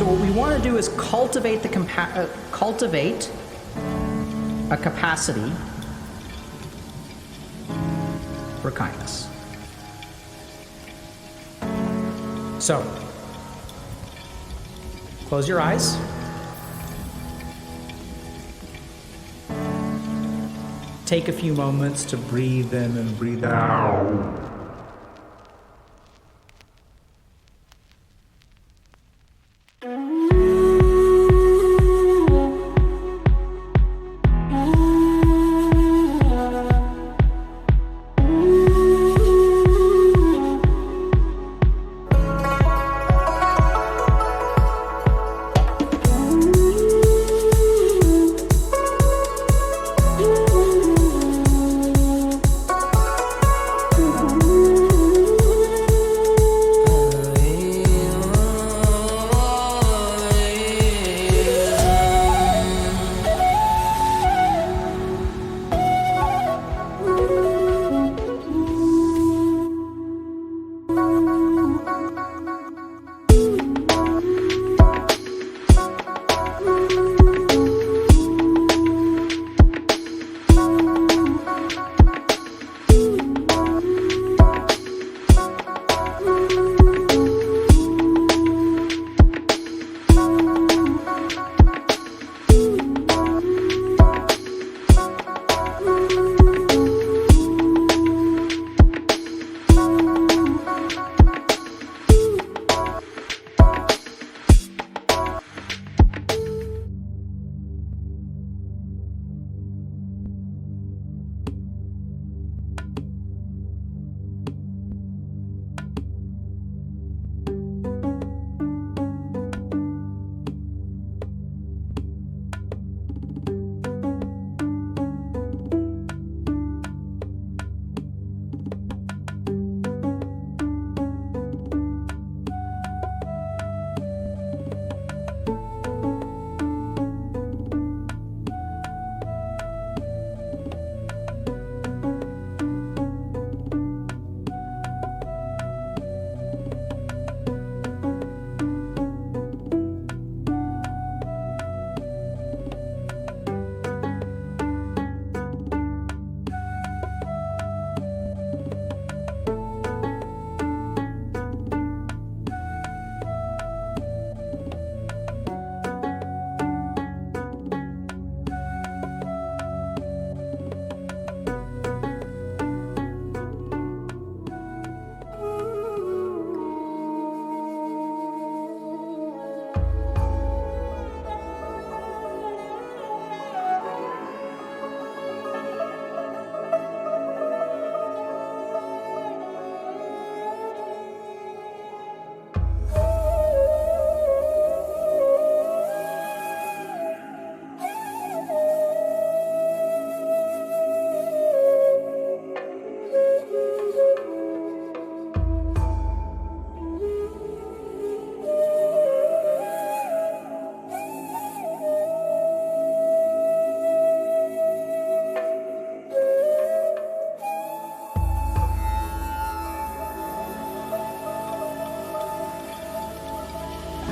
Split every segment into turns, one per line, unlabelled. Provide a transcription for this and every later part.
So what we want to do is cultivate a capacity for kindness. So, close your eyes. Take a few moments to breathe in and breathe out.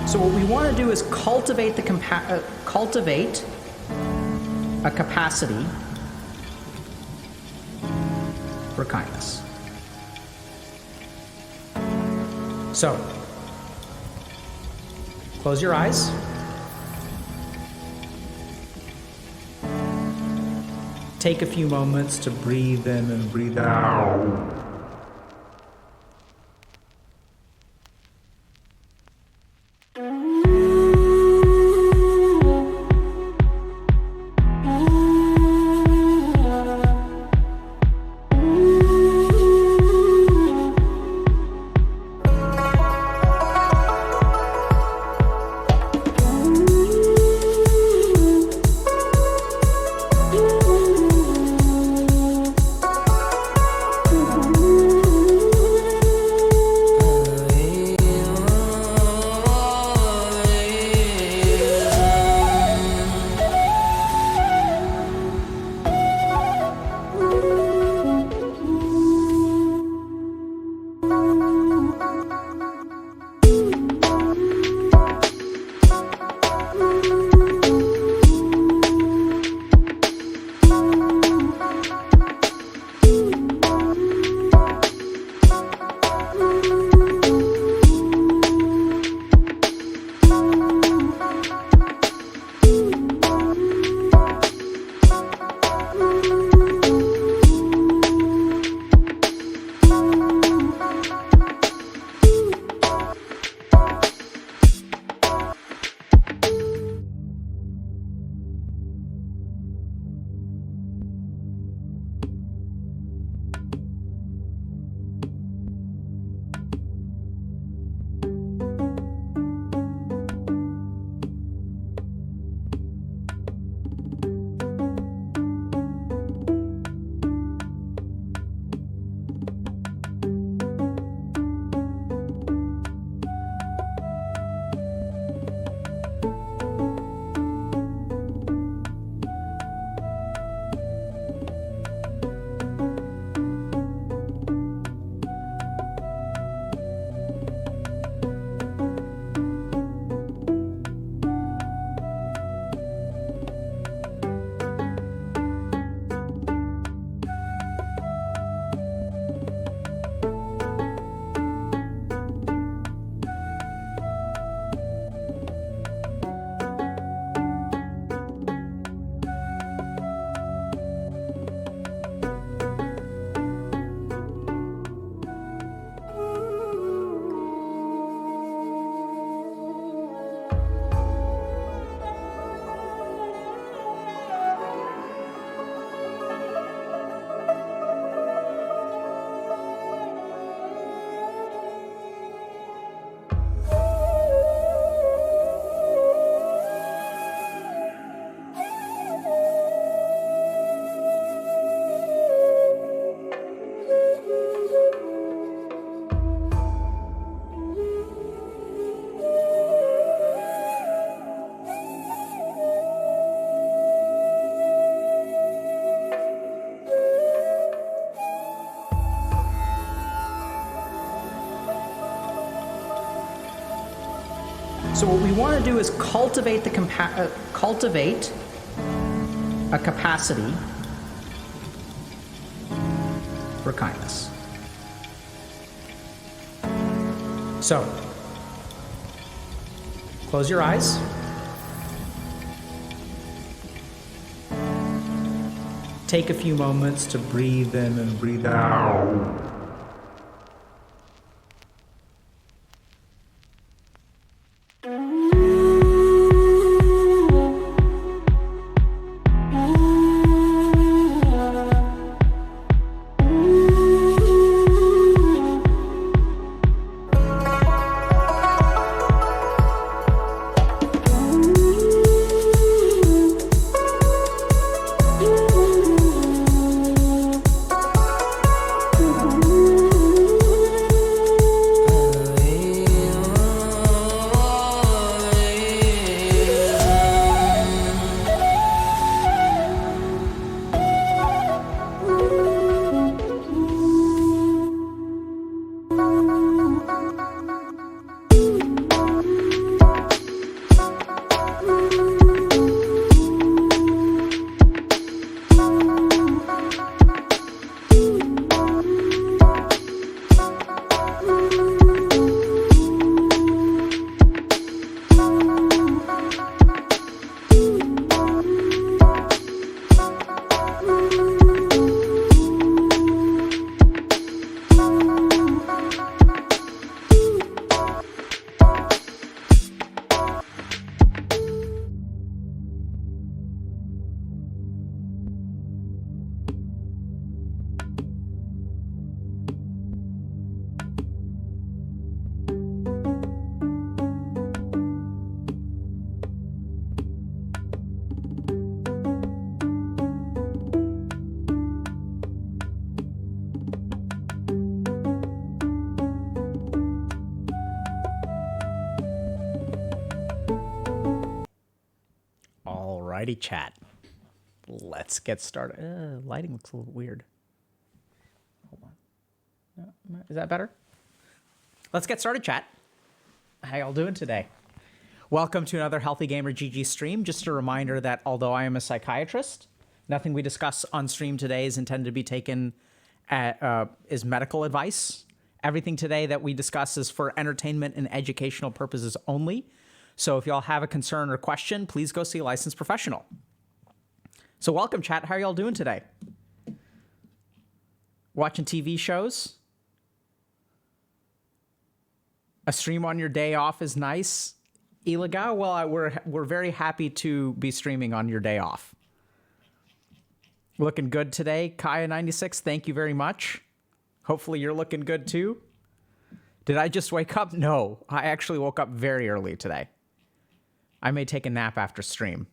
So what we want to do is cultivate a capacity for kindness. So, close your eyes. Take a few moments to breathe in and breathe out. So what we want to do is cultivate cultivate a capacity for kindness. So, close your eyes. Take a few moments to breathe in and breathe out. Alrighty, chat. Let's get started. Lighting looks a little weird. Hold on. No, is that better? Let's get started, chat. How y'all doing today? Welcome to another Healthy Gamer GG stream. Just a reminder that although I am a psychiatrist, nothing we discuss on stream today is intended to be taken as medical advice. Everything today that we discuss is for entertainment and educational purposes only. So if y'all have a concern or question, please go see a licensed professional. So welcome, chat. How are y'all doing today? Watching TV shows? A stream on your day off is nice. Illegal? Well, we're very happy to be streaming on your day off. Looking good today, Kaya96. Thank you very much. Hopefully you're looking good too. Did I just wake up? No, I actually woke up very early today. I may take a nap after stream.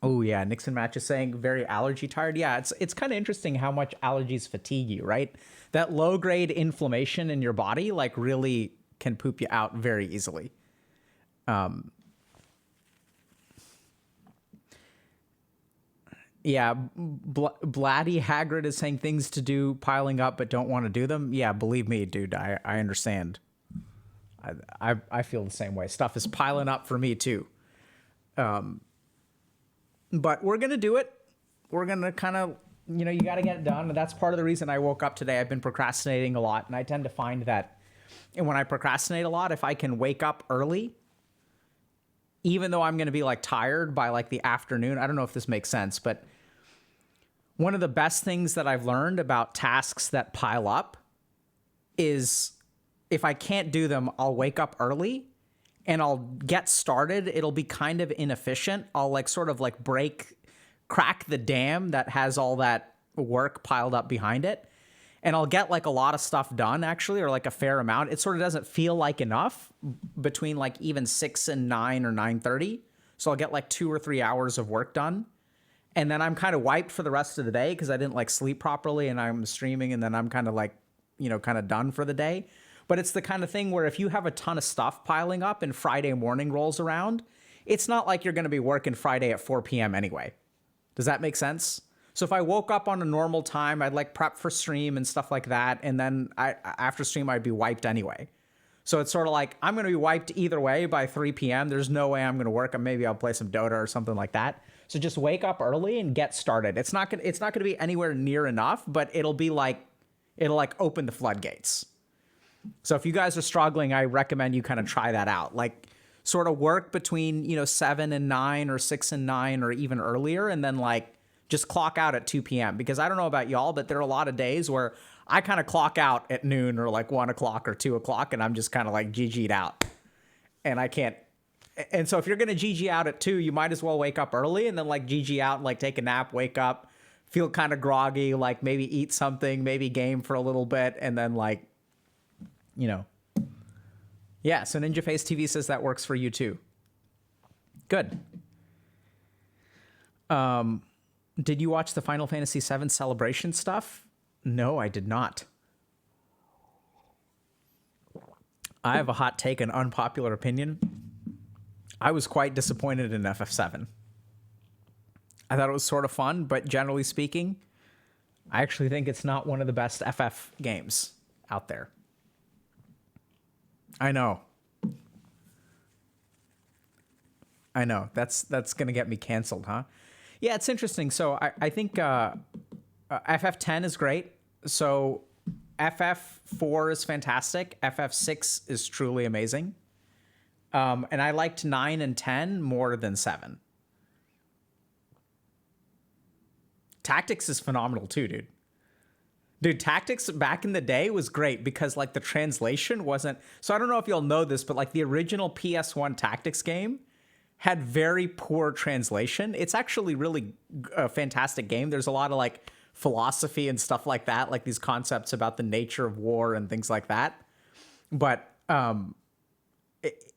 Oh yeah, Nixon Match is saying very allergy tired. Yeah, it's kind of interesting how much allergies fatigue you, right? That low grade inflammation in your body like really can poop you out very easily. Yeah, Blatty Hagrid is saying things to do piling up but don't want to do them. Yeah, believe me, dude, I understand. I feel the same way. Stuff is piling up for me too. But we're going to do it. We're going to kind of, you got to get it done. And that's part of the reason I woke up today. I've been procrastinating a lot. And I tend to find that when I procrastinate a lot, if I can wake up early, even though I'm going to be like tired by like the afternoon, I don't know if this makes sense, but one of the best things that I've learned about tasks that pile up is if I can't do them, I'll wake up early and I'll get started. It'll be kind of inefficient. I'll like sort of like crack the dam that has all that work piled up behind it. And I'll get like a lot of stuff done actually, or like a fair amount. It sort of doesn't feel like enough between like even 6 and 9 or 9:30. So I'll get like 2 or 3 hours of work done. And then I'm kind of wiped for the rest of the day because I didn't like sleep properly and I'm streaming and then I'm kind of like, kind of done for the day. But it's the kind of thing where if you have a ton of stuff piling up and Friday morning rolls around, it's not like you're going to be working Friday at 4 p.m. anyway. Does that make sense? So if I woke up on a normal time, I'd like prep for stream and stuff like that. And then after stream, I'd be wiped anyway. So it's sort of like, I'm going to be wiped either way by 3 p.m. There's no way I'm going to work. Maybe I'll play some Dota or something like that. So just wake up early and get started. It's not going to be anywhere near enough, but it'll open the floodgates. So if you guys are struggling, I recommend you kind of try that out. Like sort of work between, 7 and 9 or 6 and 9 or even earlier. And then like just clock out at 2 p.m. Because I don't know about y'all, but there are a lot of days where I kind of clock out at noon or like 1 o'clock or 2 o'clock, and I'm just kind of like GG'd out. And I can't. And so if you're going to GG out at 2, you might as well wake up early and then like GG out and like take a nap, wake up, feel kind of groggy, like maybe eat something, maybe game for a little bit, and then like, Yeah, so Ninja Face TV says that works for you too. Good. Did you watch the Final Fantasy VII Celebration stuff? No, I did not. I have a hot take, an unpopular opinion. I was quite disappointed in FF7. I thought it was sort of fun, but generally speaking, I actually think it's not one of the best FF games out there. I know. That's going to get me canceled, huh? Yeah, it's interesting. So I think FF10 is great. So FF4 is fantastic. FF6 is truly amazing. And I liked 9 and 10 more than 7. Tactics is phenomenal too, dude. Dude, Tactics back in the day was great because like the translation wasn't... So I don't know if you'll know this, but like the original PS1 Tactics game had very poor translation. It's actually really a fantastic game. There's a lot of like philosophy and stuff like that, like these concepts about the nature of war and things like that. But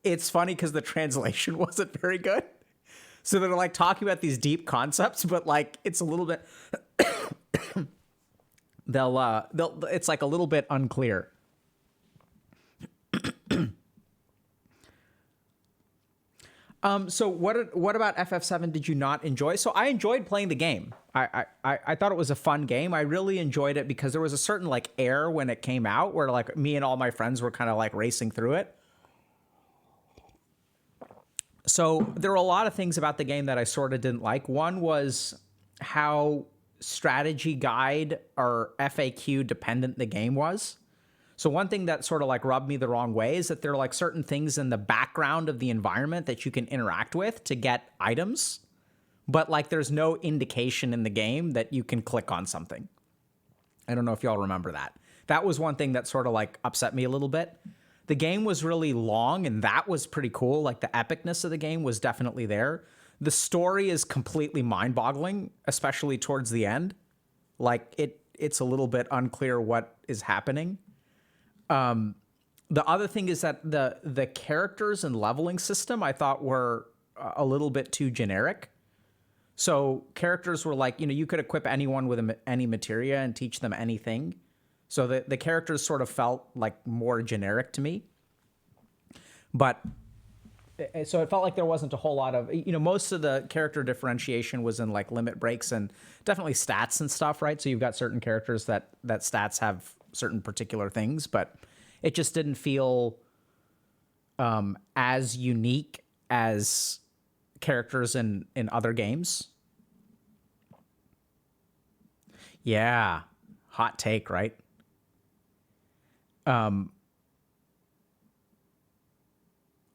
it's funny because the translation wasn't very good. So they're like talking about these deep concepts, but like it's a little bit it's like a little bit unclear. So what about FF7 did you not enjoy? So I enjoyed playing the game. I thought it was a fun game. I really enjoyed it because there was a certain like air when it came out where like me and all my friends were kind of like racing through it. So there were a lot of things about the game that I sort of didn't like. One was how strategy guide or FAQ dependent the game was. So one thing that sort of like rubbed me the wrong way is that there are like certain things in the background of the environment that you can interact with to get items, but like there's no indication in the game that you can click on something. I don't know if y'all remember that. That was one thing that sort of like upset me a little bit. The game was really long and that was pretty cool. Like the epicness of the game was definitely there. The story is completely mind-boggling, especially towards the end. Like it's a little bit unclear what is happening. The other thing is that the characters and leveling system I thought were a little bit too generic. So characters were like, you could equip anyone with any materia and teach them anything. So the characters sort of felt like more generic to me. But so it felt like there wasn't a whole lot of, most of the character differentiation was in like limit breaks and definitely stats and stuff, right? So you've got certain characters that stats have certain particular things, but it just didn't feel as unique as characters in other games. Yeah, hot take, right?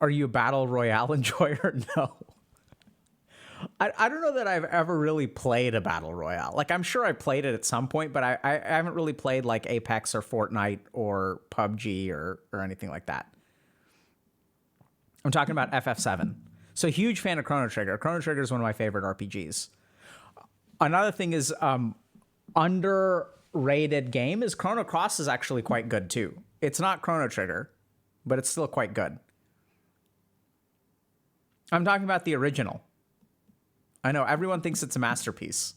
Are you a battle royale enjoyer? No. I don't know that I've ever really played a battle royale. Like, I'm sure I played it at some point, but I haven't really played like Apex or Fortnite or PUBG or anything like that. I'm talking about FF7. So huge fan of Chrono Trigger. Chrono Trigger is one of my favorite RPGs. Another thing is underrated game is Chrono Cross is actually quite good too. It's not Chrono Trigger, but it's still quite good. I'm talking about the original. I know everyone thinks it's a masterpiece.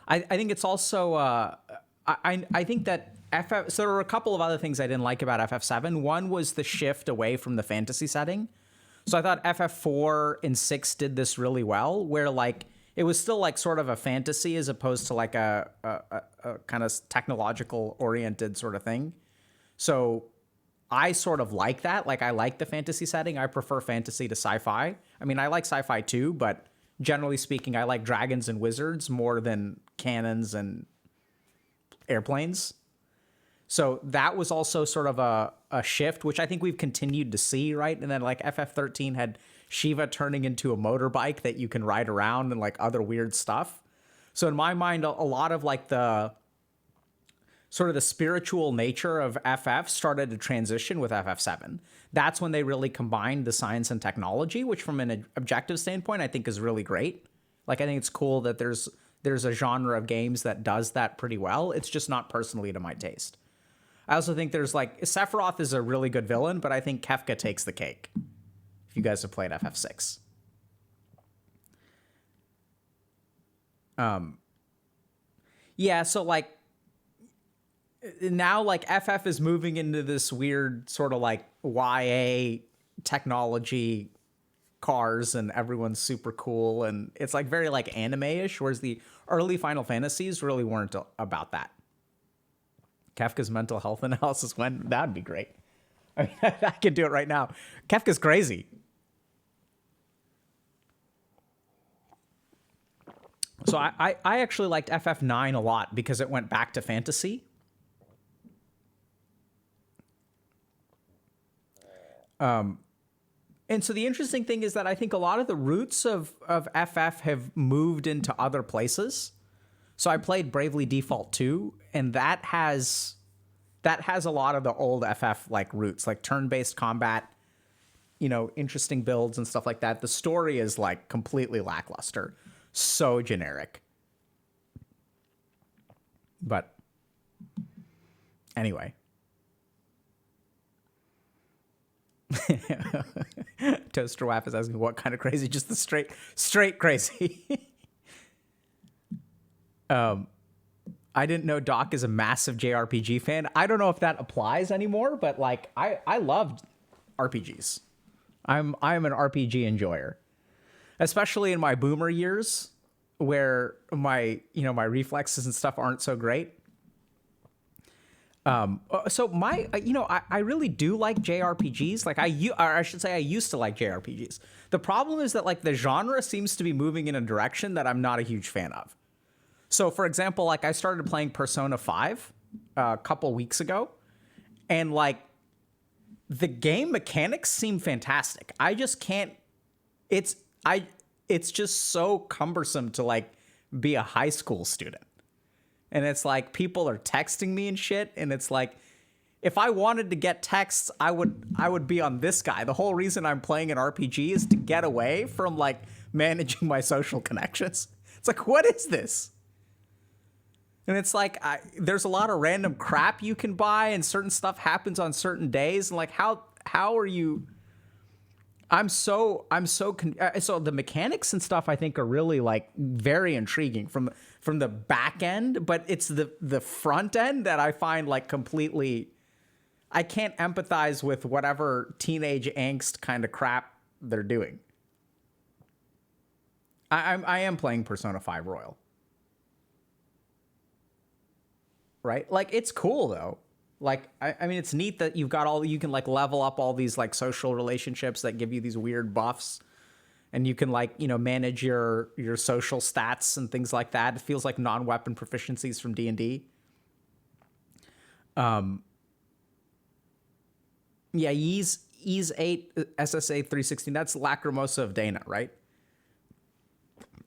I think it's also I think that so there were a couple of other things I didn't like about FF7. One was the shift away from the fantasy setting. So I thought FF4 and 6 did this really well, where like it was still like sort of a fantasy as opposed to like a kind of technological oriented sort of thing. So I sort of like that. Like, I like the fantasy setting. I prefer fantasy to sci-fi. I mean, I like sci-fi too, but generally speaking, I like dragons and wizards more than cannons and airplanes. So that was also sort of a shift, which I think we've continued to see, right? And then like FF13 had Shiva turning into a motorbike that you can ride around and like other weird stuff. So in my mind, a lot of like the sort of the spiritual nature of FF started to transition with FF7. That's when they really combined the science and technology, which from an objective standpoint, I think is really great. Like, I think it's cool that there's a genre of games that does that pretty well. It's just not personally to my taste. I also think there's like, Sephiroth is a really good villain, but I think Kefka takes the cake. If you guys have played FF6. Yeah, so like, now like FF is moving into this weird sort of like YA technology cars and everyone's super cool. And it's like very like anime-ish, whereas the early Final Fantasies really weren't about that. Kefka's mental health analysis, when that'd be great. I mean, I could do it right now. Kefka's crazy. So I actually liked FF9 a lot because it went back to fantasy. And so the interesting thing is that I think a lot of the roots of FF have moved into other places. So I played Bravely Default 2, and that has a lot of the old FF like roots, like turn-based combat, you know, interesting builds and stuff like that. The story is like completely lackluster, so generic. But anyway. Toaster Waff is asking what kind of crazy, just the straight crazy. I didn't know Doc is a massive JRPG fan. I don't know if that applies anymore, but like I loved RPGs. I'm an RPG enjoyer, especially in my boomer years where my reflexes and stuff aren't so great. So I really do like JRPGs. Like I should say I used to like JRPGs. The problem is that like the genre seems to be moving in a direction that I'm not a huge fan of. So for example, like I started playing Persona 5 a couple weeks ago, and like the game mechanics seem fantastic. I just can't, it's just so cumbersome to like be a high school student. And it's like people are texting me and shit. And it's like, if I wanted to get texts, I would be on this guy. The whole reason I'm playing an RPG is to get away from like managing my social connections. It's like, what is this? And it's like, there's a lot of random crap you can buy, and certain stuff happens on certain days. And like, how are you? So the mechanics and stuff I think are really like very intriguing from the back end, but it's the front end that I find like completely, I can't empathize with whatever teenage angst kind of crap they're doing. I am playing Persona 5 Royal. Right? Like, it's cool though. Like, I mean, it's neat that you can like level up all these like social relationships that give you these weird buffs, and you can like, manage your social stats and things like that. It feels like non-weapon proficiencies from D&D. Yeah, Ys 8 SSA 316. That's Lacrimosa of Dana, right?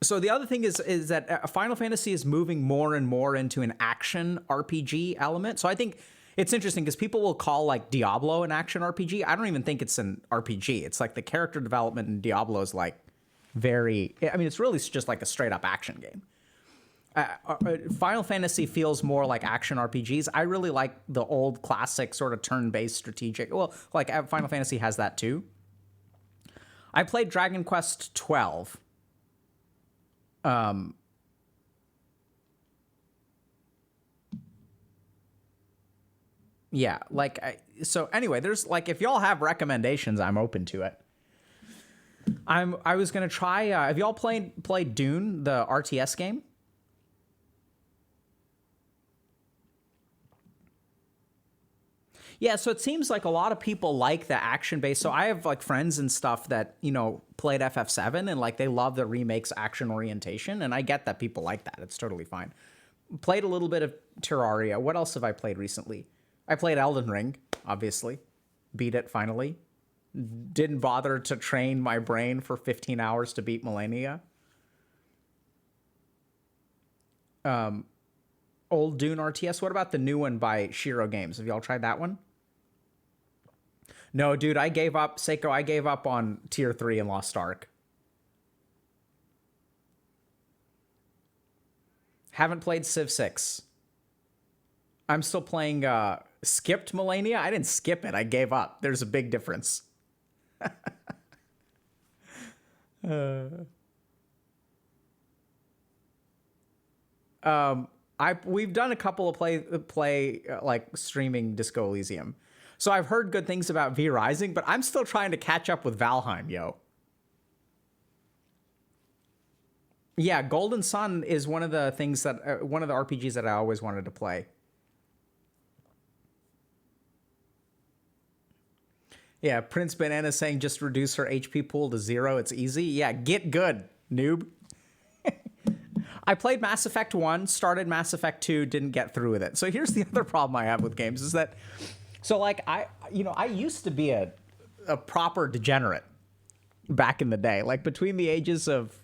So the other thing is that Final Fantasy is moving more and more into an action RPG element. So I think it's interesting because people will call like Diablo an action RPG. I don't even think it's an RPG. It's like the character development in Diablo is like it's really just like a straight up action game. Final Fantasy feels more like action RPGs. I really like the old classic sort of turn-based strategic. Well, like Final Fantasy has that too. I played Dragon Quest 12. Yeah, like, so anyway, there's like, if y'all have recommendations, I'm open to it. I was going to try, have y'all played Dune, the RTS game? Yeah, so it seems like a lot of people like the action-based. So I have like friends and stuff that, played FF7 and like they love the remake's action orientation. And I get that people like that. It's totally fine. Played a little bit of Terraria. What else have I played recently? I played Elden Ring, obviously. Beat it finally. Didn't bother to train my brain for 15 hours to beat Millennia. Old Dune RTS. What about the new one by Shiro Games? Have y'all tried that one? No, dude, I gave up. Seiko, I gave up on Tier 3 in Lost Ark. Haven't played Civ 6. I'm still playing skipped Millennia. I didn't skip it. I gave up. There's a big difference. We've done a couple of play like streaming Disco Elysium. So I've heard good things about V Rising, but I'm still trying to catch up with Valheim, yo. Yeah, Golden Sun is one of the things that one of the RPGs that I always wanted to play. Yeah, Prince Banana saying just reduce her HP pool to 0. It's easy. Yeah, get good, noob. I played Mass Effect 1, started Mass Effect 2, didn't get through with it. So here's the other problem I have with games is that, so like I used to be a proper degenerate back in the day. Like between the ages of,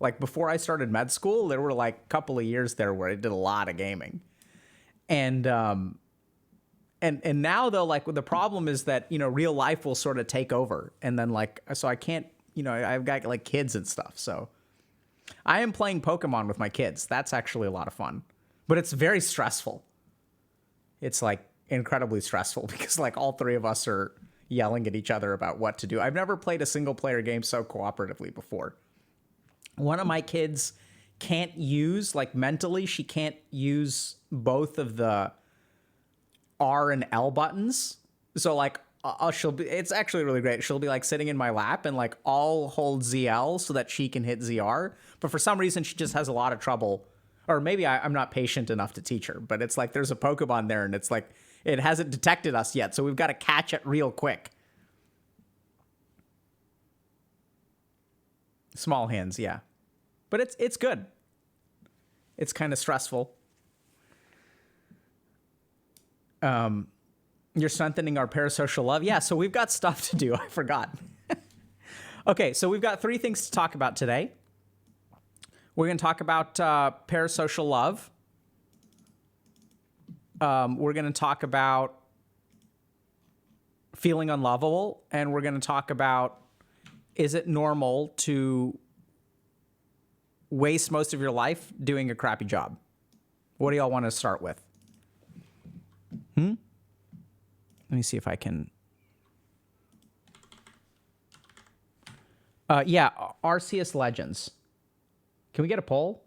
like before I started med school, there were like a couple of years there where I did a lot of gaming. And now though, like the problem is that, real life will sort of take over. And then like, so I can't, I've got like kids and stuff. So I am playing Pokemon with my kids. That's actually a lot of fun, but it's very stressful. It's like incredibly stressful because like all three of us are yelling at each other about what to do. I've never played a single player game so cooperatively before. One of my kids can't use, like mentally, she can't use both of the R and L buttons. So like it's actually really great. She'll be like sitting in my lap and like I'll hold ZL so that she can hit ZR. But for some reason, she just has a lot of trouble. Or maybe I'm not patient enough to teach her. But it's like there's a Pokemon there and it's like it hasn't detected us yet. So we've got to catch it real quick. Small hands, yeah. But it's good. It's kind of stressful. You're strengthening our parasocial love. Yeah, so we've got stuff to do. I forgot. Okay, so we've got 3 things to talk about today. We're going to talk about parasocial love. We're going to talk about feeling unlovable. And we're going to talk about, is it normal to waste most of your life doing a crappy job? What do y'all want to start with? Let me see if I can. Yeah, Arceus Legends. Can we get a poll?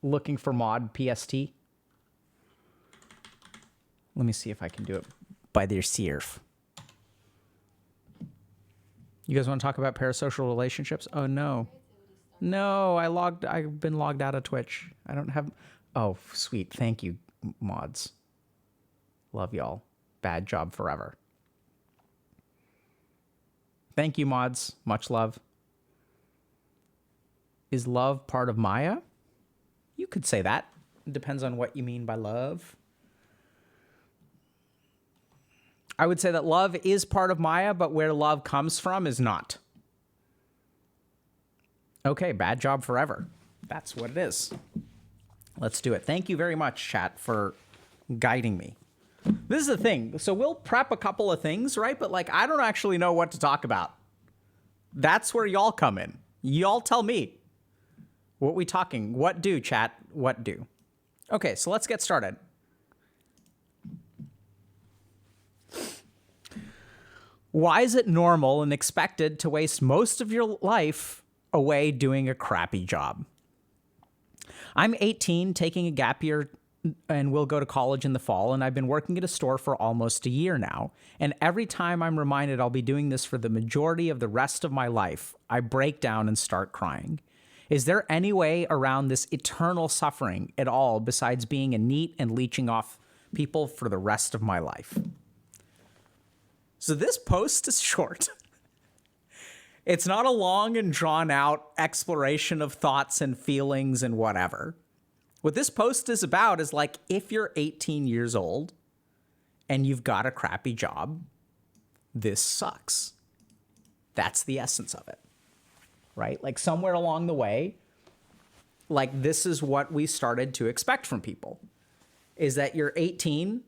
Looking for mod PST. Let me see if I can do it by their serf. You guys want to talk about parasocial relationships? Oh no. No, I've been logged out of Twitch. I don't have. Oh, sweet. Thank you, mods. Love y'all. Bad job forever. Thank you, mods. Much love. Is love part of Maya? You could say that. It depends on what you mean by love. I would say that love is part of Maya, but where love comes from is not. Okay, bad job forever. That's what it is. Let's do it. Thank you very much, chat, for guiding me. This is the thing. So we'll prep a couple of things, right? But like, I don't actually know what to talk about. That's where y'all come in. Y'all tell me. What we talking? What do, chat? What do? Okay, so let's get started. Why is it normal and expected to waste most of your life away doing a crappy job? I'm 18, taking a gap year, and will go to college in the fall, and I've been working at a store for almost a year now. And every time I'm reminded I'll be doing this for the majority of the rest of my life, I break down and start crying. Is there any way around this eternal suffering at all besides being a NEET and leeching off people for the rest of my life. So this post is short. It's not a long and drawn out exploration of thoughts and feelings and whatever. What this post is about is like, if you're 18 years old and you've got a crappy job, this sucks. That's the essence of it, right? Like somewhere along the way, like this is what we started to expect from people, is that you're 18,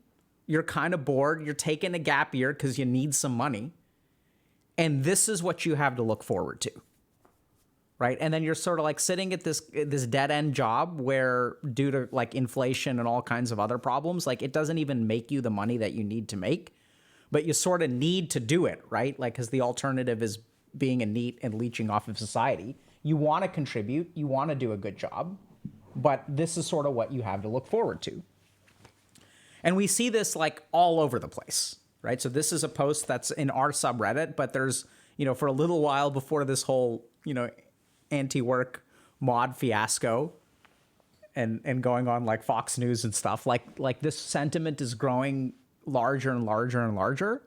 you're kind of bored, you're taking a gap year because you need some money, and this is what you have to look forward to, right? And then you're sort of like sitting at this dead-end job where, due to like inflation and all kinds of other problems, like it doesn't even make you the money that you need to make, but you sort of need to do it, right? Like, because the alternative is being a NEET and leeching off of society. You want to contribute, you want to do a good job, but this is sort of what you have to look forward to. And we see this like all over the place, right? So this is a post that's in our subreddit, but there's, for a little while before this whole, anti-work mod fiasco and going on like Fox News and stuff, like this sentiment is growing larger and larger and larger.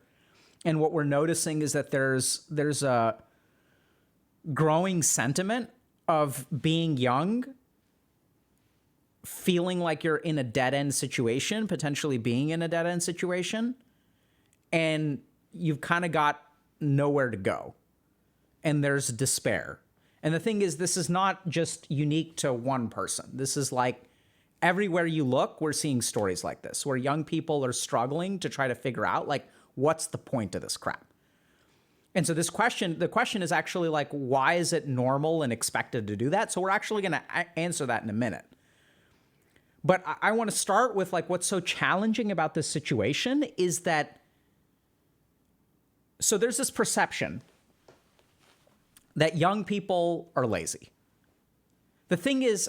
And what we're noticing is that there's a growing sentiment of being young, feeling like you're in a dead-end situation, potentially being in a dead-end situation, and you've kind of got nowhere to go. And there's despair. And the thing is, this is not just unique to one person. This is like everywhere you look, we're seeing stories like this, where young people are struggling to try to figure out, like, what's the point of this crap? And so the question is actually like, why is it normal and expected to do that? So we're actually going to answer that in a minute. But I want to start with like, what's so challenging about this situation is that, so there's this perception that young people are lazy. The thing is,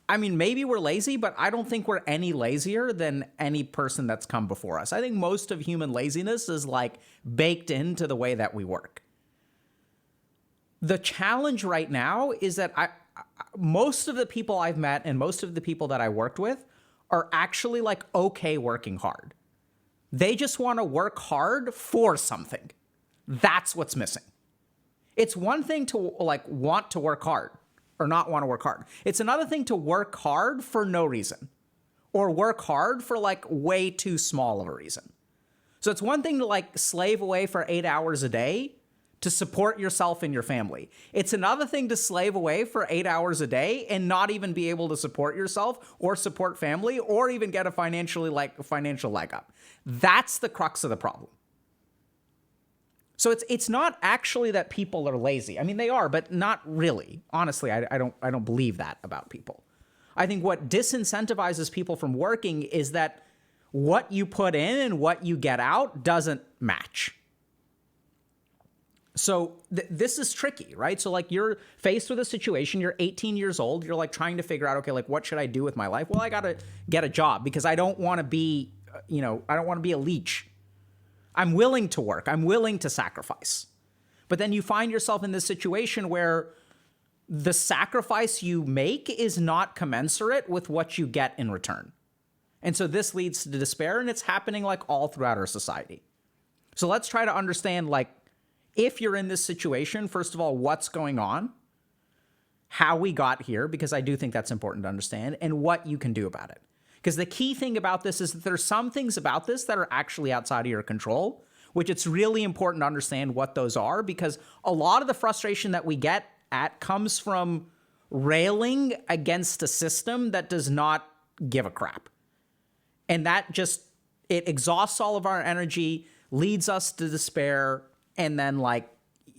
I mean, maybe we're lazy, but I don't think we're any lazier than any person that's come before us. I think most of human laziness is like baked into the way that we work. The challenge right now is that most of the people I've met and most of the people that I worked with are actually like okay working hard. They just want to work hard for something. That's what's missing. It's one thing to like want to work hard or not want to work hard. It's another thing to work hard for no reason, or work hard for like way too small of a reason. So it's one thing to like slave away for 8 hours a day to support yourself and your family. It's another thing to slave away for 8 hours a day and not even be able to support yourself or support family or even get a financial leg up. That's the crux of the problem. So it's not actually that people are lazy. I mean, they are, but not really. Honestly, I don't believe that about people. I think what disincentivizes people from working is that what you put in and what you get out doesn't match. So this is tricky, right? So like you're faced with a situation, you're 18 years old, you're like trying to figure out, okay, like what should I do with my life? Well, I got to get a job because I don't want to be, I don't want to be a leech. I'm willing to work. I'm willing to sacrifice. But then you find yourself in this situation where the sacrifice you make is not commensurate with what you get in return. And so this leads to despair, and it's happening like all throughout our society. So let's try to understand, like, if you're in this situation, first of all, what's going on, how we got here, because I do think that's important to understand, and what you can do about it. Because the key thing about this is that there's some things about this that are actually outside of your control, which it's really important to understand what those are, because a lot of the frustration that we get at comes from railing against a system that does not give a crap. And that just, it exhausts all of our energy, leads us to despair, and then like,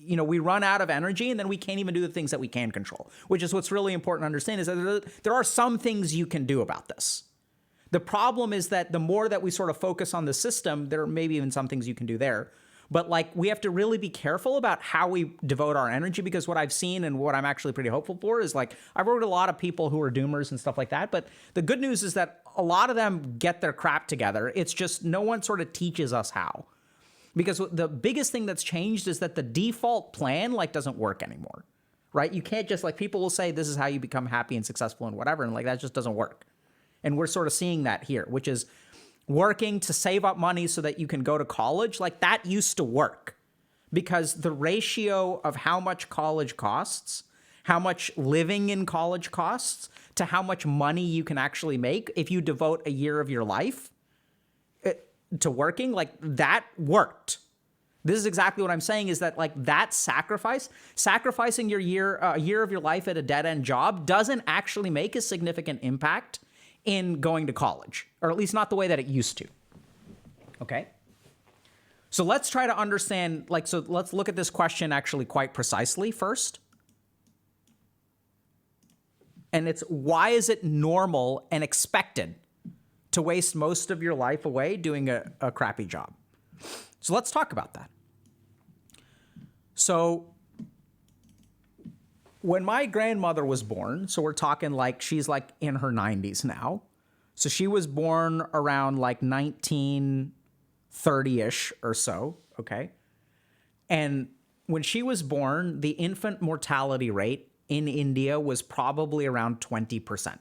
we run out of energy and then we can't even do the things that we can control, which is what's really important to understand, is that there are some things you can do about this. The problem is that the more that we sort of focus on the system, there are maybe even some things you can do there. But like, we have to really be careful about how we devote our energy, because what I've seen and what I'm actually pretty hopeful for is like, I've worked with a lot of people who are doomers and stuff like that. But the good news is that a lot of them get their crap together. It's just no one sort of teaches us how. Because the biggest thing that's changed is that the default plan like doesn't work anymore, right? You can't just like, people will say this is how you become happy and successful and whatever. And like, that just doesn't work. And we're sort of seeing that here, which is working to save up money so that you can go to college, like that used to work because the ratio of how much college costs, how much living in college costs, to how much money you can actually make if you devote a year of your life to working, like that worked. This is exactly what I'm saying, is that like that sacrificing your a year of your life at a dead-end job doesn't actually make a significant impact in going to college, or at least not the way that it used to. Okay? So let's try to understand, so let's look at this question actually quite precisely first. And it's, why is it normal and expected to waste most of your life away doing a crappy job? So let's talk about that. So when my grandmother was born, so we're talking like she's like in her 90s now. So she was born around like 1930-ish or so, okay? And when she was born, the infant mortality rate in India was probably around 20%.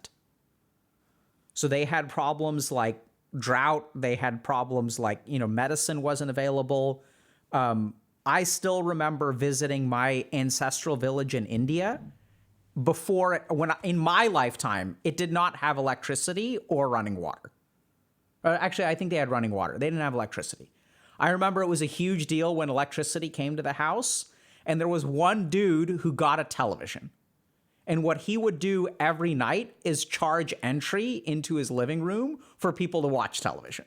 So they had problems like drought. They had problems like, medicine wasn't available. I still remember visiting my ancestral village in India in my lifetime, it did not have electricity or running water. Actually, I think they had running water. They didn't have electricity. I remember it was a huge deal when electricity came to the house, and there was one dude who got a television. And what he would do every night is charge entry into his living room for people to watch television.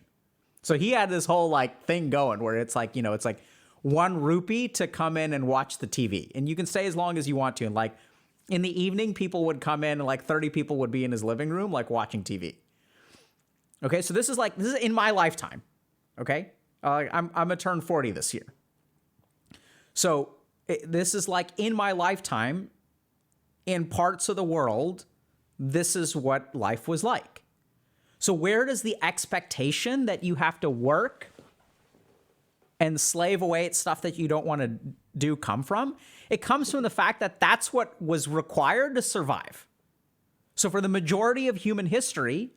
So he had this whole like thing going where it's like, it's like 1 rupee to come in and watch the TV. And you can stay as long as you want to. And like in the evening, people would come in and like 30 people would be in his living room, like watching TV. Okay. So this is in my lifetime. Okay. I'm gonna turn 40 this year. So this is like in my lifetime. In parts of the world, this is what life was like. So where does the expectation that you have to work and slave away at stuff that you don't want to do come from? It comes from the fact that that's what was required to survive. So for the majority of human history,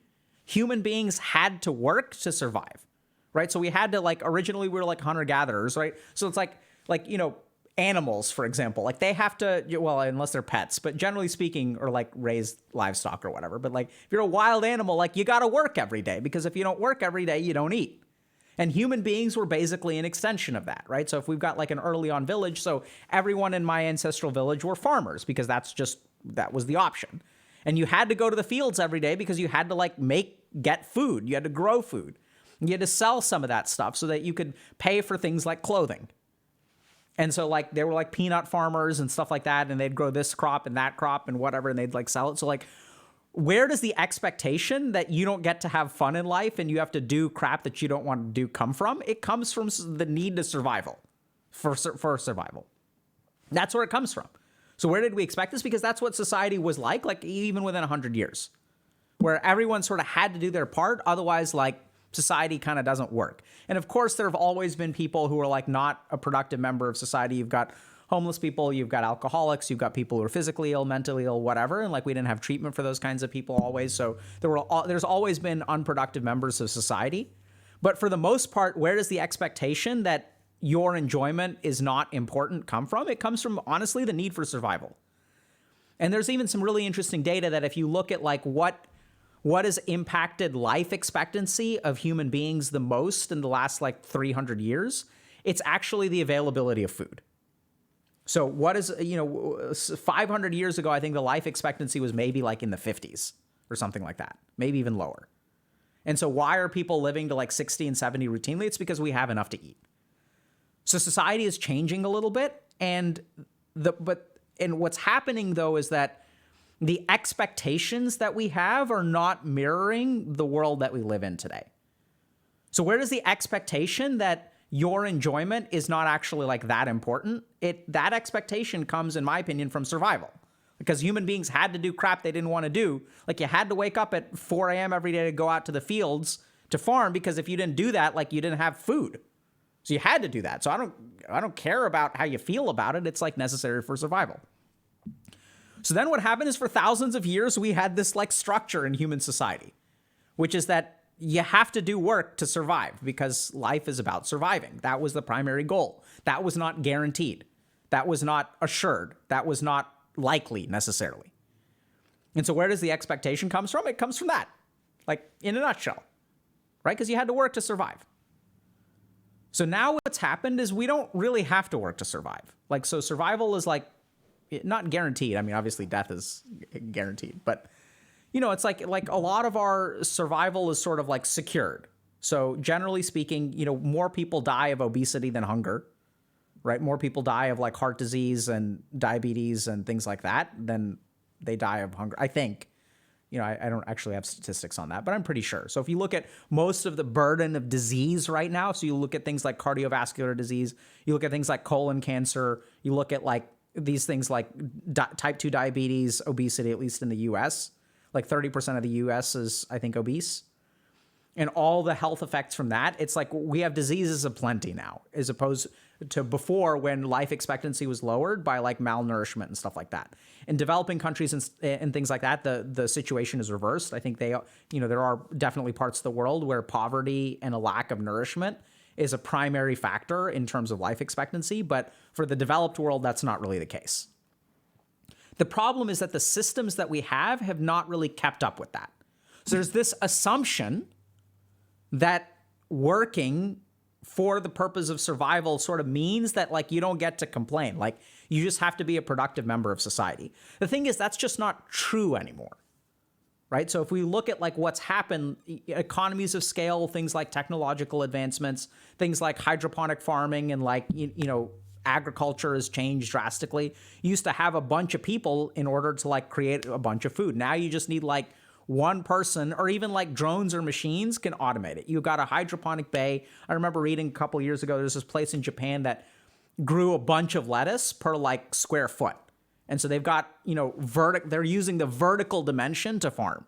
human beings had to work to survive, right? So we had to originally we were like hunter-gatherers, right? So it's like animals, for example, like they have to, well, unless they're pets, but generally speaking, or like raised livestock or whatever. But like if you're a wild animal, like you got to work every day, because if you don't work every day, you don't eat. And human beings were basically an extension of that, right? So if we've got like an early on village, so everyone in my ancestral village were farmers, because that was the option. And you had to go to the fields every day because you had to get food. You had to grow food. You had to sell some of that stuff so that you could pay for things like clothing. And so they were peanut farmers and stuff like that, and they'd grow this crop and that crop and whatever, and they'd sell it. So where does the expectation that you don't get to have fun in life and you have to do crap that you don't want to do come from? It comes from the need to survival, for survival. That's where it comes from. So where did we expect this? Because that's what society was like even within 100 years, where everyone sort of had to do their part. Otherwise, society kind of doesn't work. And of course, there have always been people who are not a productive member of society. You've got homeless people, you've got alcoholics, you've got people who are physically ill, mentally ill, whatever. And we didn't have treatment for those kinds of people always. So there's always been unproductive members of society. But for the most part, where does the expectation that your enjoyment is not important come from? It comes from, honestly, the need for survival. And there's even some really interesting data that if you look at what has impacted life expectancy of human beings the most in the last 300 years, it's actually the availability of food. So what is, 500 years ago, I think the life expectancy was maybe in the 50s or something like that, maybe even lower. And so why are people living to 60 and 70 routinely? It's because we have enough to eat. So society is changing a little bit. And what's happening though is that the expectations that we have are not mirroring the world that we live in today. So where does the expectation that your enjoyment is not actually that important? That expectation comes, in my opinion, from survival. Because human beings had to do crap they didn't want to do. You had to wake up at 4 a.m. every day to go out to the fields to farm, because if you didn't do that, you didn't have food. So you had to do that. So I don't care about how you feel about it. It's necessary for survival. So then what happened is for thousands of years, we had this structure in human society, which is that you have to do work to survive because life is about surviving. That was the primary goal. That was not guaranteed. That was not assured. That was not likely necessarily. And so where does the expectation comes from? It comes from that, like in a nutshell, right? Because you had to work to survive. So now what's happened is we don't really have to work to survive. Like, so survival is like not guaranteed. I mean, obviously death is guaranteed, but you know, it's like a lot of our survival is sort of like secured. So generally speaking, you know, more people die of obesity than hunger, right? More people die of like heart disease and diabetes and things like that than they die of hunger. I think, you know, I don't actually have statistics on that, but I'm pretty sure. So if you look at most of the burden of disease right now, so you look at things like cardiovascular disease, you look at things like colon cancer, you look at like these things like type 2 diabetes, obesity, at least in the US, like 30% of the US is, I think, obese. And all the health effects from that, it's like we have diseases aplenty now, as opposed to before when life expectancy was lowered by like malnourishment and stuff like that. In developing countries and things like that, the situation is reversed. I think there are definitely parts of the world where poverty and a lack of nourishment is a primary factor in terms of life expectancy. But for the developed world, that's not really the case. The problem is that the systems that we have not really kept up with that. So there's this assumption that working for the purpose of survival sort of means that like you don't get to complain. Like you just have to be a productive member of society. The thing is, that's just not true anymore, right? So if we look at like what's happened, economies of scale, things like technological advancements, things like hydroponic farming and like, you know, agriculture has changed drastically. You used to have a bunch of people in order to like create a bunch of food. Now you just need like one person, or even like drones or machines can automate it. You've got a hydroponic bay. I remember reading a couple of years ago, there's this place in Japan that grew a bunch of lettuce per like square foot. And so they've got, you know, they're using the vertical dimension to farm.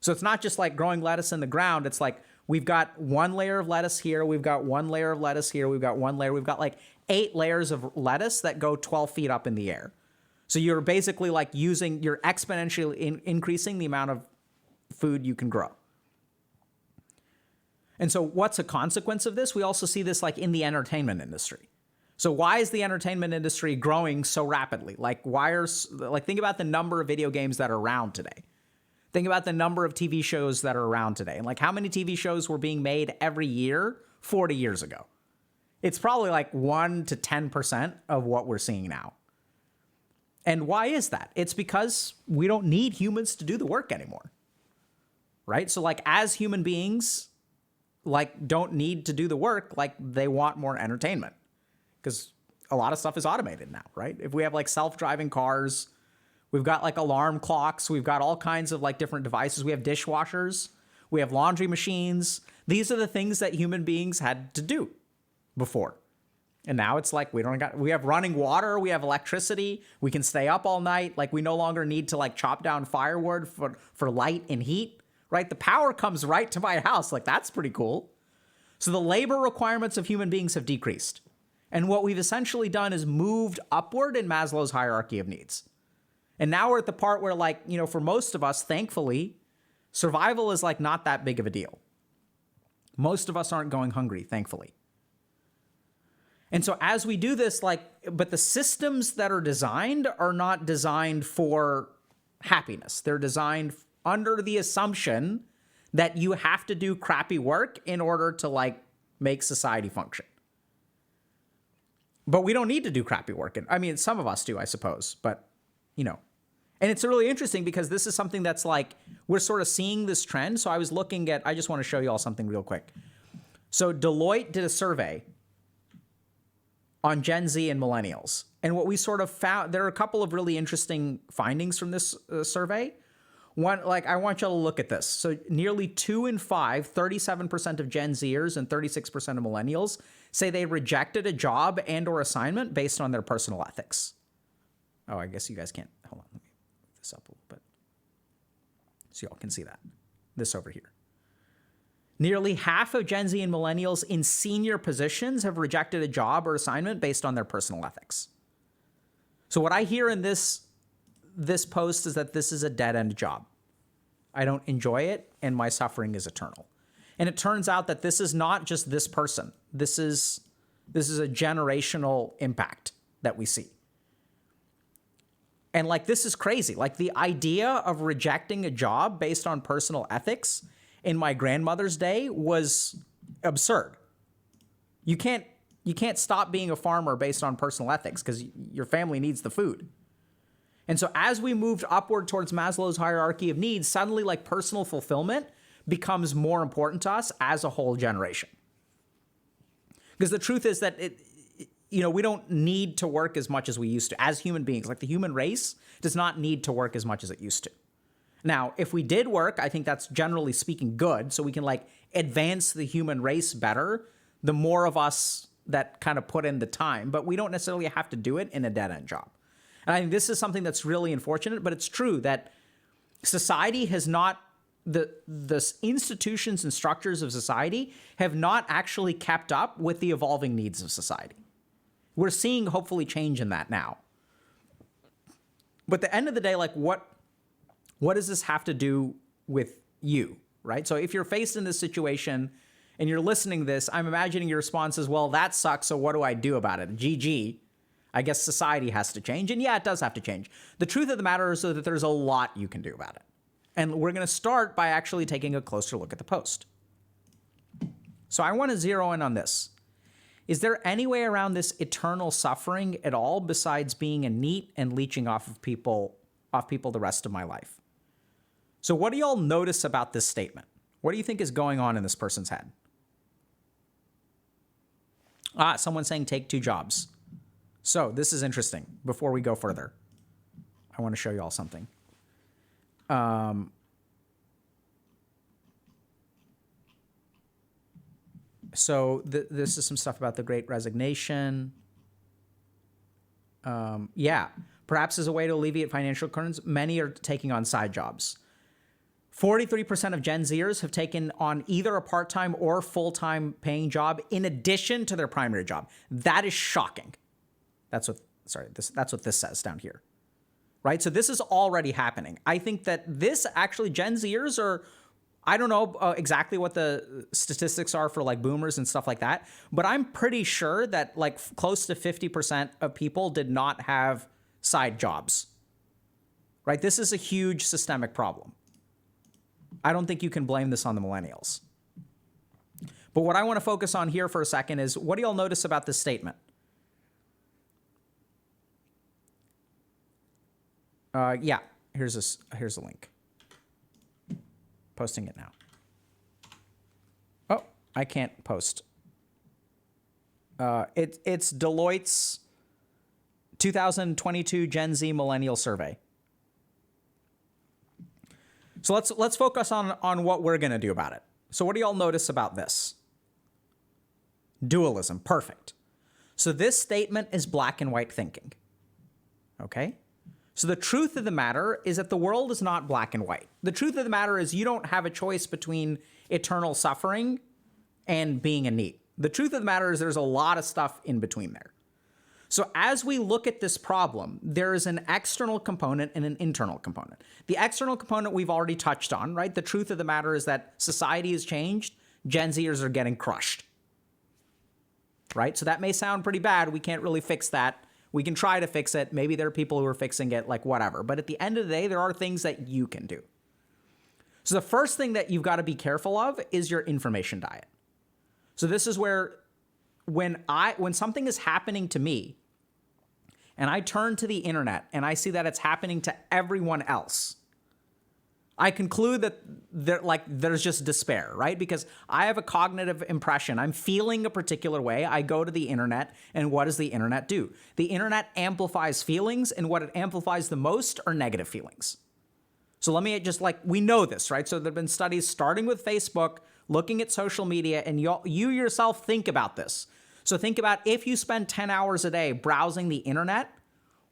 So it's not just like growing lettuce in the ground. It's like, we've got one layer of lettuce here. We've got one layer of lettuce here. We've got one layer. We've got like 8 layers of lettuce that go 12 feet up in the air. So you're basically like you're exponentially increasing the amount of food you can grow. And so what's a consequence of this? We also see this like in the entertainment industry. So why is the entertainment industry growing so rapidly? Like think about the number of video games that are around today. Think about the number of TV shows that are around today. And like how many TV shows were being made every year 40 years ago? It's probably like 1 to 10% of what we're seeing now. And why is that? It's because we don't need humans to do the work anymore. Right? So like as human beings, like don't need to do the work, like they want more entertainment because a lot of stuff is automated now, right? If we have like self-driving cars, we've got like alarm clocks, we've got all kinds of like different devices. We have dishwashers, we have laundry machines. These are the things that human beings had to do before. And now it's like we have running water, we have electricity, we can stay up all night. Like we no longer need to like chop down firewood for light and heat. Right? The power comes right to my house. Like, that's pretty cool. So the labor requirements of human beings have decreased. And what we've essentially done is moved upward in Maslow's hierarchy of needs. And now we're at the part where, like, you know, for most of us, thankfully, survival is like not that big of a deal. Most of us aren't going hungry, thankfully. And so as we do this, like, but the systems that are designed are not designed for happiness. They're designed under the assumption that you have to do crappy work in order to like make society function. But we don't need to do crappy work. I mean, some of us do, I suppose, but you know, and it's really interesting because this is something that's like, we're sort of seeing this trend. So I just want to show you all something real quick. So Deloitte did a survey on Gen Z and millennials. And what we sort of found, there are a couple of really interesting findings from this survey. One, like, I want you all to look at this. So nearly 2 in 5, 37% of Gen Zers and 36% of millennials say they rejected a job and or assignment based on their personal ethics. Oh, I guess you guys can't. Hold on, let me move this up a little bit so y'all can see that. This over here. Nearly half of Gen Z and millennials in senior positions have rejected a job or assignment based on their personal ethics. So what I hear in this post is that this is a dead-end job. I don't enjoy it, and my suffering is eternal. And it turns out that this is not just this person. This is a generational impact that we see. And like, this is crazy. Like, the idea of rejecting a job based on personal ethics in my grandmother's day was absurd. You can't stop being a farmer based on personal ethics because your family needs the food. And so as we moved upward towards Maslow's hierarchy of needs, suddenly like personal fulfillment becomes more important to us as a whole generation. Because the truth is that we don't need to work as much as we used to as human beings. Like, the human race does not need to work as much as it used to. Now, if we did work, I think that's generally speaking good. So we can like advance the human race better, the more of us that kind of put in the time, but we don't necessarily have to do it in a dead-end job. And I think this is something that's really unfortunate, but it's true that society has not, the institutions and structures of society have not actually kept up with the evolving needs of society. We're seeing hopefully change in that now. But at the end of the day, like, what does this have to do with you, right? So if you're faced in this situation and you're listening to this, I'm imagining your response is, well, that sucks, so what do I do about it? GG. I guess society has to change. And yeah, it does have to change. The truth of the matter is that there's a lot you can do about it. And we're going to start by actually taking a closer look at the post. So I want to zero in on this. Is there any way around this eternal suffering at all besides being a neat and leeching off people the rest of my life? So what do y'all notice about this statement? What do you think is going on in this person's head? Someone saying take 2 jobs. So this is interesting. Before we go further, I want to show you all something. So this is some stuff about the Great Resignation. Yeah, perhaps as a way to alleviate financial concerns, many are taking on side jobs. 43% of Gen Zers have taken on either a part-time or full-time paying job in addition to their primary job. That is shocking. That's what this says down here, right? So this is already happening. I think that this actually, Gen Zers are, I don't know exactly what the statistics are for like boomers and stuff like that, but I'm pretty sure that like close to 50% of people did not have side jobs, right? This is a huge systemic problem. I don't think you can blame this on the millennials. But what I want to focus on here for a second is, what do y'all notice about this statement? Yeah, here's a link. Posting it now. Oh, I can't post. It's Deloitte's 2022 Gen Z Millennial Survey. So let's focus on what we're going to do about it. So what do y'all notice about this? Dualism, perfect. So this statement is black and white thinking. Okay? So the truth of the matter is that the world is not black and white. The truth of the matter is you don't have a choice between eternal suffering and being a neat. The truth of the matter is there's a lot of stuff in between there. So as we look at this problem, there is an external component and an internal component. The external component we've already touched on, right? The truth of the matter is that society has changed. Gen Zers are getting crushed, right? So that may sound pretty bad. We can't really fix that. We can try to fix it. Maybe there are people who are fixing it, like whatever. But at the end of the day, there are things that you can do. So the first thing that you've got to be careful of is your information diet. So this is where when something is happening to me and I turn to the internet and I see that it's happening to everyone else, I conclude that there's just despair, right? Because I have a cognitive impression. I'm feeling a particular way. I go to the internet, and what does the internet do? The internet amplifies feelings, and what it amplifies the most are negative feelings. So let me just we know this, right? So there have been studies starting with Facebook, looking at social media, and you yourself think about this. So think about if you spend 10 hours a day browsing the internet,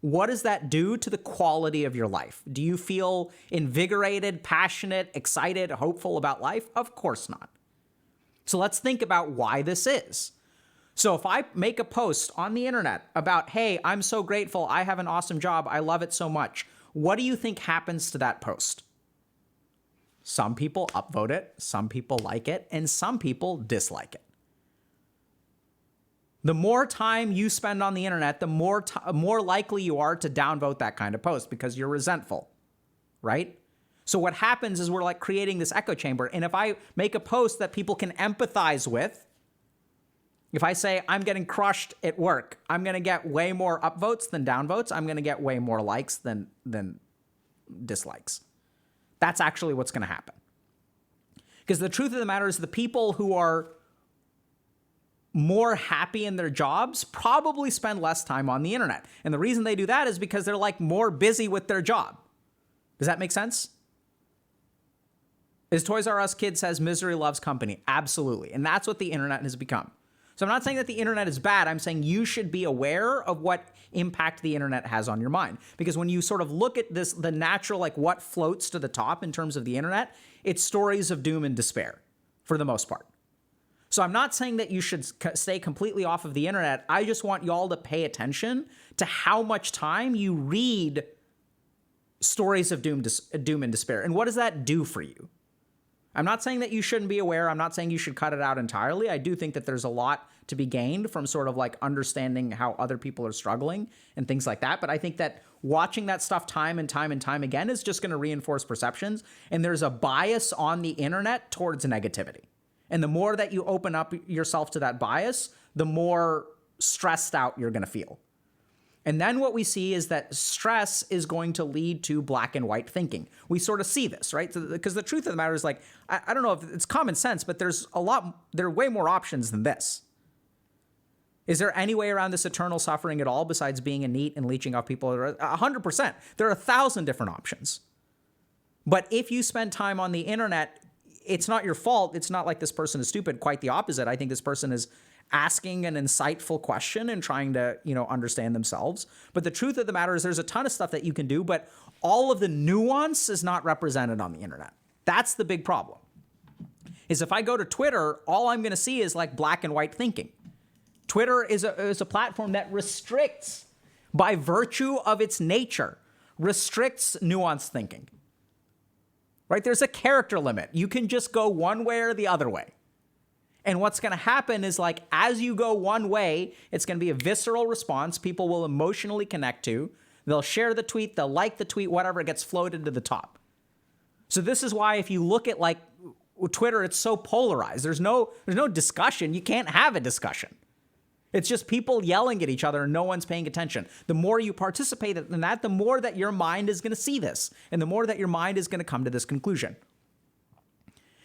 what does that do to the quality of your life? Do you feel invigorated, passionate, excited, hopeful about life? Of course not. So let's think about why this is. So if I make a post on the internet about, hey, I'm so grateful, I have an awesome job, I love it so much, what do you think happens to that post? Some people upvote it, some people like it, and some people dislike it. The more time you spend on the internet, the more likely you are to downvote that kind of post because you're resentful, right? So what happens is we're like creating this echo chamber. And if I make a post that people can empathize with, if I say I'm getting crushed at work, I'm going to get way more upvotes than downvotes. I'm going to get way more likes than dislikes. That's actually what's going to happen. Because the truth of the matter is the people who are more happy in their jobs probably spend less time on the internet. And the reason they do that is because they're like more busy with their job. Does that make sense? Is Toys R Us kid says misery loves company? Absolutely. And that's what the internet has become. So I'm not saying that the internet is bad. I'm saying you should be aware of what impact the internet has on your mind. Because when you sort of look at this, the natural, like what floats to the top in terms of the internet, it's stories of doom and despair for the most part. So I'm not saying that you should stay completely off of the internet. I just want y'all to pay attention to how much time you read stories of doom and despair. And what does that do for you? I'm not saying that you shouldn't be aware. I'm not saying you should cut it out entirely. I do think that there's a lot to be gained from sort of like understanding how other people are struggling and things like that. But I think that watching that stuff time and time and time again is just going to reinforce perceptions. And there's a bias on the internet towards negativity. And the more that you open up yourself to that bias, the more stressed out you're going to feel. And then what we see is that stress is going to lead to black and white thinking. We sort of see this, right? Because the truth of the matter is like, I don't know if it's common sense, but there are way more options than this. Is there any way around this eternal suffering at all besides being a NEET and leeching off people? 100%. There are 1,000 different options. But if you spend time on the internet, it's not your fault. It's not like this person is stupid. Quite the opposite. I think this person is asking an insightful question and trying to, understand themselves. But the truth of the matter is there's a ton of stuff that you can do, but all of the nuance is not represented on the internet. That's the big problem. Is if I go to Twitter, all I'm going to see is like black and white thinking. Twitter is a platform that restricts, by virtue of its nature, restricts nuanced thinking. Right? There's a character limit. You can just go one way or the other way. And what's going to happen is like, as you go one way, it's going to be a visceral response people will emotionally connect to. They'll share the tweet, they'll like the tweet, whatever, it gets floated to the top. So this is why if you look at like Twitter, it's so polarized. There's no discussion. You can't have a discussion. It's just people yelling at each other and no one's paying attention. The more you participate in that, the more that your mind is going to see this. And the more that your mind is going to come to this conclusion.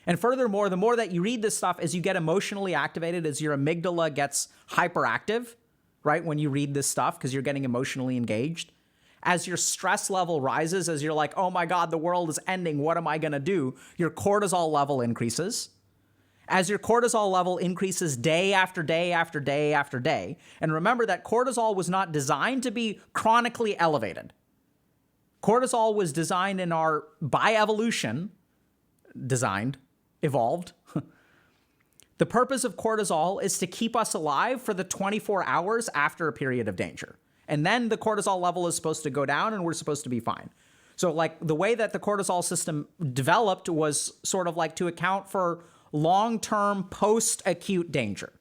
And furthermore, the more that you read this stuff, as you get emotionally activated, as your amygdala gets hyperactive, right, when you read this stuff, because you're getting emotionally engaged, as your stress level rises, as you're like, oh my God, the world is ending, what am I going to do? Your cortisol level increases. As your cortisol level increases day after day after day after day, and remember that cortisol was not designed to be chronically elevated. Cortisol was designed by evolution, evolved. The purpose of cortisol is to keep us alive for the 24 hours after a period of danger. And then the cortisol level is supposed to go down and we're supposed to be fine. So like the way that the cortisol system developed was sort of like to account for long-term post-acute danger.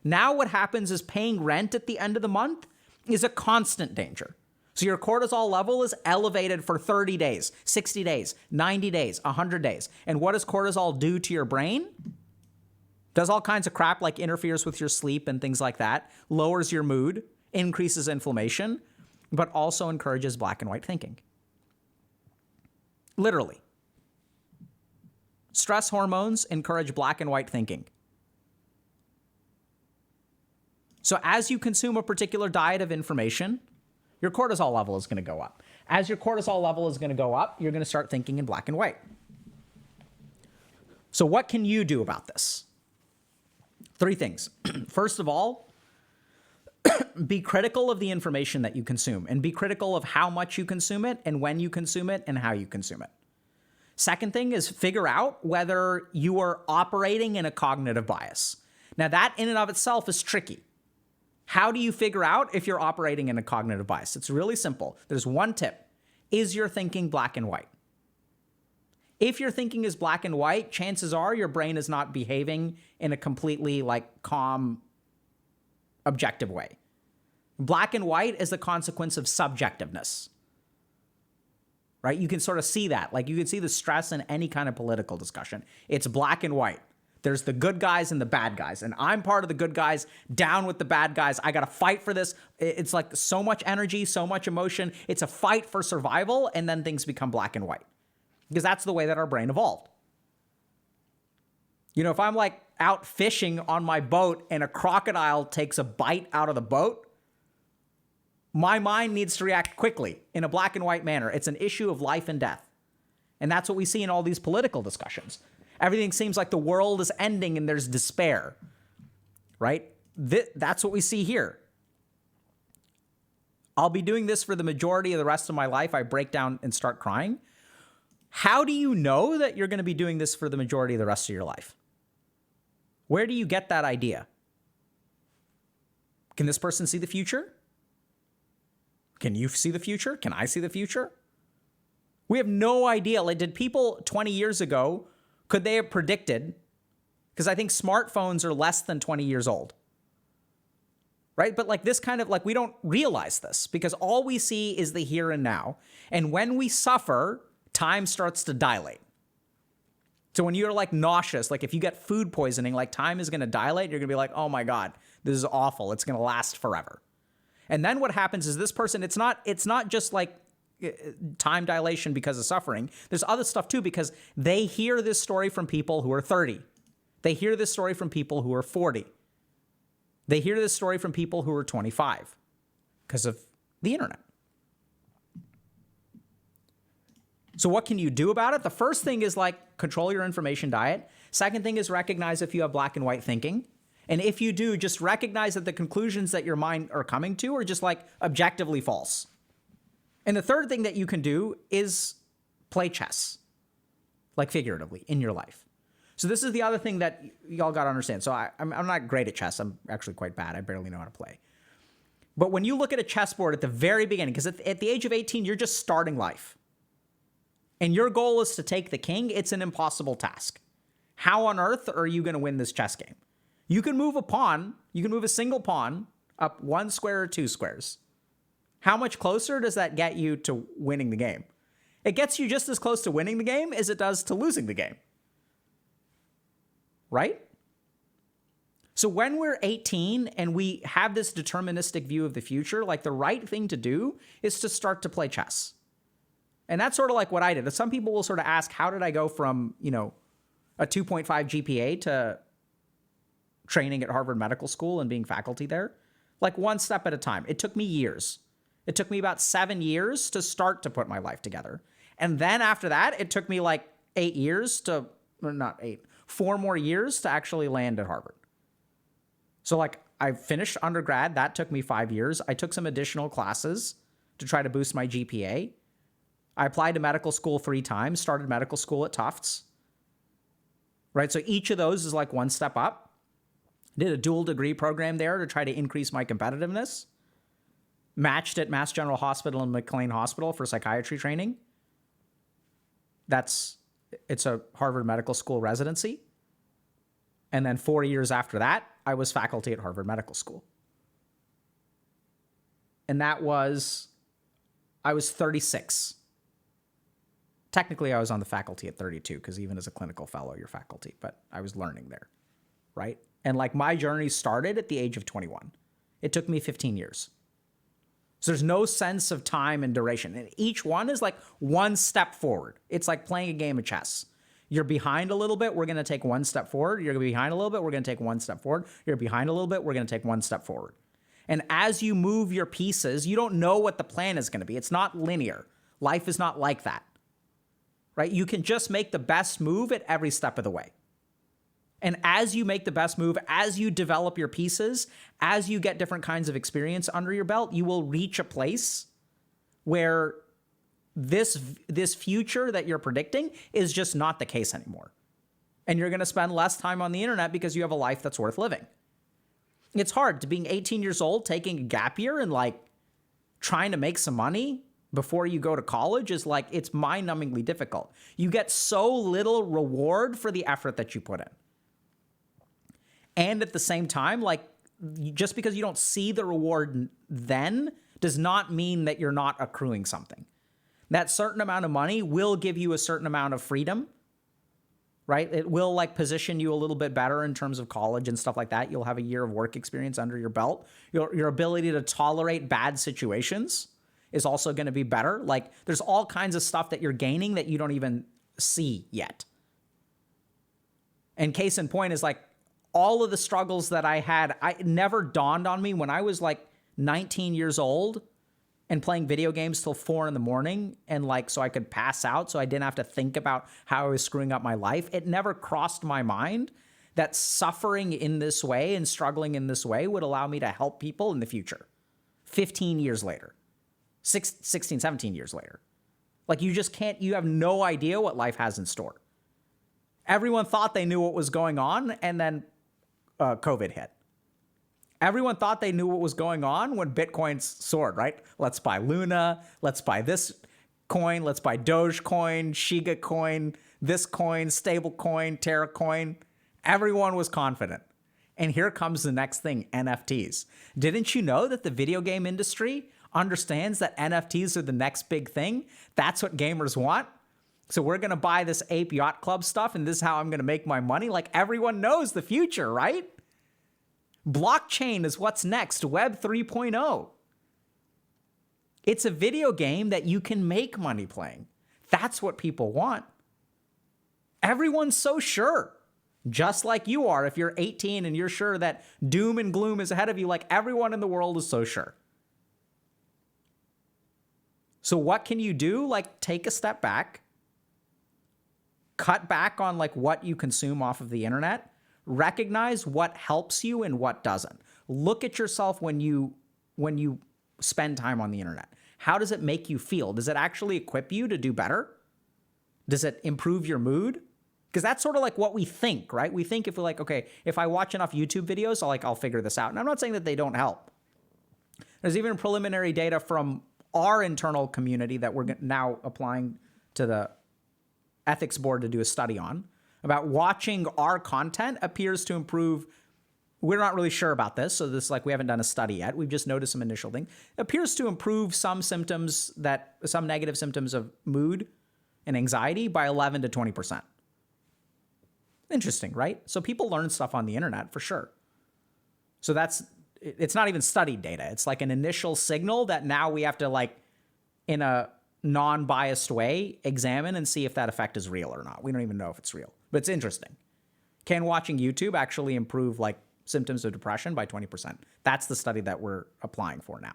Now what happens is paying rent at the end of the month is a constant danger. So your cortisol level is elevated for 30 days, 60 days, 90 days, 100 days. And what does cortisol do to your brain? Does all kinds of crap like interferes with your sleep and things like that, lowers your mood, increases inflammation, but also encourages black and white thinking. Literally. Stress hormones encourage black and white thinking. So as you consume a particular diet of information, your cortisol level is going to go up. As your cortisol level is going to go up, you're going to start thinking in black and white. So what can you do about this? 3 things. First of all, be critical of the information that you consume and be critical of how much you consume it and when you consume it and how you consume it. Second thing is figure out whether you are operating in a cognitive bias. Now that in and of itself is tricky. How do you figure out if you're operating in a cognitive bias? It's really simple. There's one tip. Is your thinking black and white? If your thinking is black and white, chances are your brain is not behaving in a completely like calm, objective way. Black and white is the consequence of subjectiveness, right? You can sort of see that. Like you can see the stress in any kind of political discussion. It's black and white. There's the good guys and the bad guys. And I'm part of the good guys, down with the bad guys. I got to fight for this. It's like so much energy, so much emotion. It's a fight for survival. And then things become black and white because that's the way that our brain evolved. You know, if I'm like out fishing on my boat and a crocodile takes a bite out of the boat, my mind needs to react quickly in a black and white manner. It's an issue of life and death. And that's what we see in all these political discussions. Everything seems like the world is ending and there's despair, right? That's what we see here. I'll be doing this for the majority of the rest of my life. I break down and start crying. How do you know that you're going to be doing this for the majority of the rest of your life? Where do you get that idea? Can this person see the future? Can you see the future? Can I see the future? We have no idea. Like, did people 20 years ago, could they have predicted? Because I think smartphones are less than 20 years old, right? But like this kind of like, we don't realize this because all we see is the here and now. And when we suffer, time starts to dilate. So when you're like nauseous, like if you get food poisoning, like time is going to dilate. You're going to be like, oh my God, this is awful. It's going to last forever. And then what happens is this person, it's not just like time dilation because of suffering. There's other stuff too, because they hear this story from people who are 30. They hear this story from people who are 40. They hear this story from people who are 25 because of the internet. So what can you do about it? The first thing is like control your information diet. Second thing is recognize if you have black and white thinking. And if you do, just recognize that the conclusions that your mind are coming to are just like objectively false. And the third thing that you can do is play chess, like figuratively in your life. So this is the other thing that y'all got to understand. So I'm not great at chess. I'm actually quite bad. I barely know how to play. But when you look at a chessboard at the very beginning, because at the age of 18, you're just starting life. And your goal is to take the king. It's an impossible task. How on earth are you going to win this chess game? You can move a pawn. You can move a single pawn up 1 square or 2 squares. How much closer does that get you to winning the game? It gets you just as close to winning the game as it does to losing the game. Right? So when we're 18 and we have this deterministic view of the future, like the right thing to do is to start to play chess. And that's sort of like what I did. Some people will sort of ask, how did I go from, a 2.5 GPA to training at Harvard Medical School and being faculty there? Like one step at a time. It took me years. It took me about 7 years to start to put my life together. And then after that, it took me like 8 years to, or not 8, 4 more years to actually land at Harvard. So like I finished undergrad. That took me 5 years. I took some additional classes to try to boost my GPA. I applied to medical school 3 times, started medical school at Tufts. Right? So each of those is like one step up. Did a dual degree program there to try to increase my competitiveness. Matched at Mass General Hospital and McLean Hospital for psychiatry training. It's a Harvard Medical School residency. And then 4 years after that, I was faculty at Harvard Medical School. And I was 36. Technically, I was on the faculty at 32 because even as a clinical fellow, you're faculty, but I was learning there, right? And like my journey started at the age of 21. It took me 15 years. So there's no sense of time and duration. And each one is like one step forward. It's like playing a game of chess. You're behind a little bit, we're going to take one step forward. You're behind a little bit, we're going to take one step forward. You're behind a little bit, we're going to take one step forward. And as you move your pieces, you don't know what the plan is going to be. It's not linear. Life is not like that, right? You can just make the best move at every step of the way. And as you make the best move, as you develop your pieces, as you get different kinds of experience under your belt, you will reach a place where this future that you're predicting is just not the case anymore. And you're going to spend less time on the internet because you have a life that's worth living. It's hard to being 18 years old, taking a gap year and like trying to make some money before you go to college is like, it's mind-numbingly difficult. You get so little reward for the effort that you put in. And at the same time, like, just because you don't see the reward then does not mean that you're not accruing something. That certain amount of money will give you a certain amount of freedom, right? It will like position you a little bit better in terms of college and stuff like that. You'll have a year of work experience under your belt. Your ability to tolerate bad situations is also going to be better. Like, there's all kinds of stuff that you're gaining that you don't even see yet. And case in point is like, all of the struggles that I had, it never dawned on me when I was like 19 years old and playing video games till 4 a.m. and like, so I could pass out so I didn't have to think about how I was screwing up my life. It never crossed my mind that suffering in this way and struggling in this way would allow me to help people in the future. 15 years later, 16, 17 years later. Like, you just can't, you have no idea what life has in store. Everyone thought they knew what was going on, and then COVID hit. Everyone thought they knew what was going on when Bitcoin soared, right? Let's buy Luna. Let's buy this coin. Let's buy Dogecoin, Shiga coin, this coin, stable coin, Terra coin. Everyone was confident. And here comes the next thing, NFTs. Didn't you know that the video game industry understands that NFTs are the next big thing? That's what gamers want. So we're going to buy this Ape Yacht Club stuff, and this is how I'm going to make my money. Like, everyone knows the future, right? Blockchain is what's next, Web 3.0. It's a video game that you can make money playing. That's what people want. Everyone's so sure, just like you are. If you're 18 and you're sure that doom and gloom is ahead of you, like, everyone in the world is so sure. So what can you do? Like, take a step back. Cut back on like what you consume off of the internet. Recognize what helps you and what doesn't. Look at yourself when you spend time on the internet. How does it make you feel? Does it actually equip you to do better? Does it improve your mood? Because that's sort of like what we think, right? We think if we're like, okay, if I watch enough YouTube videos, I'll figure this out. And I'm not saying that they don't help. There's even preliminary data from our internal community that we're now applying to the ethics board to do a study on about watching our content appears to improve. We're not really sure about this. So this, like, we haven't done a study yet. We've just noticed some initial things. It appears to improve some negative symptoms of mood and anxiety by 11 to 20%. Interesting, right? So people learn stuff on the internet for sure. So it's not even studied data. It's like an initial signal that now we have to, like, in a non-biased way, examine and see if that effect is real or not. We don't even know if it's real, but it's interesting. Can watching YouTube actually improve like symptoms of depression by 20%? That's the study that we're applying for now.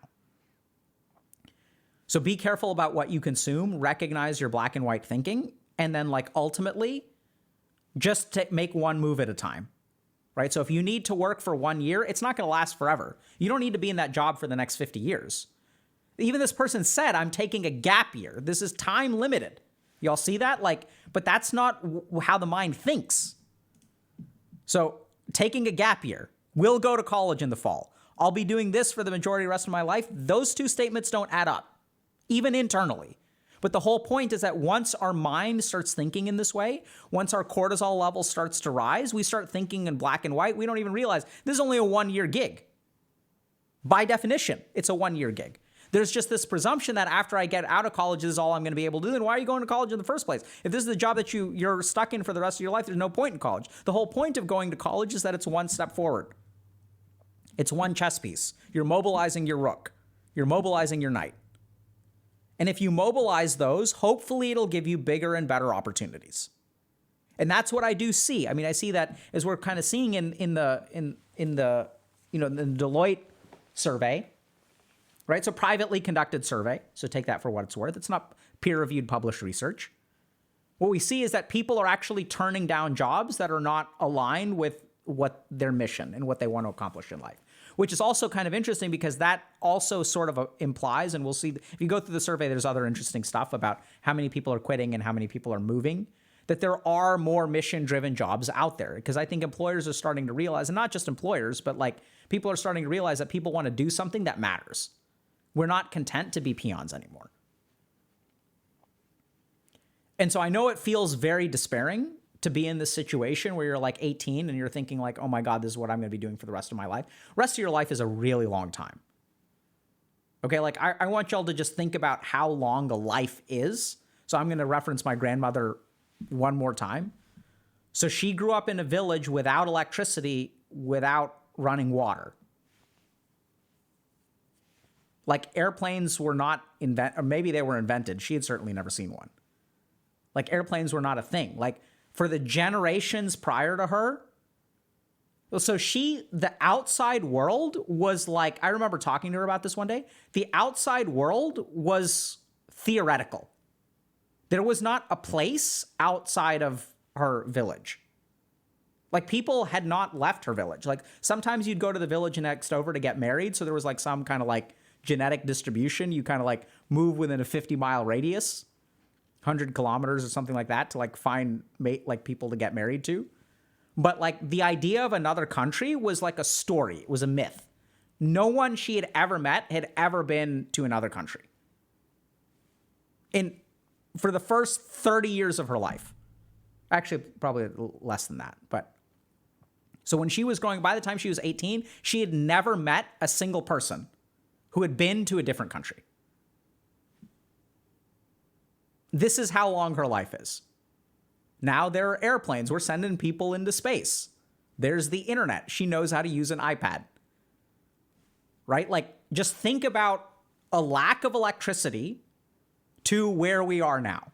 So be careful about what you consume, recognize your black and white thinking, and then like ultimately just make one move at a time, right? So if you need to work for 1 year, it's not going to last forever. You don't need to be in that job for the next 50 years. Even this person said, I'm taking a gap year. This is time limited. Y'all see that? Like, but that's not how the mind thinks. So taking a gap year, will go to college in the fall. I'll be doing this for the majority of the rest of my life. Those two statements don't add up, even internally. But the whole point is that once our mind starts thinking in this way, once our cortisol level starts to rise, we start thinking in black and white. We don't even realize this is only a 1 year gig. By definition, it's a 1 year gig. There's just this presumption that after I get out of college, this is all I'm going to be able to do. Then why are you going to college in the first place? If this is the job that you're stuck in for the rest of your life, there's no point in college. The whole point of going to college is that it's one step forward. It's one chess piece. You're mobilizing your rook. You're mobilizing your knight. And if you mobilize those, hopefully it'll give you bigger and better opportunities. And that's what I do see. I mean, I see that as we're kind of seeing in the Deloitte survey. Right? So privately conducted survey. So take that for what it's worth. It's not peer-reviewed published research. What we see is that people are actually turning down jobs that are not aligned with what their mission and what they want to accomplish in life, which is also kind of interesting because that also sort of implies, and we'll see, if you go through the survey, there's other interesting stuff about how many people are quitting and how many people are moving, that there are more mission-driven jobs out there. Because I think employers are starting to realize, and not just employers, but like people are starting to realize that people want to do something that matters. We're not content to be peons anymore. And so I know it feels very despairing to be in this situation where you're like 18 and you're thinking like, oh my God, this is what I'm going to be doing for the rest of my life. Rest of your life is a really long time. Okay, like I want y'all to just think about how long a life is. So I'm going to reference my grandmother one more time. So she grew up in a village without electricity, without running water. Like airplanes were not invented, or maybe they were invented. She had certainly never seen one. Like airplanes were not a thing. Like for the generations prior to her, so the outside world was like, I remember talking to her about this one day. The outside world was theoretical. There was not a place outside of her village. Like people had not left her village. Like sometimes you'd go to the village next over to get married. So there was like some kind of like genetic distribution. You kind of like move within a 50-mile radius, 100 kilometers or something like that to like find like people to get married to. But like the idea of another country was like a story. It was a myth. No one she had ever met had ever been to another country. For the first 30 years of her life. Actually, probably less than that. But so when she was growing, by the time she was 18, she had never met a single person who had been to a different country. This is how long her life is. Now there are airplanes. We're sending people into space. There's the internet. She knows how to use an iPad. Right? Like, just think about a lack of electricity to where we are now.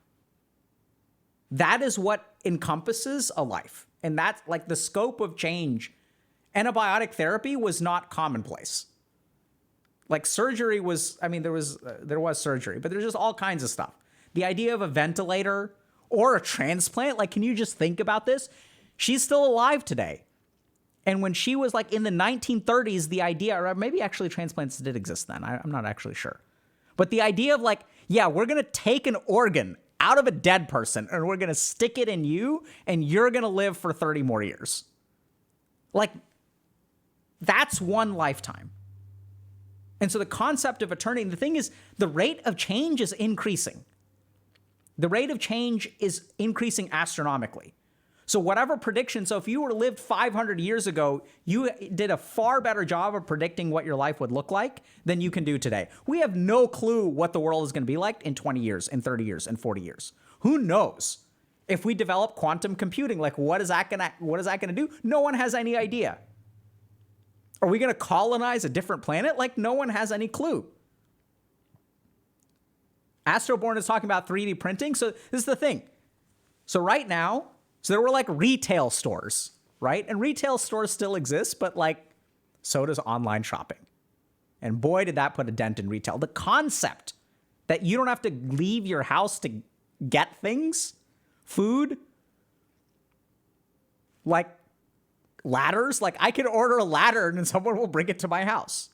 That is what encompasses a life. And that's like the scope of change. Antibiotic therapy was not commonplace. Like surgery was, I mean, there was surgery, but there's just all kinds of stuff. The idea of a ventilator or a transplant, like, can you just think about this? She's still alive today. And when she was like in the 1930s, the idea, or maybe actually transplants did exist then. I'm not actually sure. But the idea of like, yeah, we're going to take an organ out of a dead person and we're going to stick it in you and you're going to live for 30 more years. Like, that's one lifetime. And so the concept of eternity, the thing is, the rate of change is increasing. The rate of change is increasing astronomically. So whatever prediction, so if you were lived 500 years ago, you did a far better job of predicting what your life would look like than you can do today. We have no clue what the world is going to be like in 20 years, in 30 years, in 40 years. Who knows? If we develop quantum computing, like what is that going to do? No one has any idea. Are we going to colonize a different planet? Like no one has any clue. Astroborn is talking about 3D printing. So this is the thing. So right now, so there were like retail stores, right? And retail stores still exist, but like so does online shopping. And boy, did that put a dent in retail. The concept that you don't have to leave your house to get things, food, like ladders, like I can order a ladder and someone will bring it to my house.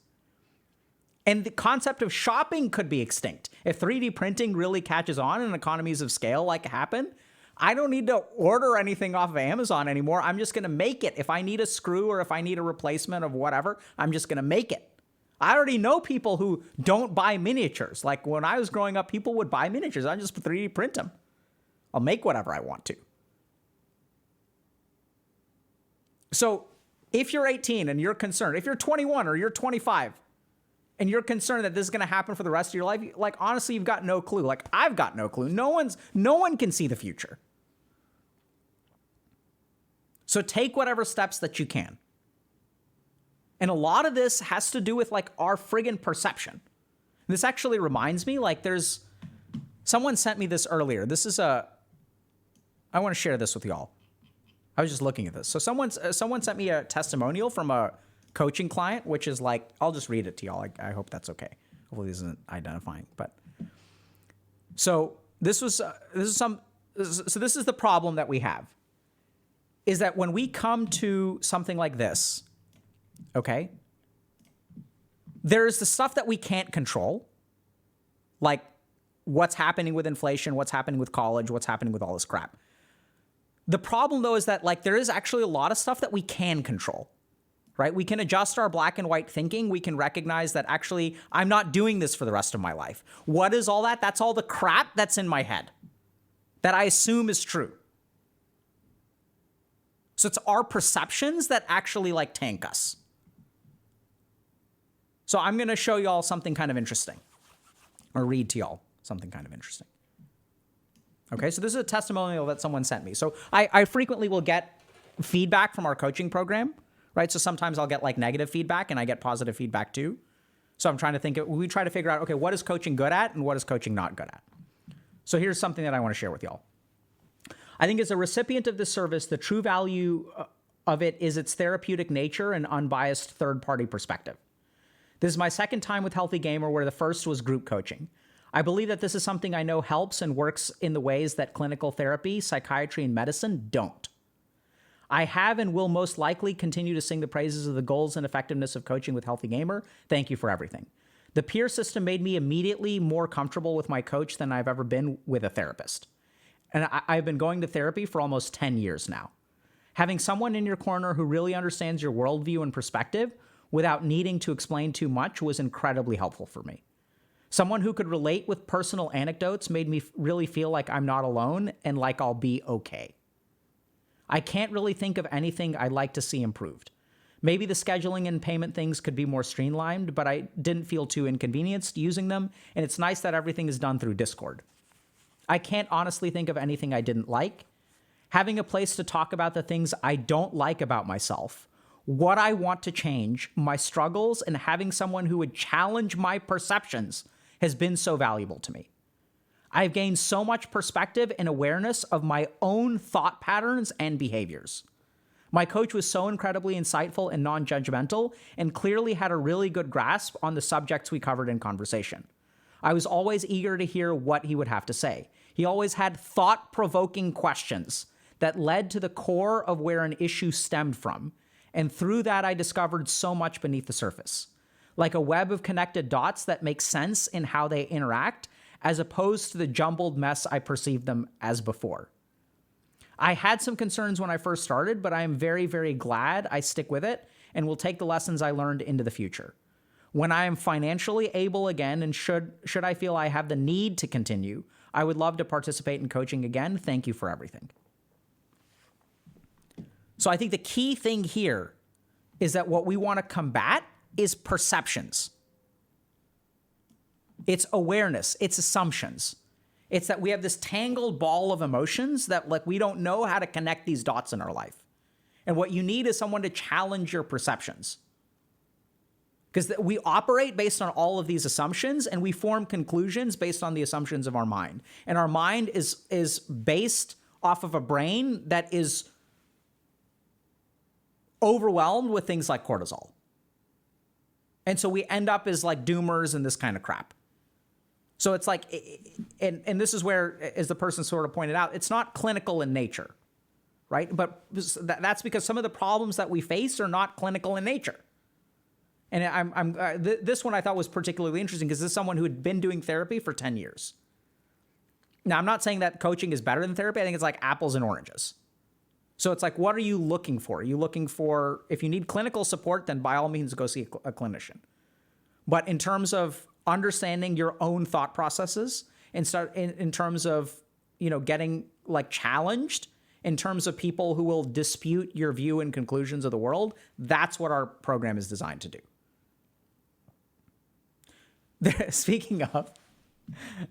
And the concept of shopping could be extinct. If 3D printing really catches on and economies of scale like happen, I don't need to order anything off of Amazon anymore. I'm just going to make it. If I need a screw or if I need a replacement of whatever, I'm just going to make it. I already know people who don't buy miniatures. Like when I was growing up, people would buy miniatures. I just 3D print them. I'll make whatever I want to. So if you're 18 and you're concerned, if you're 21 or you're 25, and you're concerned that this is going to happen for the rest of your life, like, honestly, you've got no clue. Like, I've got no clue. No one can see the future. So take whatever steps that you can. And a lot of this has to do with, like, our friggin' perception. This actually reminds me, like, someone sent me this earlier. I want to share this with y'all. I was just looking at this. So someone sent me a testimonial from a coaching client, which is like, I'll just read it to y'all. I hope that's okay. Hopefully this isn't identifying, but so this is the problem that we have is that when we come to something like this, okay, there's the stuff that we can't control, like what's happening with inflation, what's happening with college, what's happening with all this crap. The problem though is that like there is actually a lot of stuff that we can control. Right? We can adjust our black and white thinking. We can recognize that actually I'm not doing this for the rest of my life. What is all that? That's all the crap that's in my head. that I assume is true. So it's our perceptions that actually like tank us. So I'm going to show y'all something kind of interesting, or read to y'all something kind of interesting. Okay, so this is a testimonial that someone sent me. So I frequently will get feedback from our coaching program, right? So sometimes I'll get like negative feedback and I get positive feedback too. So I'm trying to think, we try to figure out, okay, what is coaching good at and what is coaching not good at? So here's something that I want to share with y'all. I think as a recipient of this service, the true value of it is its therapeutic nature and unbiased third-party perspective. This is my second time with Healthy Gamer, where the first was group coaching. I believe that this is something I know helps and works in the ways that clinical therapy, psychiatry, and medicine don't. I have and will most likely continue to sing the praises of the goals and effectiveness of coaching with Healthy Gamer. Thank you for everything. The peer system made me immediately more comfortable with my coach than I've ever been with a therapist. And I've been going to therapy for almost 10 years now. Having someone in your corner who really understands your worldview and perspective without needing to explain too much was incredibly helpful for me. Someone who could relate with personal anecdotes made me really feel like I'm not alone and like I'll be okay. I can't really think of anything I'd like to see improved. Maybe the scheduling and payment things could be more streamlined, but I didn't feel too inconvenienced using them, and it's nice that everything is done through Discord. I can't honestly think of anything I didn't like. Having a place to talk about the things I don't like about myself, what I want to change, my struggles, and having someone who would challenge my perceptions has been so valuable to me. I've gained so much perspective and awareness of my own thought patterns and behaviors. My coach was so incredibly insightful and non-judgmental and clearly had a really good grasp on the subjects we covered in conversation. I was always eager to hear what he would have to say. He always had thought-provoking questions that led to the core of where an issue stemmed from, and through that I discovered so much beneath the surface, like a web of connected dots that make sense in how they interact, as opposed to the jumbled mess I perceived them as before. I had some concerns when I first started, but I am very, very glad I stick with it and will take the lessons I learned into the future. When I am financially able again, and should I feel I have the need to continue, I would love to participate in coaching again. Thank you for everything. So I think the key thing here is that what we want to combat is perceptions. It's awareness. It's assumptions. It's that we have this tangled ball of emotions that like we don't know how to connect these dots in our life. And what you need is someone to challenge your perceptions. Because we operate based on all of these assumptions and we form conclusions based on the assumptions of our mind. And our mind is based off of a brain that is overwhelmed with things like cortisol. And so we end up as like doomers and this kind of crap. So it's like, and this is where, as the person sort of pointed out, it's not clinical in nature, right? But that's because some of the problems that we face are not clinical in nature. And this one I thought was particularly interesting because this is someone who had been doing therapy for 10 years. Now, I'm not saying that coaching is better than therapy. I think it's like apples and oranges. So it's like, what are you looking for? Are you looking for, if you need clinical support, then by all means go see a clinician. But in terms of understanding your own thought processes and start in terms of, getting like challenged in terms of people who will dispute your view and conclusions of the world, that's what our program is designed to do. Speaking of,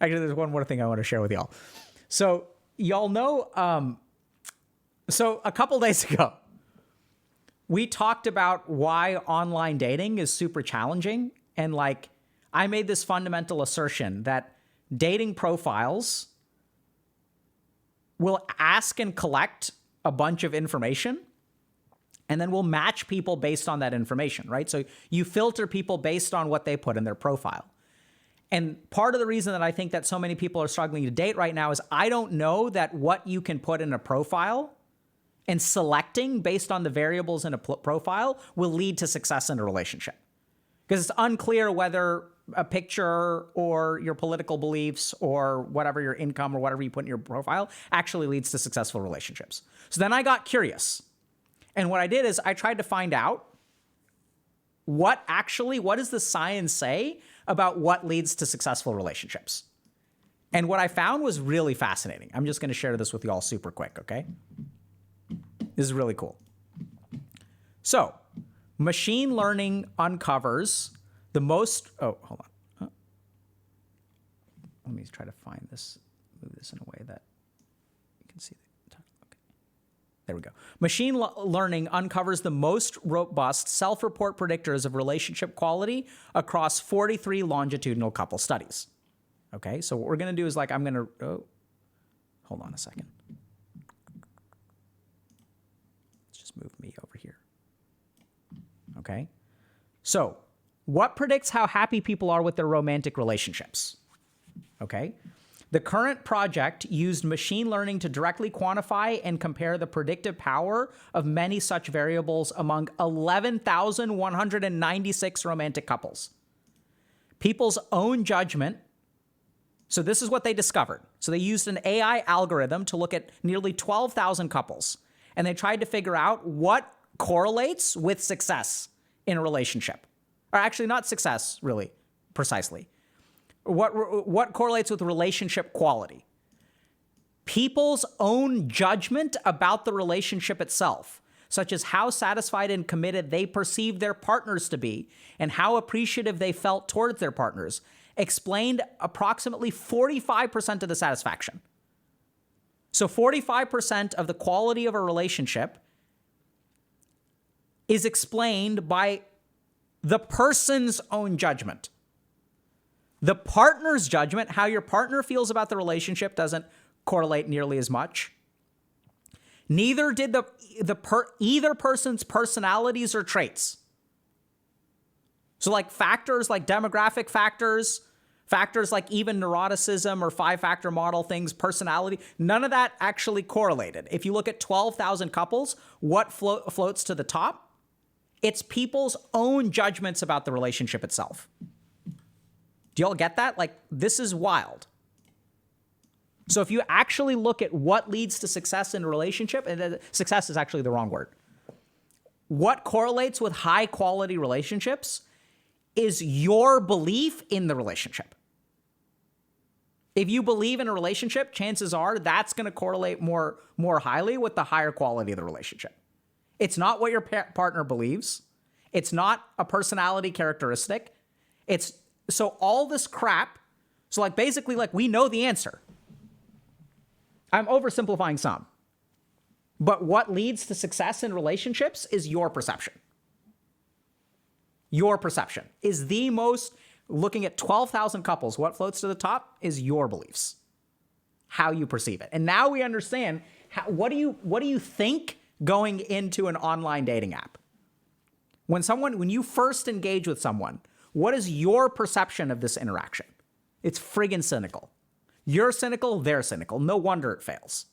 actually, there's one more thing I want to share with y'all. So y'all know, so a couple days ago, we talked about why online dating is super challenging. And like, I made this fundamental assertion that dating profiles will ask and collect a bunch of information, and then we'll match people based on that information, right? So you filter people based on what they put in their profile. And part of the reason that I think that so many people are struggling to date right now is I don't know that what you can put in a profile and selecting based on the variables in a profile will lead to success in a relationship. Because it's unclear whether a picture or your political beliefs or whatever your income or whatever you put in your profile actually leads to successful relationships. So then I got curious. And what I did is I tried to find out what does the science say about what leads to successful relationships? And what I found was really fascinating. I'm just going to share this with you all super quick, okay? This is really cool. So, machine learning uncovers the most... Oh, hold on. Let me try to find this, move this in a way that you can see. Okay. There we go. Machine learning uncovers the most robust self-report predictors of relationship quality across 43 longitudinal couple studies. Okay, so what we're going to do is like, I'm going to, hold on a second. Let's just move me over here. Okay, so what predicts how happy people are with their romantic relationships? Okay, the current project used machine learning to directly quantify and compare the predictive power of many such variables among 11,196 romantic couples. People's own judgment. So this is what they discovered. So they used an AI algorithm to look at nearly 12,000 couples, and they tried to figure out what correlates with success in a relationship. Or actually not success, really, precisely. What correlates with relationship quality? People's own judgment about the relationship itself, such as how satisfied and committed they perceived their partners to be and how appreciative they felt towards their partners, explained approximately 45% of the satisfaction. So 45% of the quality of a relationship is explained by the person's own judgment. The partner's judgment, how your partner feels about the relationship, doesn't correlate nearly as much. Neither did either person's personalities or traits. So like factors like demographic factors, factors like even neuroticism or 5-factor model things, personality, none of that actually correlated. If you look at 12,000 couples, what floats to the top? It's people's own judgments about the relationship itself. Do y'all get that? Like, this is wild. So if you actually look at what leads to success in a relationship, and success is actually the wrong word. What correlates with high quality relationships is your belief in the relationship. If you believe in a relationship, chances are that's going to correlate more highly with the higher quality of the relationship. It's not what your partner believes. It's not a personality characteristic. So all this crap, so like basically like we know the answer. I'm oversimplifying some. But what leads to success in relationships is your perception. Your perception is the most, looking at 12,000 couples, what floats to the top is your beliefs, how you perceive it. And now we understand, what do you think going into an online dating app? When you first engage with someone, what is your perception of this interaction? It's friggin' cynical. You're cynical, they're cynical. No wonder it fails.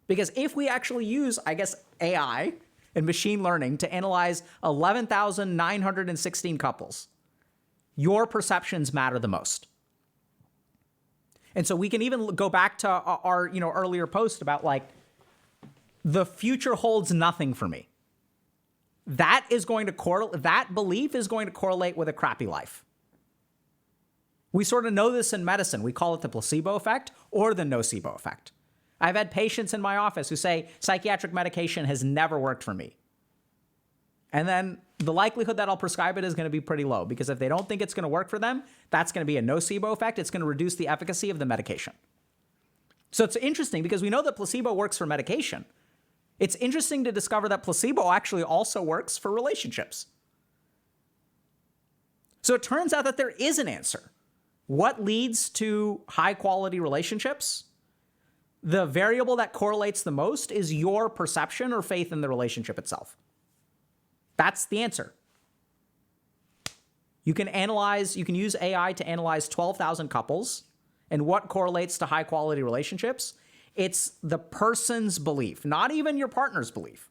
Because if we actually use, I guess, AI and machine learning to analyze 11,916 couples, your perceptions matter the most. And so we can even go back to our earlier post about like, the future holds nothing for me. That belief is going to correlate with a crappy life. We sort of know this in medicine. We call it the placebo effect or the nocebo effect. I've had patients in my office who say psychiatric medication has never worked for me. And then the likelihood that I'll prescribe it is going to be pretty low, because if they don't think it's going to work for them, that's going to be a nocebo effect. It's going to reduce the efficacy of the medication. So it's interesting because we know that placebo works for medication. It's interesting to discover that placebo actually also works for relationships. So it turns out that there is an answer. What leads to high quality relationships? The variable that correlates the most is your perception or faith in the relationship itself. That's the answer. You can use AI to analyze 12,000 couples, and what correlates to high quality relationships? It's the person's belief, not even your partner's belief.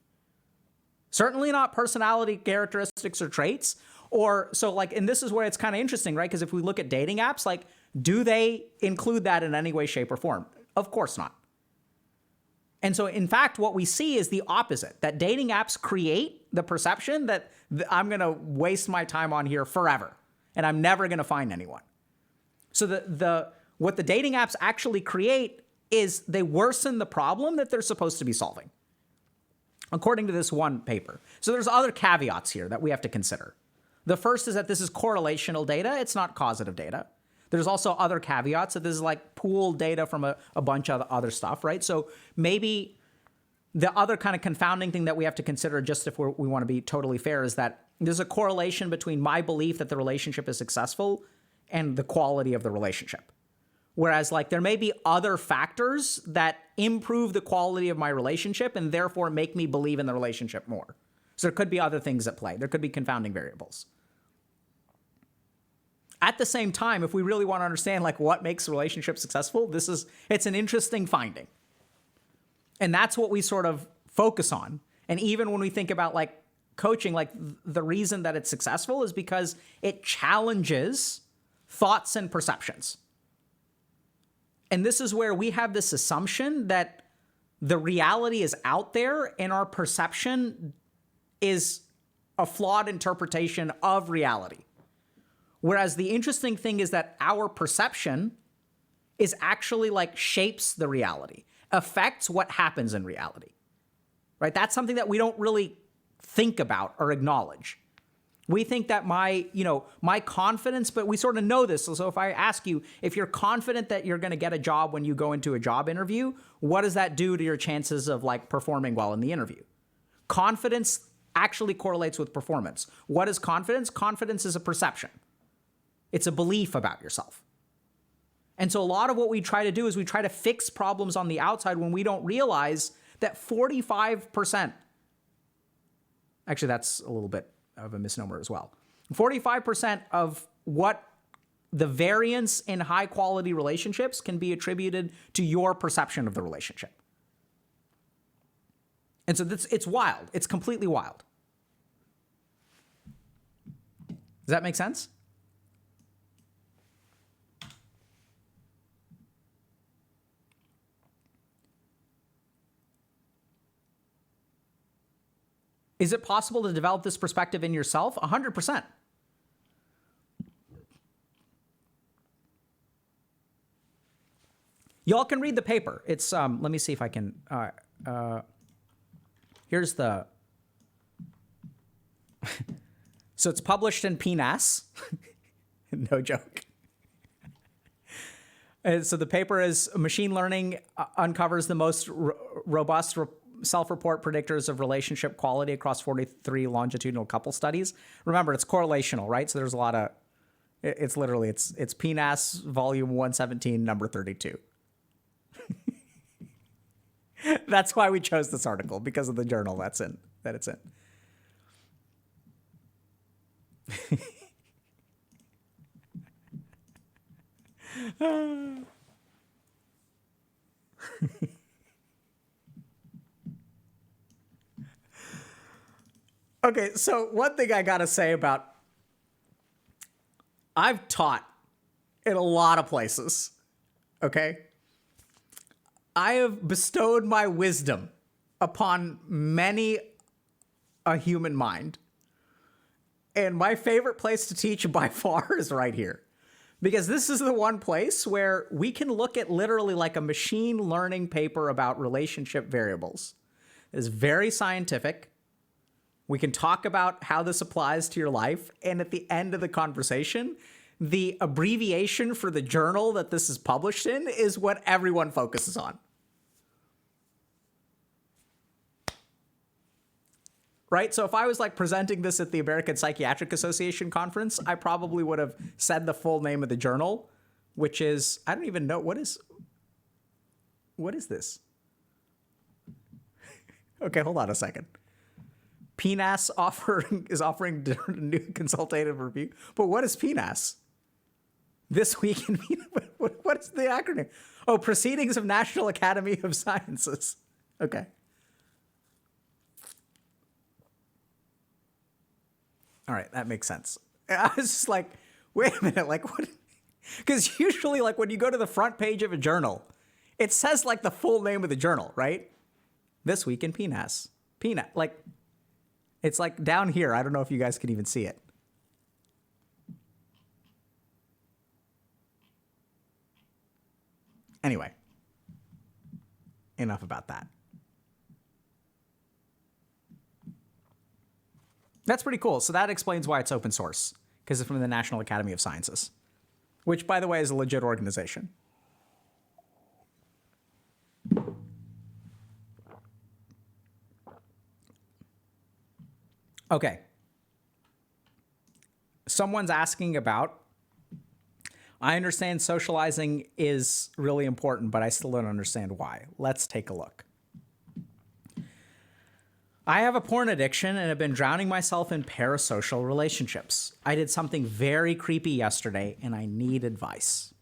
Certainly not personality characteristics or traits. And this is where it's kind of interesting, right? Because if we look at dating apps, like, do they include that in any way, shape, or form? Of course not. And so, in fact, what we see is the opposite, that dating apps create the perception that I'm going to waste my time on here forever, and I'm never going to find anyone. So What the dating apps actually create is they worsen the problem that they're supposed to be solving, according to this one paper. So there's other caveats here that we have to consider. The first is that this is correlational data. It's not causative data. There's also other caveats that this is like pooled data from a bunch of other stuff, right? So maybe the other kind of confounding thing that we have to consider, just if we want to be totally fair, is that there's a correlation between my belief that the relationship is successful and the quality of the relationship. Whereas like there may be other factors that improve the quality of my relationship and therefore make me believe in the relationship more. So there could be other things at play. There could be confounding variables. At the same time, if we really want to understand like what makes a relationship successful, it's an interesting finding. And that's what we sort of focus on. And even when we think about like coaching, like the reason that it's successful is because it challenges thoughts and perceptions. And this is where we have this assumption that the reality is out there and our perception is a flawed interpretation of reality. Whereas the interesting thing is that our perception is actually like shapes the reality, affects what happens in reality, right? That's something that we don't really think about or acknowledge. We think that my confidence, but we sort of know this. So if I ask you, if you're confident that you're going to get a job when you go into a job interview, what does that do to your chances of like performing well in the interview? Confidence actually correlates with performance. What is confidence? Confidence is a perception. It's a belief about yourself. And so a lot of what we try to do is we try to fix problems on the outside when we don't realize that 45%, actually that's a little bit of a misnomer as well. 45% of what the variance in high quality relationships can be attributed to your perception of the relationship. And so it's wild. It's completely wild. Does that make sense? Is it possible to develop this perspective in yourself? 100%. Y'all can read the paper. It's, let me see if I can, here's the, so it's published in PNAS. No joke. And so the paper is machine learning uncovers the most robust self-report predictors of relationship quality across 43 longitudinal couple studies. Remember, it's correlational, right? So there's a lot of, it's literally, it's PNAS volume 117, number 32. That's why we chose this article, because of the journal that it's in. Okay, so one thing I gotta say about, I've taught in a lot of places, okay? I have bestowed my wisdom upon many a human mind. And my favorite place to teach by far is right here. Because this is the one place where we can look at literally like a machine learning paper about relationship variables. It's very scientific. We can talk about how this applies to your life. And at the end of the conversation, the abbreviation for the journal that this is published in is what everyone focuses on. Right? So if I was like presenting this at the American Psychiatric Association conference, I probably would have said the full name of the journal, which is, I don't even know, what is this? Okay, hold on a second. PNAS is offering new consultative review. But what is PNAS? This week in what is the acronym? Oh, Proceedings of National Academy of Sciences. Okay. All right, that makes sense. I was just like, wait a minute, like what? Because usually like when you go to the front page of a journal, it says like the full name of the journal, right? This week in PNAS. PNAS, like, it's like down here. I don't know if you guys can even see it. Anyway, enough about that. That's pretty cool. So that explains why it's open source, because it's from the National Academy of Sciences, which, by the way, is a legit organization. Okay. Someone's asking about, I understand socializing is really important, but I still don't understand why. Let's take a look. I have a porn addiction and have been drowning myself in parasocial relationships. I did something very creepy yesterday and I need advice.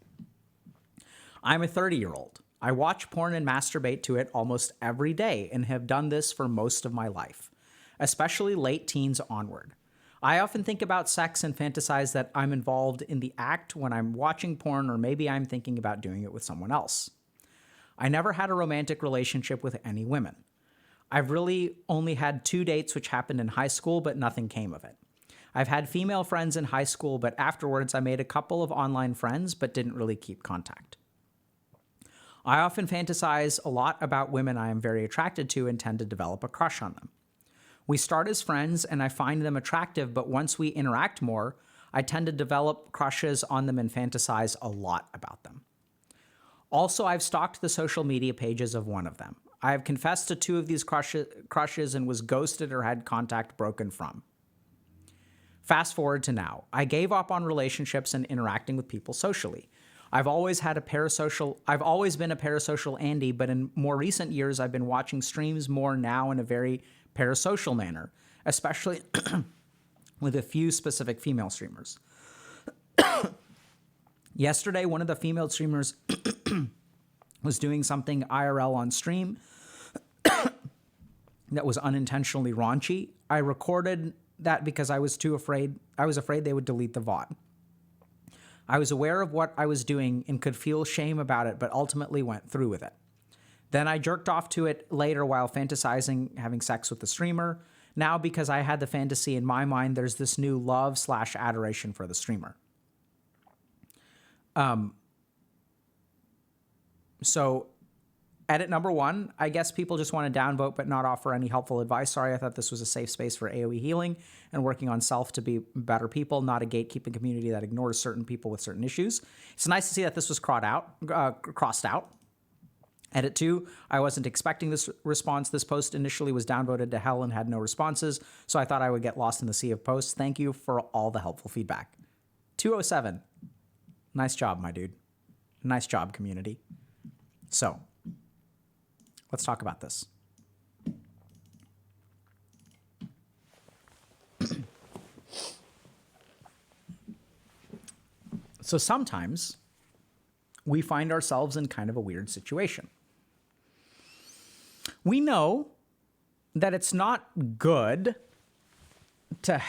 I'm a 30-year-old. I watch porn and masturbate to it almost every day and have done this for most of my life, especially late teens onward. I often think about sex and fantasize that I'm involved in the act when I'm watching porn, or maybe I'm thinking about doing it with someone else. I never had a romantic relationship with any women. I've really only had 2 dates, which happened in high school, but nothing came of it. I've had female friends in high school, but afterwards I made a couple of online friends, but didn't really keep contact. I often fantasize a lot about women I am very attracted to and tend to develop a crush on them. We start as friends and I find them attractive, but once we interact more, I tend to develop crushes on them and fantasize a lot about them. Also, I've stalked the social media pages of one of them. I have confessed to 2 of these crushes and was ghosted or had contact broken from. Fast forward to now. I gave up on relationships and interacting with people socially. I've always been a parasocial Andy, but in more recent years, I've been watching streams more now in a very parasocial manner, especially with a few specific female streamers. Yesterday, one of the female streamers was doing something IRL on stream that was unintentionally raunchy. I recorded that because I was afraid they would delete the VOD. I was aware of what I was doing and could feel shame about it, but ultimately went through with it. Then I jerked off to it later while fantasizing having sex with the streamer. Now, because I had the fantasy in my mind, there's this new love/adoration for the streamer. So edit number 1, I guess people just want to downvote but not offer any helpful advice. Sorry, I thought this was a safe space for AOE healing and working on self to be better people, not a gatekeeping community that ignores certain people with certain issues. It's nice to see that this was crossed out. Edit 2, I wasn't expecting this response. This post initially was downvoted to hell and had no responses, so I thought I would get lost in the sea of posts. Thank you for all the helpful feedback. 207, nice job, my dude. Nice job, community. So, let's talk about this. So sometimes we find ourselves in kind of a weird situation. We know that it's not good to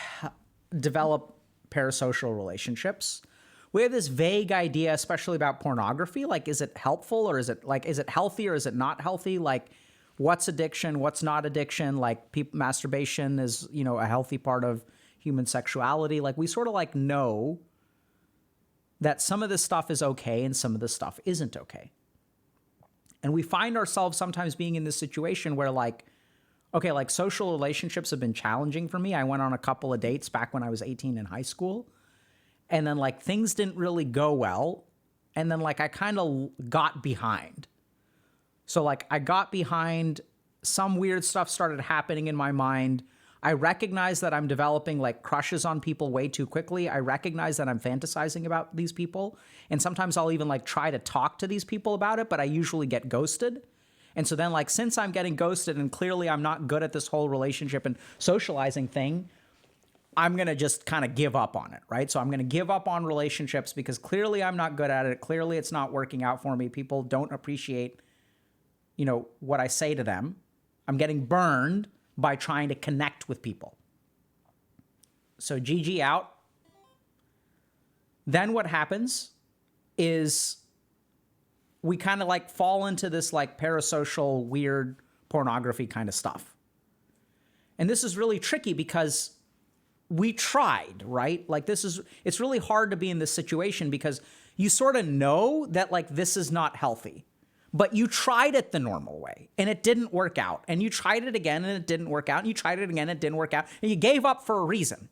develop parasocial relationships. We have this vague idea, especially about pornography. Like, is it helpful or is it healthy or is it not healthy? Like, what's addiction? What's not addiction? Like, masturbation is, a healthy part of human sexuality. Like, we sort of know that some of this stuff is okay and some of this stuff isn't okay. And we find ourselves sometimes being in this situation where social relationships have been challenging for me. I went on a couple of dates back when I was 18 in high school. And then things didn't really go well. And then I kind of got behind. So I got behind, some weird stuff started happening in my mind. I recognize that I'm developing crushes on people way too quickly. I recognize that I'm fantasizing about these people. And sometimes I'll even try to talk to these people about it, but I usually get ghosted. And so then since I'm getting ghosted and clearly I'm not good at this whole relationship and socializing thing, I'm going to just kind of give up on it, right? So I'm going to give up on relationships because clearly I'm not good at it. Clearly it's not working out for me. People don't appreciate, what I say to them. I'm getting burned by trying to connect with people. So GG out. Then what happens is we kind of fall into this parasocial weird pornography kind of stuff. And this is really tricky because we tried, right? Like it's really hard to be in this situation because you sort of know that like this is not healthy, but you tried it the normal way and it didn't work out. And you tried it again and it didn't work out. And you tried it again and it didn't work out. And you gave up for a reason.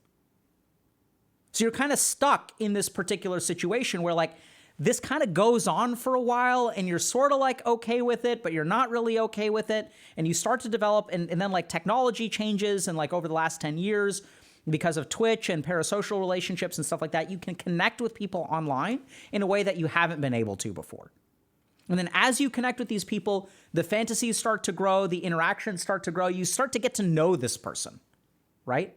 So you're kind of stuck in this particular situation where like this kind of goes on for a while and you're sort of like okay with it, but you're not really okay with it. And you start to develop and then like technology changes and like over the last 10 years, because of Twitch and parasocial relationships and stuff like that, you can connect with people online in a way that you haven't been able to before. And then as you connect with these people, the fantasies start to grow, the interactions start to grow, you start to get to know this person, right?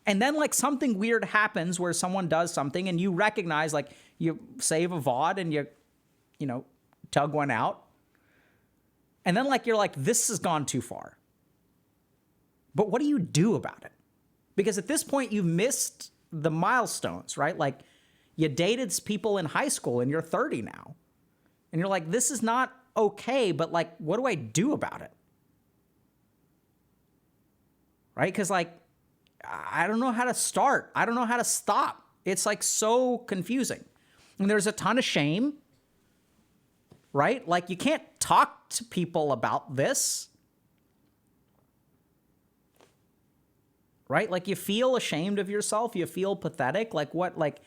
And then like something weird happens where someone does something and you recognize, like you save a VOD and you know, tug one out. And then like, you're like, this has gone too far. But what do you do about it? Because at this point you've missed the milestones, right? Like you dated people in high school and you're 30 now. And you're like, this is not okay, but like, what do I do about it? Right? Because like, I don't know how to start. I don't know how to stop. It's like so confusing. And there's a ton of shame, right? Like you can't talk to people about this, right? Like you feel ashamed of yourself. You feel pathetic. Like what, like,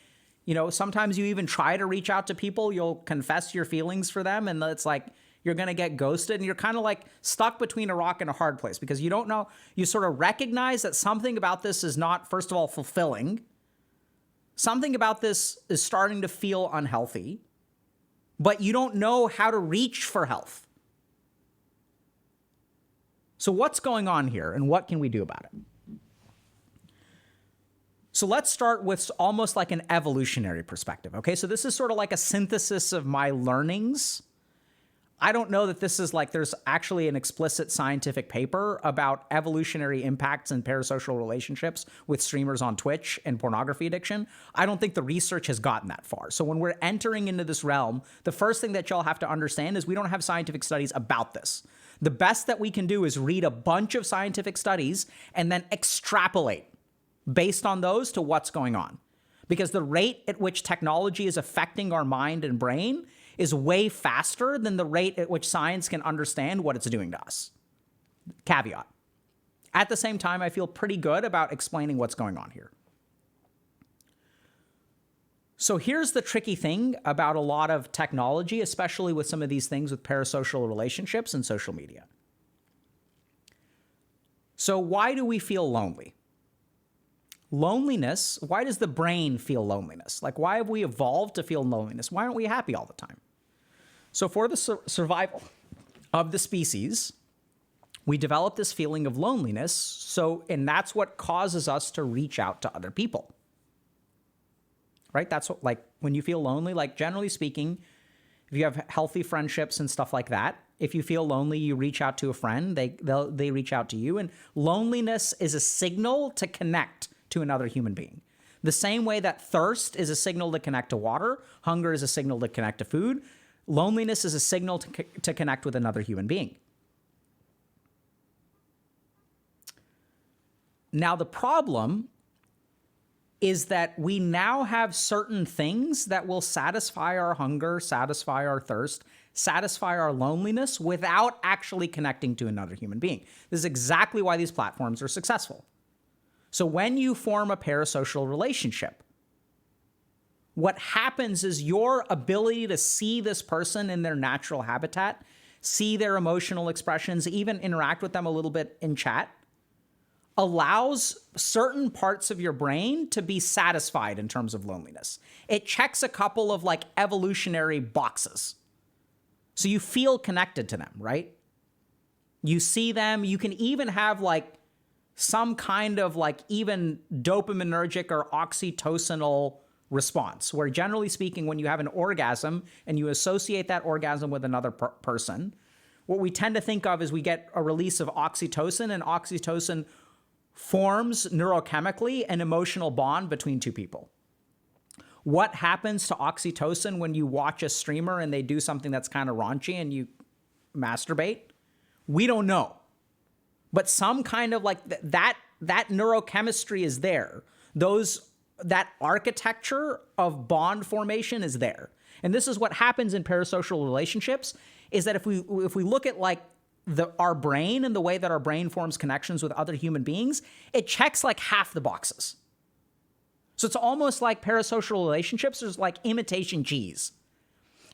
you know, sometimes you even try to reach out to people. You'll confess your feelings for them. And it's like, you're going to get ghosted and you're kind of like stuck between a rock and a hard place because you don't know, you sort of recognize that something about this is not, first of all, fulfilling. Something about this is starting to feel unhealthy, but you don't know how to reach for health. So what's going on here and what can we do about it? So let's start with almost like an evolutionary perspective. Okay, so this is sort of like a synthesis of my learnings. I don't know that this is like, there's actually an explicit scientific paper about evolutionary impacts in parasocial relationships with streamers on Twitch and pornography addiction. I don't think the research has gotten that far. So when we're entering into this realm, the first thing that y'all have to understand is we don't have scientific studies about this. The best that we can do is read a bunch of scientific studies and then extrapolate based on those to what's going on. Because the rate at which technology is affecting our mind and brain is way faster than the rate at which science can understand what it's doing to us. Caveat. At the same time, I feel pretty good about explaining what's going on here. So here's the tricky thing about a lot of technology, especially with some of these things with parasocial relationships and social media. So why do we feel lonely? Loneliness, why does the brain feel loneliness? Like, why have we evolved to feel loneliness? Why aren't we happy all the time? So for the survival of the species, we develop this feeling of loneliness. So, and that's what causes us to reach out to other people, right? That's what, like, when you feel lonely, like generally speaking, if you have healthy friendships and stuff like that, if you feel lonely, you reach out to a friend, they reach out to you. And loneliness is a signal to connect to another human being. The same way that thirst is a signal to connect to water, hunger is a signal to connect to food, loneliness is a signal to connect with another human being. Now, the problem is that we now have certain things that will satisfy our hunger, satisfy our thirst, satisfy our loneliness without actually connecting to another human being. This is exactly why these platforms are successful. So when you form a parasocial relationship, what happens is your ability to see this person in their natural habitat, see their emotional expressions, even interact with them a little bit in chat, allows certain parts of your brain to be satisfied in terms of loneliness. It checks a couple of like evolutionary boxes. So you feel connected to them, right? You see them, you can even have like some kind of like even dopaminergic or oxytocinal response, where generally speaking, when you have an orgasm and you associate that orgasm with another person, what we tend to think of is we get a release of oxytocin, and oxytocin forms neurochemically an emotional bond between two people. What happens to oxytocin when you watch a streamer and they do something that's kind of raunchy and you masturbate? We don't know. But some kind of like that neurochemistry is there. That architecture of bond formation is there. And this is what happens in parasocial relationships, is that if we look at like our brain and the way that our brain forms connections with other human beings, it checks like half the boxes. So it's almost like parasocial relationships is like imitation cheese.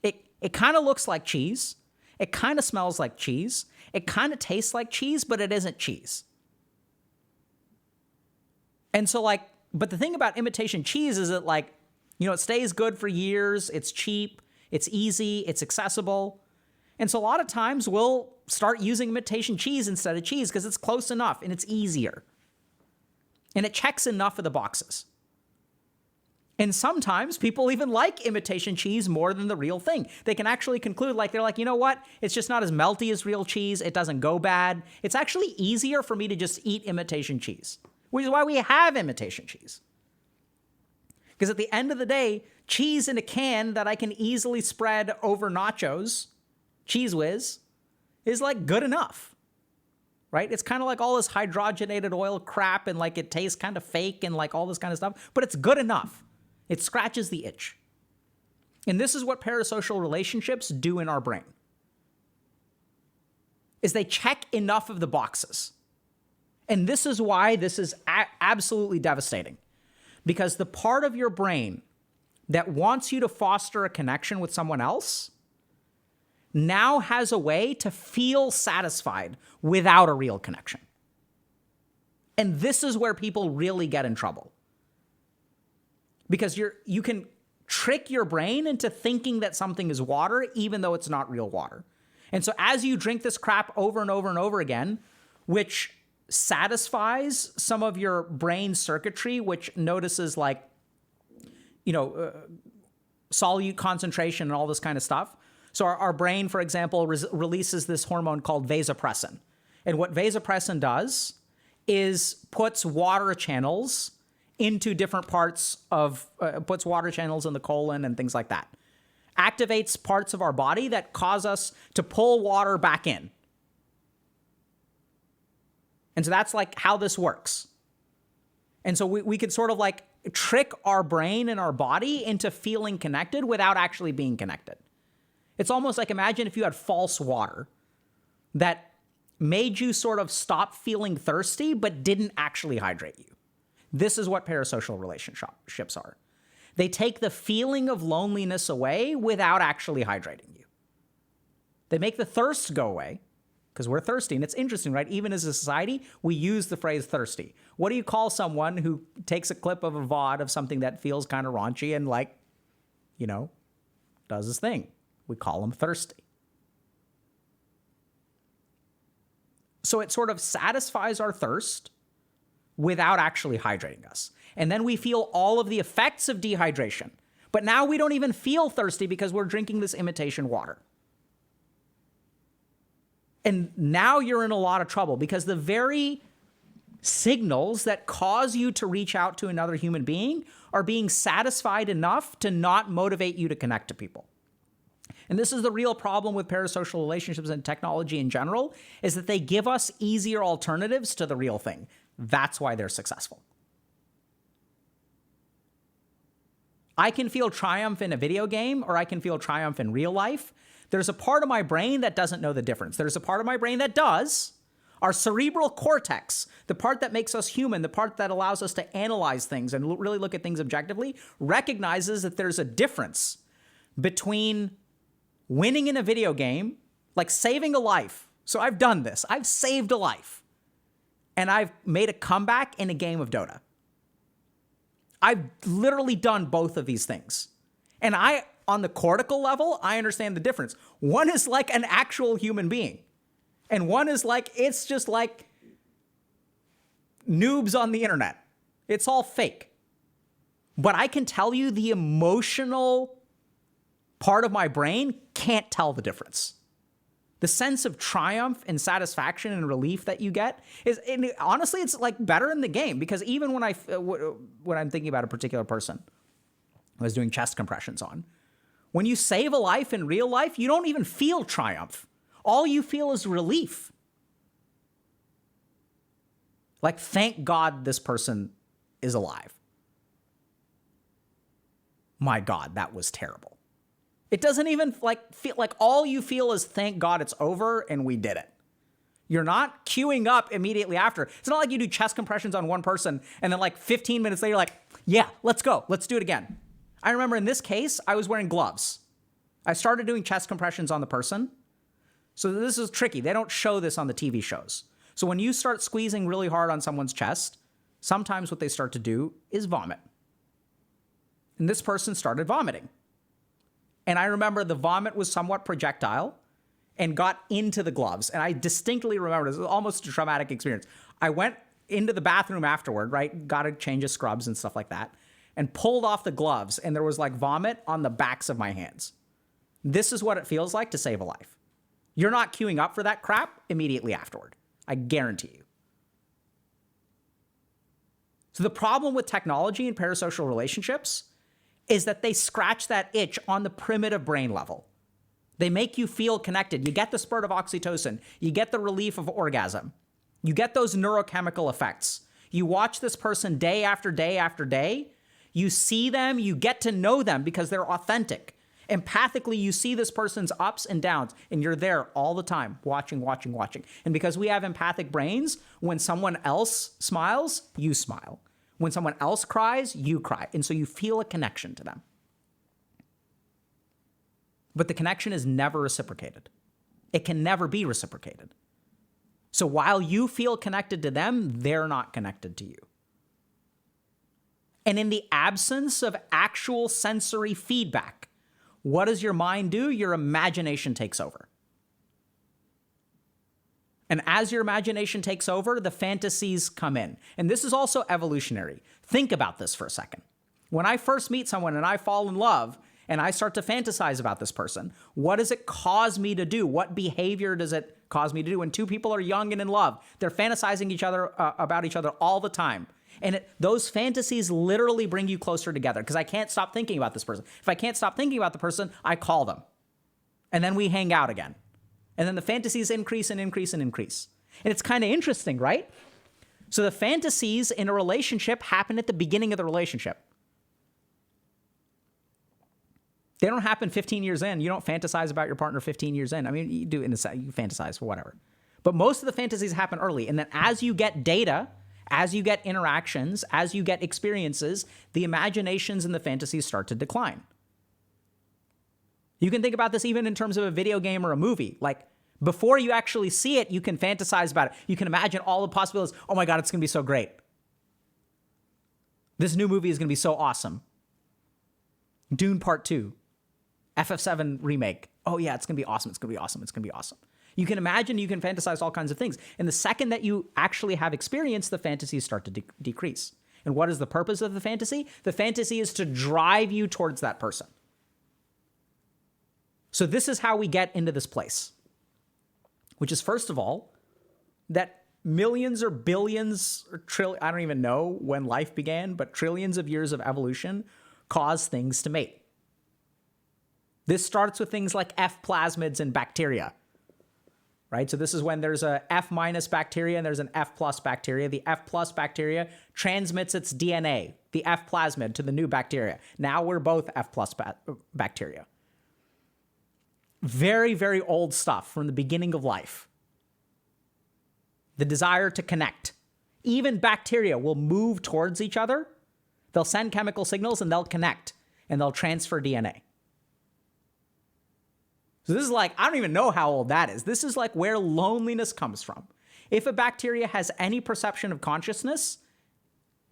It kind of looks like cheese. It kind of smells like cheese. It kind of tastes like cheese, but it isn't cheese. And so like, but the thing about imitation cheese is that like, it stays good for years. It's cheap. It's easy. It's accessible. And so a lot of times we'll start using imitation cheese instead of cheese because it's close enough and it's easier. And it checks enough of the boxes. And sometimes people even like imitation cheese more than the real thing. They can actually conclude, like, they're like, you know what? It's just not as melty as real cheese. It doesn't go bad. It's actually easier for me to just eat imitation cheese, which is why we have imitation cheese. Because at the end of the day, cheese in a can that I can easily spread over nachos, Cheese Whiz, is like good enough, right? It's kind of like all this hydrogenated oil crap and like it tastes kind of fake and like all this kind of stuff, but it's good enough. It scratches the itch. And this is what parasocial relationships do in our brain, is they check enough of the boxes. And this is why this is absolutely devastating, because the part of your brain that wants you to foster a connection with someone else now has a way to feel satisfied without a real connection. And this is where people really get in trouble. Because you can trick your brain into thinking that something is water, even though it's not real water. And so as you drink this crap over and over and over again, which satisfies some of your brain circuitry, which notices like, solute concentration and all this kind of stuff. So our brain, for example, releases this hormone called vasopressin. And what vasopressin does is puts water channels into different parts of, puts water channels in the colon and things like that. Activates parts of our body that cause us to pull water back in. And so that's like how this works. And so we could sort of like trick our brain and our body into feeling connected without actually being connected. It's almost like, imagine if you had false water that made you sort of stop feeling thirsty, but didn't actually hydrate you. This is what parasocial relationships are. They take the feeling of loneliness away without actually hydrating you. They make the thirst go away because we're thirsty. And it's interesting, right? Even as a society, we use the phrase thirsty. What do you call someone who takes a clip of a VOD of something that feels kind of raunchy and like, does his thing? We call them thirsty. So it sort of satisfies our thirst without actually hydrating us. And then we feel all of the effects of dehydration. But now we don't even feel thirsty because we're drinking this imitation water. And now you're in a lot of trouble because the very signals that cause you to reach out to another human being are being satisfied enough to not motivate you to connect to people. And this is the real problem with parasocial relationships and technology in general, is that they give us easier alternatives to the real thing. That's why they're successful. I can feel triumph in a video game, or I can feel triumph in real life. There's a part of my brain that doesn't know the difference. There's a part of my brain that does. Our cerebral cortex, the part that makes us human, the part that allows us to analyze things and really look at things objectively, recognizes that there's a difference between winning in a video game, like saving a life. So I've done this. I've saved a life. And I've made a comeback in a game of Dota. I've literally done both of these things. And on the cortical level, I understand the difference. One is like an actual human being. And one is like, it's just like noobs on the internet. It's all fake. But I can tell you the emotional part of my brain can't tell the difference. The sense of triumph and satisfaction and relief that you get is, honestly, it's like better in the game, because even when I'm thinking about a particular person I was doing chest compressions on, when you save a life in real life, you don't even feel triumph. All you feel is relief. Like, thank God this person is alive. My God, that was terrible. It doesn't even feel like all you feel is thank God it's over and we did it. You're not queuing up immediately after. It's not like you do chest compressions on one person and then like 15 minutes later, you're like, yeah, let's go. Let's do it again. I remember in this case, I was wearing gloves. I started doing chest compressions on the person. So this is tricky. They don't show this on the TV shows. So when you start squeezing really hard on someone's chest, sometimes what they start to do is vomit. And this person started vomiting. And I remember the vomit was somewhat projectile and got into the gloves. And I distinctly remember, this was almost a traumatic experience. I went into the bathroom afterward, right? Got a change of scrubs and stuff like that, and pulled off the gloves. And there was like vomit on the backs of my hands. This is what it feels like to save a life. You're not queuing up for that crap immediately afterward. I guarantee you. So the problem with technology and parasocial relationships is that they scratch that itch on the primitive brain level. They make you feel connected. You get the spurt of oxytocin. You get the relief of orgasm. You get those neurochemical effects. You watch this person day after day after day. You see them. You get to know them because they're authentic. Empathically, you see this person's ups and downs, and you're there all the time, watching. And because we have empathic brains, when someone else smiles, you smile. When someone else cries, you cry. And so you feel a connection to them. But the connection is never reciprocated. It can never be reciprocated. So while you feel connected to them, they're not connected to you. And in the absence of actual sensory feedback, what does your mind do? Your imagination takes over. And as your imagination takes over, the fantasies come in. And this is also evolutionary. Think about this for a second. When I first meet someone and I fall in love and I start to fantasize about this person, what does it cause me to do? What behavior does it cause me to do? When two people are young and in love, they're fantasizing about each other all the time. And those fantasies literally bring you closer together because I can't stop thinking about this person. If I can't stop thinking about the person, I call them. And then we hang out again. And then the fantasies increase and increase and increase. And it's kind of interesting, right? So the fantasies in a relationship happen at the beginning of the relationship. They don't happen 15 years in. You don't fantasize about your partner 15 years in. I mean, you do you fantasize for whatever. But most of the fantasies happen early. And then as you get data, as you get interactions, as you get experiences, the imaginations and the fantasies start to decline. You can think about this even in terms of a video game or a movie. Like, before you actually see it, you can fantasize about it. You can imagine all the possibilities. Oh my God, it's going to be so great. This new movie is going to be so awesome. Dune Part 2. FF7 remake. Oh yeah, it's going to be awesome. It's going to be awesome. It's going to be awesome. You can imagine, you can fantasize all kinds of things. And the second that you actually have experience, the fantasies start to decrease. And what is the purpose of the fantasy? The fantasy is to drive you towards that person. So this is how we get into this place, which is, first of all, that millions or billions or trillions, I don't even know when life began, but trillions of years of evolution cause things to mate. This starts with things like F plasmids and bacteria, right? So this is when there's a F minus bacteria and there's an F plus bacteria. The F plus bacteria transmits its DNA, the F plasmid, to the new bacteria. Now we're both F plus bacteria. Very, very old stuff from the beginning of life. The desire to connect. Even bacteria will move towards each other. They'll send chemical signals and they'll connect and they'll transfer DNA. So this is like, I don't even know how old that is. This is like where loneliness comes from. If a bacteria has any perception of consciousness,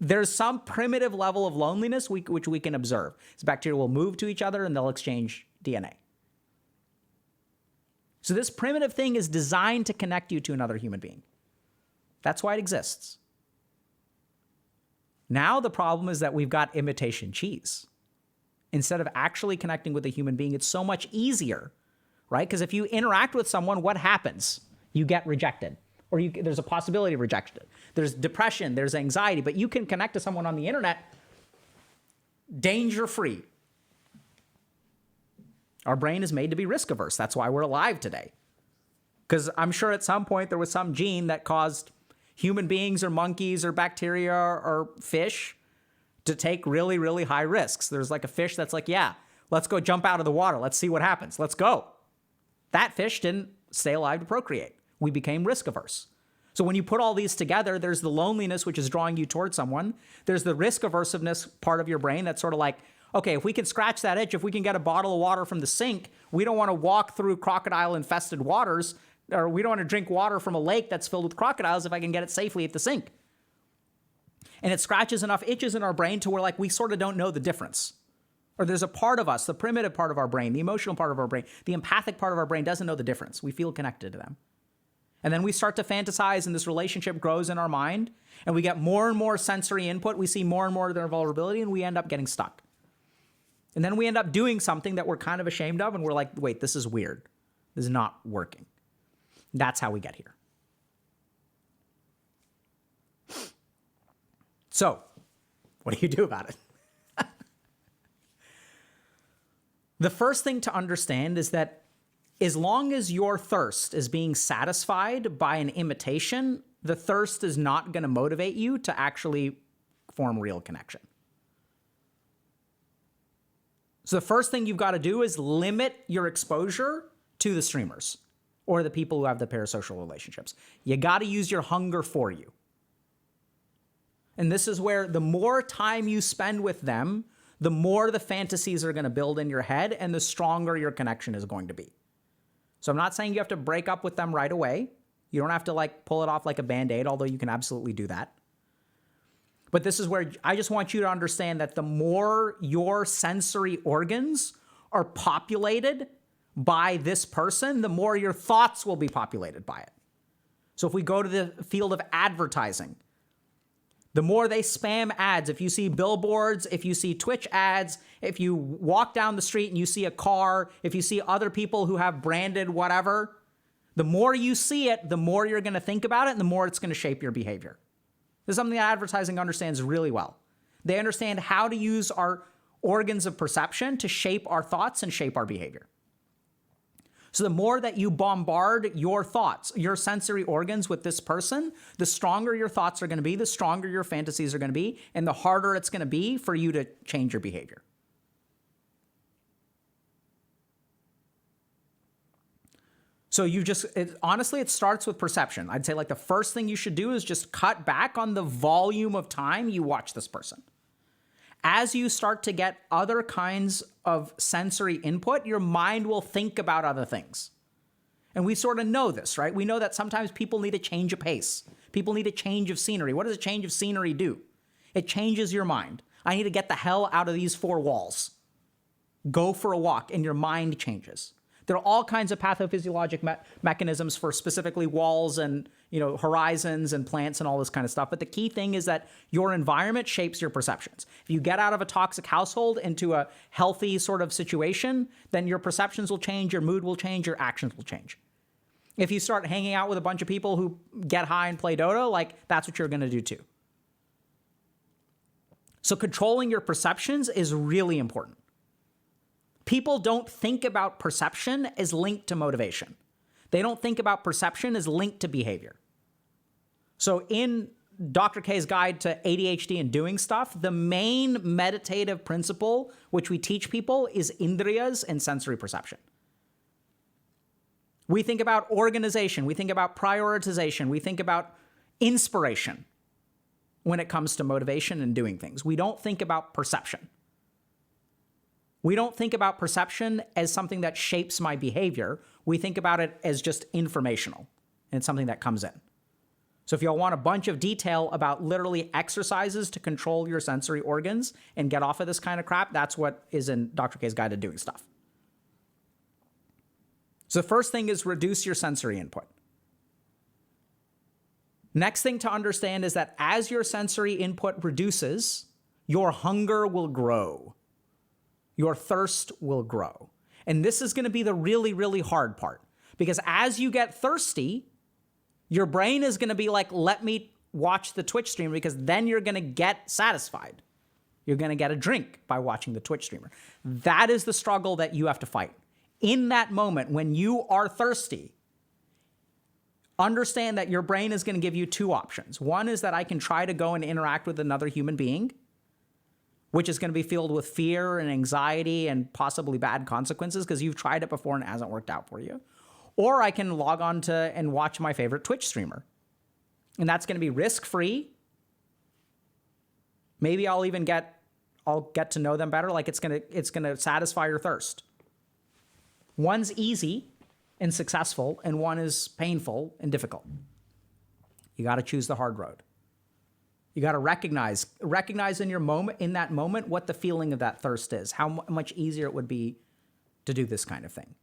there's some primitive level of loneliness which we can observe. This bacteria will move to each other and they'll exchange DNA. So this primitive thing is designed to connect you to another human being. That's why it exists. Now the problem is that we've got imitation cheese. Instead of actually connecting with a human being, it's so much easier, right? Because if you interact with someone, what happens? You get rejected. Or there's a possibility of rejection. There's depression, there's anxiety, but you can connect to someone on the internet danger-free. Our brain is made to be risk averse. That's why we're alive today. Because I'm sure at some point there was some gene that caused human beings or monkeys or bacteria or fish to take really, really high risks. There's like a fish that's like, yeah, let's go jump out of the water. Let's see what happens. Let's go. That fish didn't stay alive to procreate. We became risk averse. So when you put all these together, there's the loneliness, which is drawing you towards someone. There's the risk aversiveness part of your brain that's sort of like, okay, if we can scratch that itch, if we can get a bottle of water from the sink, we don't want to walk through crocodile-infested waters, or we don't want to drink water from a lake that's filled with crocodiles if I can get it safely at the sink. And it scratches enough itches in our brain to where like we sort of don't know the difference. Or there's a part of us, the primitive part of our brain, the emotional part of our brain, the empathic part of our brain doesn't know the difference. We feel connected to them. And then we start to fantasize and this relationship grows in our mind and we get more and more sensory input. We see more and more of their vulnerability and we end up getting stuck. And then we end up doing something that we're kind of ashamed of and we're like, wait, this is weird. This is not working. That's how we get here. So, what do you do about it? The first thing to understand is that as long as your thirst is being satisfied by an imitation, the thirst is not going to motivate you to actually form real connection. So the first thing you've got to do is limit your exposure to the streamers or the people who have the parasocial relationships. You got to use your hunger for you. And this is where the more time you spend with them, the more the fantasies are going to build in your head and the stronger your connection is going to be. So I'm not saying you have to break up with them right away. You don't have to like pull it off like a Band-Aid, although you can absolutely do that. But this is where I just want you to understand that the more your sensory organs are populated by this person, the more your thoughts will be populated by it. So if we go to the field of advertising, the more they spam ads, if you see billboards, if you see Twitch ads, if you walk down the street and you see a car, if you see other people who have branded whatever, the more you see it, the more you're going to think about it and the more it's going to shape your behavior. This is something that advertising understands really well. They understand how to use our organs of perception to shape our thoughts and shape our behavior. So the more that you bombard your thoughts, your sensory organs with this person, the stronger your thoughts are going to be, the stronger your fantasies are going to be, and the harder it's going to be for you to change your behavior. So honestly, it starts with perception. I'd say like the first thing you should do is just cut back on the volume of time you watch this person. As you start to get other kinds of sensory input, your mind will think about other things. And we sort of know this, right? We know that sometimes people need a change of pace. People need a change of scenery. What does a change of scenery do? It changes your mind. I need to get the hell out of these four walls. Go for a walk, and your mind changes. There are all kinds of pathophysiologic mechanisms for specifically walls and horizons and plants and all this kind of stuff. But the key thing is that your environment shapes your perceptions. If you get out of a toxic household into a healthy sort of situation, then your perceptions will change, your mood will change, your actions will change. If you start hanging out with a bunch of people who get high and play Dota, like that's what you're going to do too. So controlling your perceptions is really important. People don't think about perception as linked to motivation. They don't think about perception as linked to behavior. So in Dr. K's Guide to ADHD and Doing Stuff, the main meditative principle which we teach people is indriyas and sensory perception. We think about organization, we think about prioritization, we think about inspiration when it comes to motivation and doing things. We don't think about perception. We don't think about perception as something that shapes my behavior. We think about it as just informational, and it's something that comes in. So if y'all want a bunch of detail about literally exercises to control your sensory organs and get off of this kind of crap, that's what is in Dr. K's Guide to Doing Stuff. So the first thing is reduce your sensory input. Next thing to understand is that as your sensory input reduces, your hunger will grow. Your thirst will grow. And this is going to be the really, really hard part. Because as you get thirsty, your brain is going to be like, let me watch the Twitch streamer, because then you're going to get satisfied. You're going to get a drink by watching the Twitch streamer. That is the struggle that you have to fight. In that moment, when you are thirsty, understand that your brain is going to give you two options. One is that I can try to go and interact with another human being, which is going to be filled with fear and anxiety and possibly bad consequences because you've tried it before and it hasn't worked out for you. Or I can log on to and watch my favorite Twitch streamer. And that's going to be risk-free. Maybe I'll get to know them better. Like it's going to satisfy your thirst. One's easy and successful, and one is painful and difficult. You got to choose the hard road. You got to recognize in that moment what the feeling of that thirst is, how much easier it would be to do this kind of thing.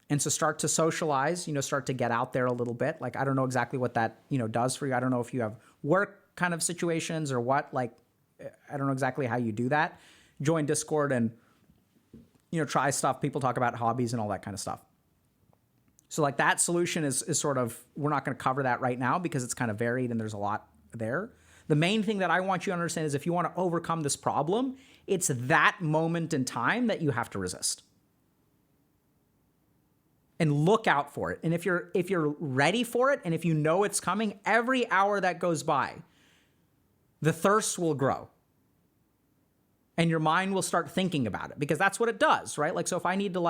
And so start to socialize, start to get out there a little bit. Like, I don't know exactly what that, does for you. I don't know if you have work kind of situations or what, like, I don't know exactly how you do that. Join Discord and, try stuff. People talk about hobbies and all that kind of stuff. So like that solution is sort of, we're not going to cover that right now because it's kind of varied and there's a lot there. The main thing that I want you to understand is if you want to overcome this problem, it's that moment in time that you have to resist. And look out for it. And if you're ready for it and if you know it's coming, every hour that goes by, the thirst will grow. And your mind will start thinking about it because that's what it does, right? Like, so if I need to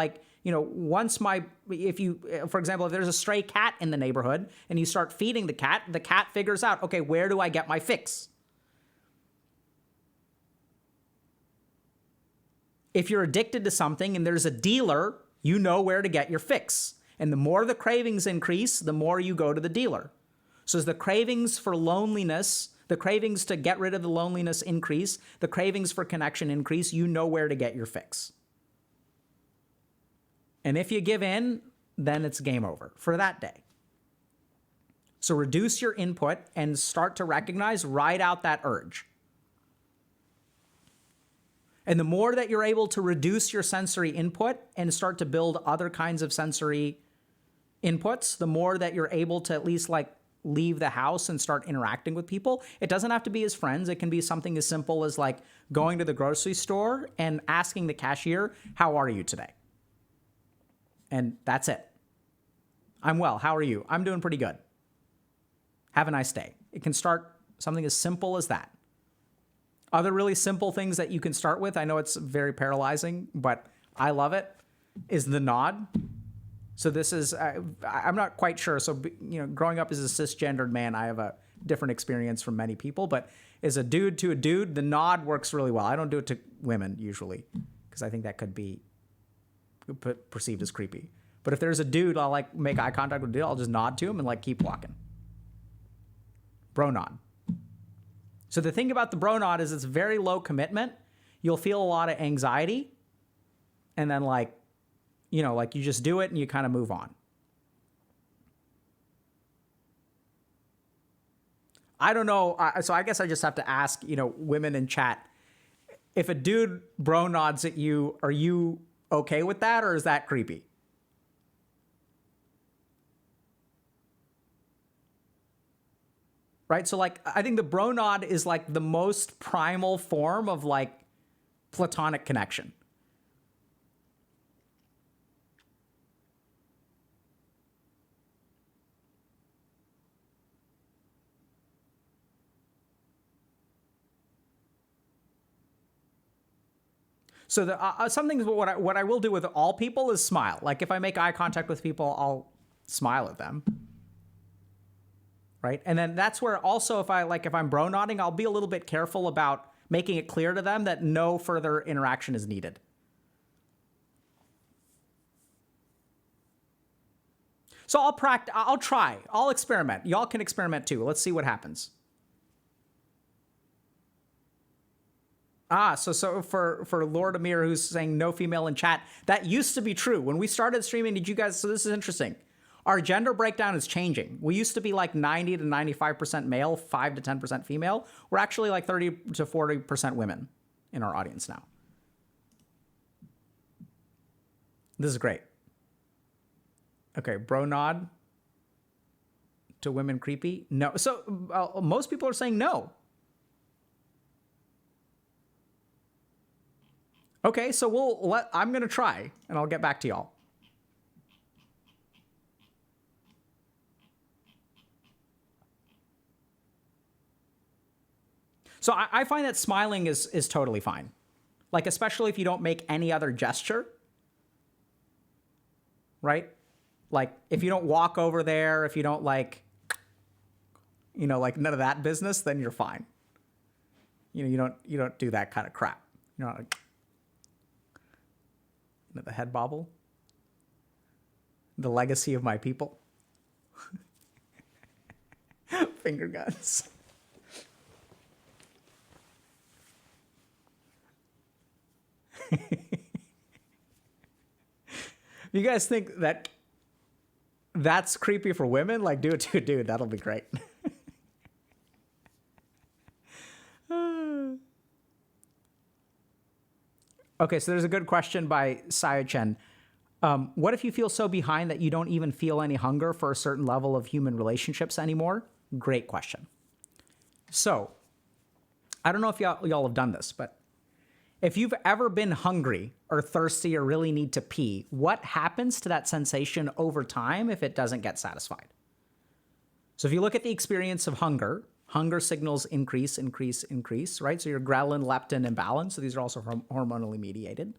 for example, if there's a stray cat in the neighborhood and you start feeding the cat figures out, okay, where do I get my fix? If you're addicted to something and there's a dealer, you know where to get your fix. And the more the cravings increase, the more you go to the dealer. So as the cravings for loneliness, the cravings to get rid of the loneliness increase, the cravings for connection increase, you know where to get your fix. And if you give in, then it's game over for that day. So reduce your input and start to recognize, ride out that urge. And the more that you're able to reduce your sensory input and start to build other kinds of sensory inputs, the more that you're able to at least leave the house and start interacting with people. It doesn't have to be as friends. It can be something as simple as going to the grocery store and asking the cashier, how are you today? And that's it. I'm well. How are you? I'm doing pretty good. Have a nice day. It can start something as simple as that. Other really simple things that you can start with, I know it's very paralyzing, but I love it, is the nod. So this is, I'm not quite sure. So, growing up as a cisgendered man, I have a different experience from many people, but as a dude to a dude, the nod works really well. I don't do it to women usually because I think that could be perceived as creepy. But if there's a dude, I'll make eye contact with a dude, I'll just nod to him and keep walking. Bro nod. So the thing about the bro nod is it's very low commitment. You'll feel a lot of anxiety. And then you just do it and you kind of move on. I don't know. So I guess I just have to ask, women in chat, if a dude bro nods at you, are you okay with that or is that creepy? Right? So I think the bro nod is the most primal form of platonic connection. So some things, what I will do with all people is smile. If I make eye contact with people, I'll smile at them. Right? And then that's where also if I'm bro nodding, I'll be a little bit careful about making it clear to them that no further interaction is needed. So I'll try, I'll experiment. Y'all can experiment too. Let's see what happens. So for Lord Amir, who's saying no female in chat, that used to be true. When we started streaming, so this is interesting. Our gender breakdown is changing. We used to be 90 to 95% male, 5 to 10% female. We're actually 30 to 40% women in our audience now. This is great. Okay, bro nod to women creepy? No. So most people are saying no. Okay, so I'm going to try and I'll get back to y'all. So I find that smiling is totally fine. Like, especially if you don't make any other gesture, right? Like, if you don't walk over there, if you don't like, like none of that business, then you're fine. You don't do that kind of crap. You're not like, the head bobble, the legacy of my people, finger guns. You guys think that that's creepy for women? Like, do it to a dude. That'll be great. Okay, so there's a good question by Sayo-chen. What if you feel so behind that you don't even feel any hunger for a certain level of human relationships anymore? Great question. So, I don't know if y'all have done this, but if you've ever been hungry or thirsty or really need to pee, what happens to that sensation over time if it doesn't get satisfied? So if you look at the experience of hunger signals increase, right? So your ghrelin, leptin imbalance, so these are also hormonally mediated,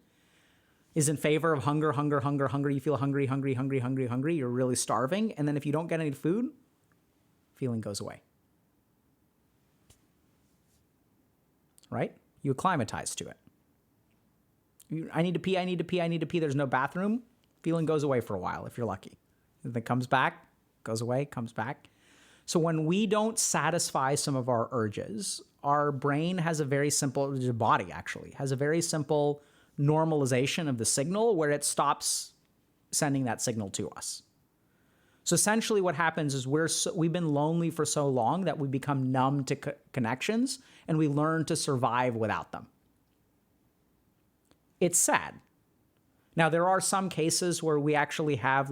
is in favor of hunger. You feel hungry, you're really starving. And then if you don't get any food, feeling goes away. Right? You acclimatize to it. I need to pee, there's no bathroom. Feeling goes away for a while if you're lucky. Then it comes back, goes away, comes back. So when we don't satisfy some of our urges, our brain has a very simple, the body actually, has a very simple normalization of the signal where it stops sending that signal to us. So essentially what happens is we've been lonely for so long that we become numb to connections and we learn to survive without them. It's sad. Now, there are some cases where we actually have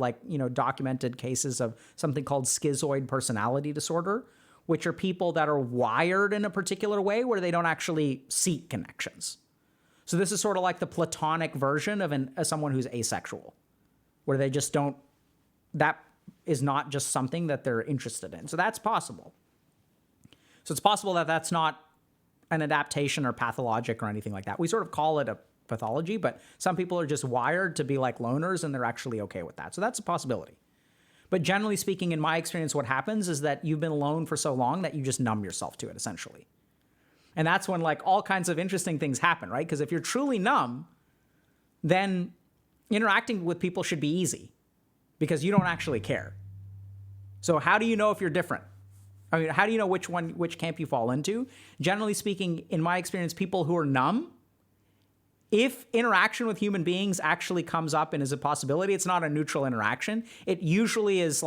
documented cases of something called schizoid personality disorder, which are people that are wired in a particular way where they don't actually seek connections. So this is sort of like the platonic version of someone who's asexual, where they just don't, that is not just something that they're interested in. So that's possible. So it's possible that that's not an adaptation or pathologic or anything like that. We sort of call it a pathology, but some people are just wired to be like loners and they're actually okay with that. So that's a possibility. But generally speaking, in my experience, what happens is that you've been alone for so long that you just numb yourself to it, essentially. And that's when all kinds of interesting things happen, right? Because if you're truly numb, then interacting with people should be easy because you don't actually care. So how do you know if you're different? I mean, how do you know which camp you fall into? Generally speaking, in my experience, people who are numb, if interaction with human beings actually comes up and is a possibility, it's not a neutral interaction. It usually is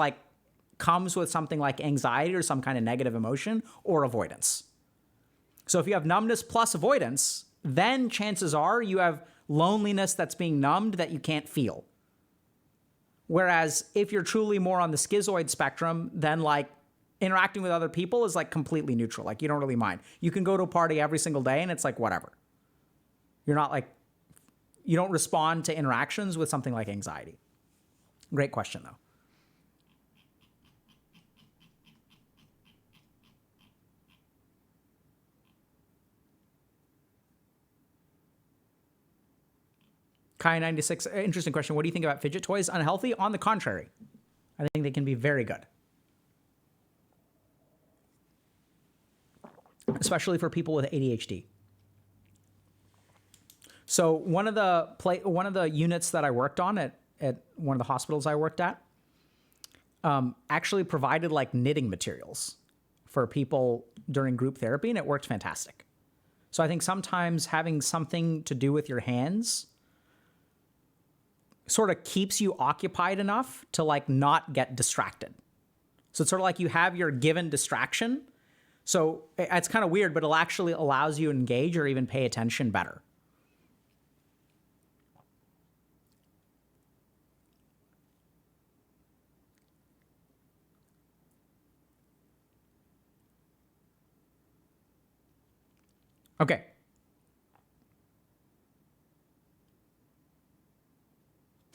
comes with something like anxiety or some kind of negative emotion or avoidance. So if you have numbness plus avoidance, then chances are you have loneliness that's being numbed that you can't feel. Whereas if you're truly more on the schizoid spectrum, then interacting with other people is completely neutral. You don't really mind. You can go to a party every single day and it's whatever. You're not you don't respond to interactions with something like anxiety. Great question, though. Kai96, interesting question. What do you think about fidget toys? Unhealthy? On the contrary, I think they can be very good. Especially for people with ADHD. So one of the units that I worked on at one of the hospitals I worked at actually provided knitting materials for people during group therapy, and it worked fantastic. So I think sometimes having something to do with your hands sort of keeps you occupied enough to not get distracted. So it's sort of you have your given distraction. So it's kind of weird, but it actually allows you to engage or even pay attention better. Okay.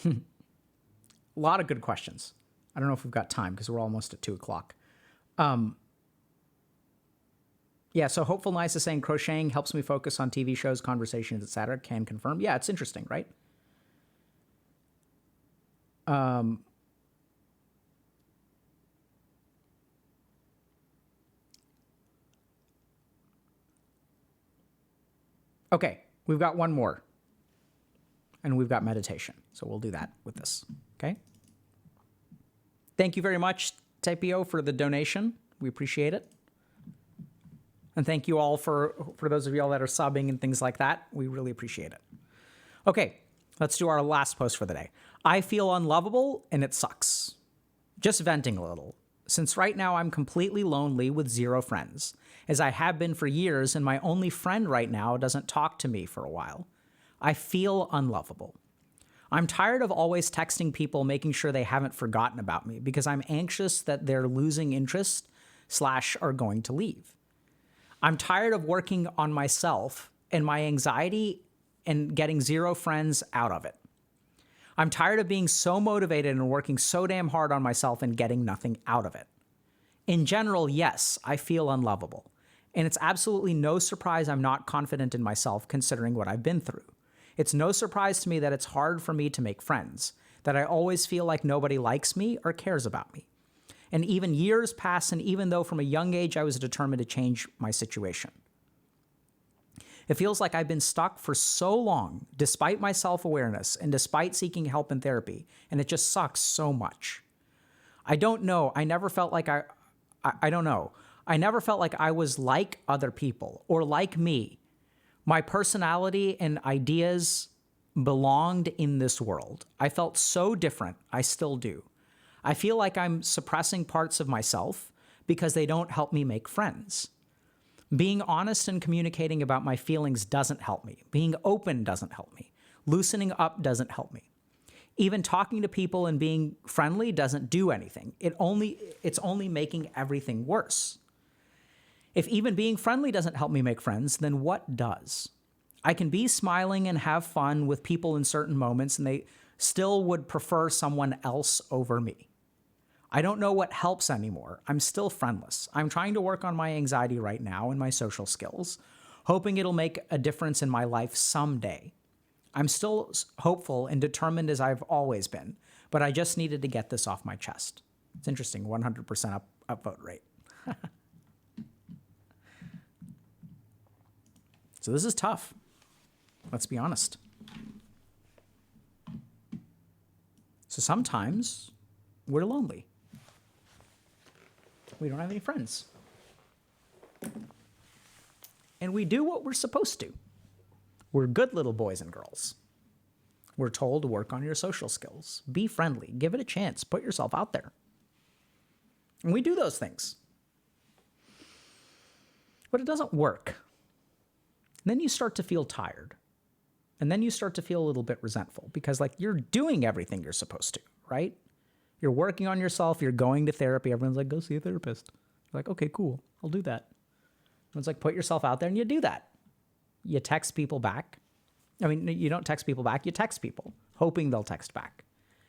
A lot of good questions. I don't know if we've got time because we're almost at 2:00. Yeah, so Hopeful Nice is saying crocheting helps me focus on TV shows, conversations, etc. Can confirm. Yeah, it's interesting, right? Okay, we've got one more. And we've got meditation. So we'll do that with this, okay? Thank you very much, Typeo, for the donation. We appreciate it. And thank you all for those of y'all that are subbing and things like that. We really appreciate it. Okay, let's do our last post for the day. I feel unlovable and it sucks. Just venting a little. Since right now I'm completely lonely with 0 friends, as I have been for years, and my only friend right now doesn't talk to me for a while. I feel unlovable. I'm tired of always texting people, making sure they haven't forgotten about me, because I'm anxious that they're losing interest / are going to leave. I'm tired of working on myself and my anxiety and getting 0 friends out of it. I'm tired of being so motivated and working so damn hard on myself and getting nothing out of it. In general, yes, I feel unlovable. And it's absolutely no surprise I'm not confident in myself considering what I've been through. It's no surprise to me that it's hard for me to make friends, that I always feel like nobody likes me or cares about me. And even years pass, and even though from a young age I was determined to change my situation. It feels like I've been stuck for so long, despite my self-awareness and despite seeking help and therapy, and it just sucks so much. I don't know. I never felt like I don't know. I never felt like I was like other people or like me. My personality and ideas belonged in this world. I felt so different. I still do. I feel like I'm suppressing parts of myself because they don't help me make friends. Being honest and communicating about my feelings doesn't help me. Being open doesn't help me. Loosening up doesn't help me. Even talking to people and being friendly doesn't do anything. It's only making everything worse. If even being friendly doesn't help me make friends, then what does? I can be smiling and have fun with people in certain moments, and they still would prefer someone else over me. I don't know what helps anymore. I'm still friendless. I'm trying to work on my anxiety right now and my social skills, hoping it'll make a difference in my life someday. I'm still hopeful and determined as I've always been, but I just needed to get this off my chest. It's interesting, 100% upvote rate. So this is tough. Let's be honest. So sometimes we're lonely. We don't have any friends. And we do what we're supposed to. We're good little boys and girls. We're told to work on your social skills. Be friendly. Give it a chance. Put yourself out there. And we do those things. But it doesn't work. And then you start to feel tired. And then you start to feel a little bit resentful because like you're doing everything you're supposed to, right? You're working on yourself. You're going to therapy. Everyone's like, go see a therapist. You're like, okay, cool. I'll do that. Everyone's like, put yourself out there and you do that. You text people back. I mean, you don't text people back. You text people, hoping they'll text back.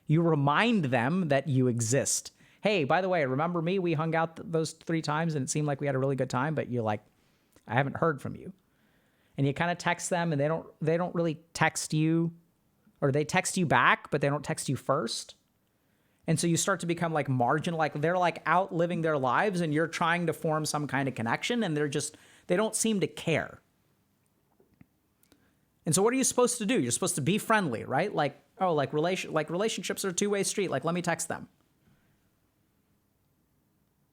You remind them that you exist. Hey, by the way, remember me? We hung out those 3 times and it seemed like we had a really good time, but you're like, I haven't heard from you. And you kind of text them and they don't really text you, or they text you back, but they don't text you first. And so you start to become like marginal, like they're like out living their lives and you're trying to form some kind of connection and they don't seem to care. And so what are you supposed to do? You're supposed to be friendly, right? Like, oh, like relationships are a 2-way street. Like, let me text them.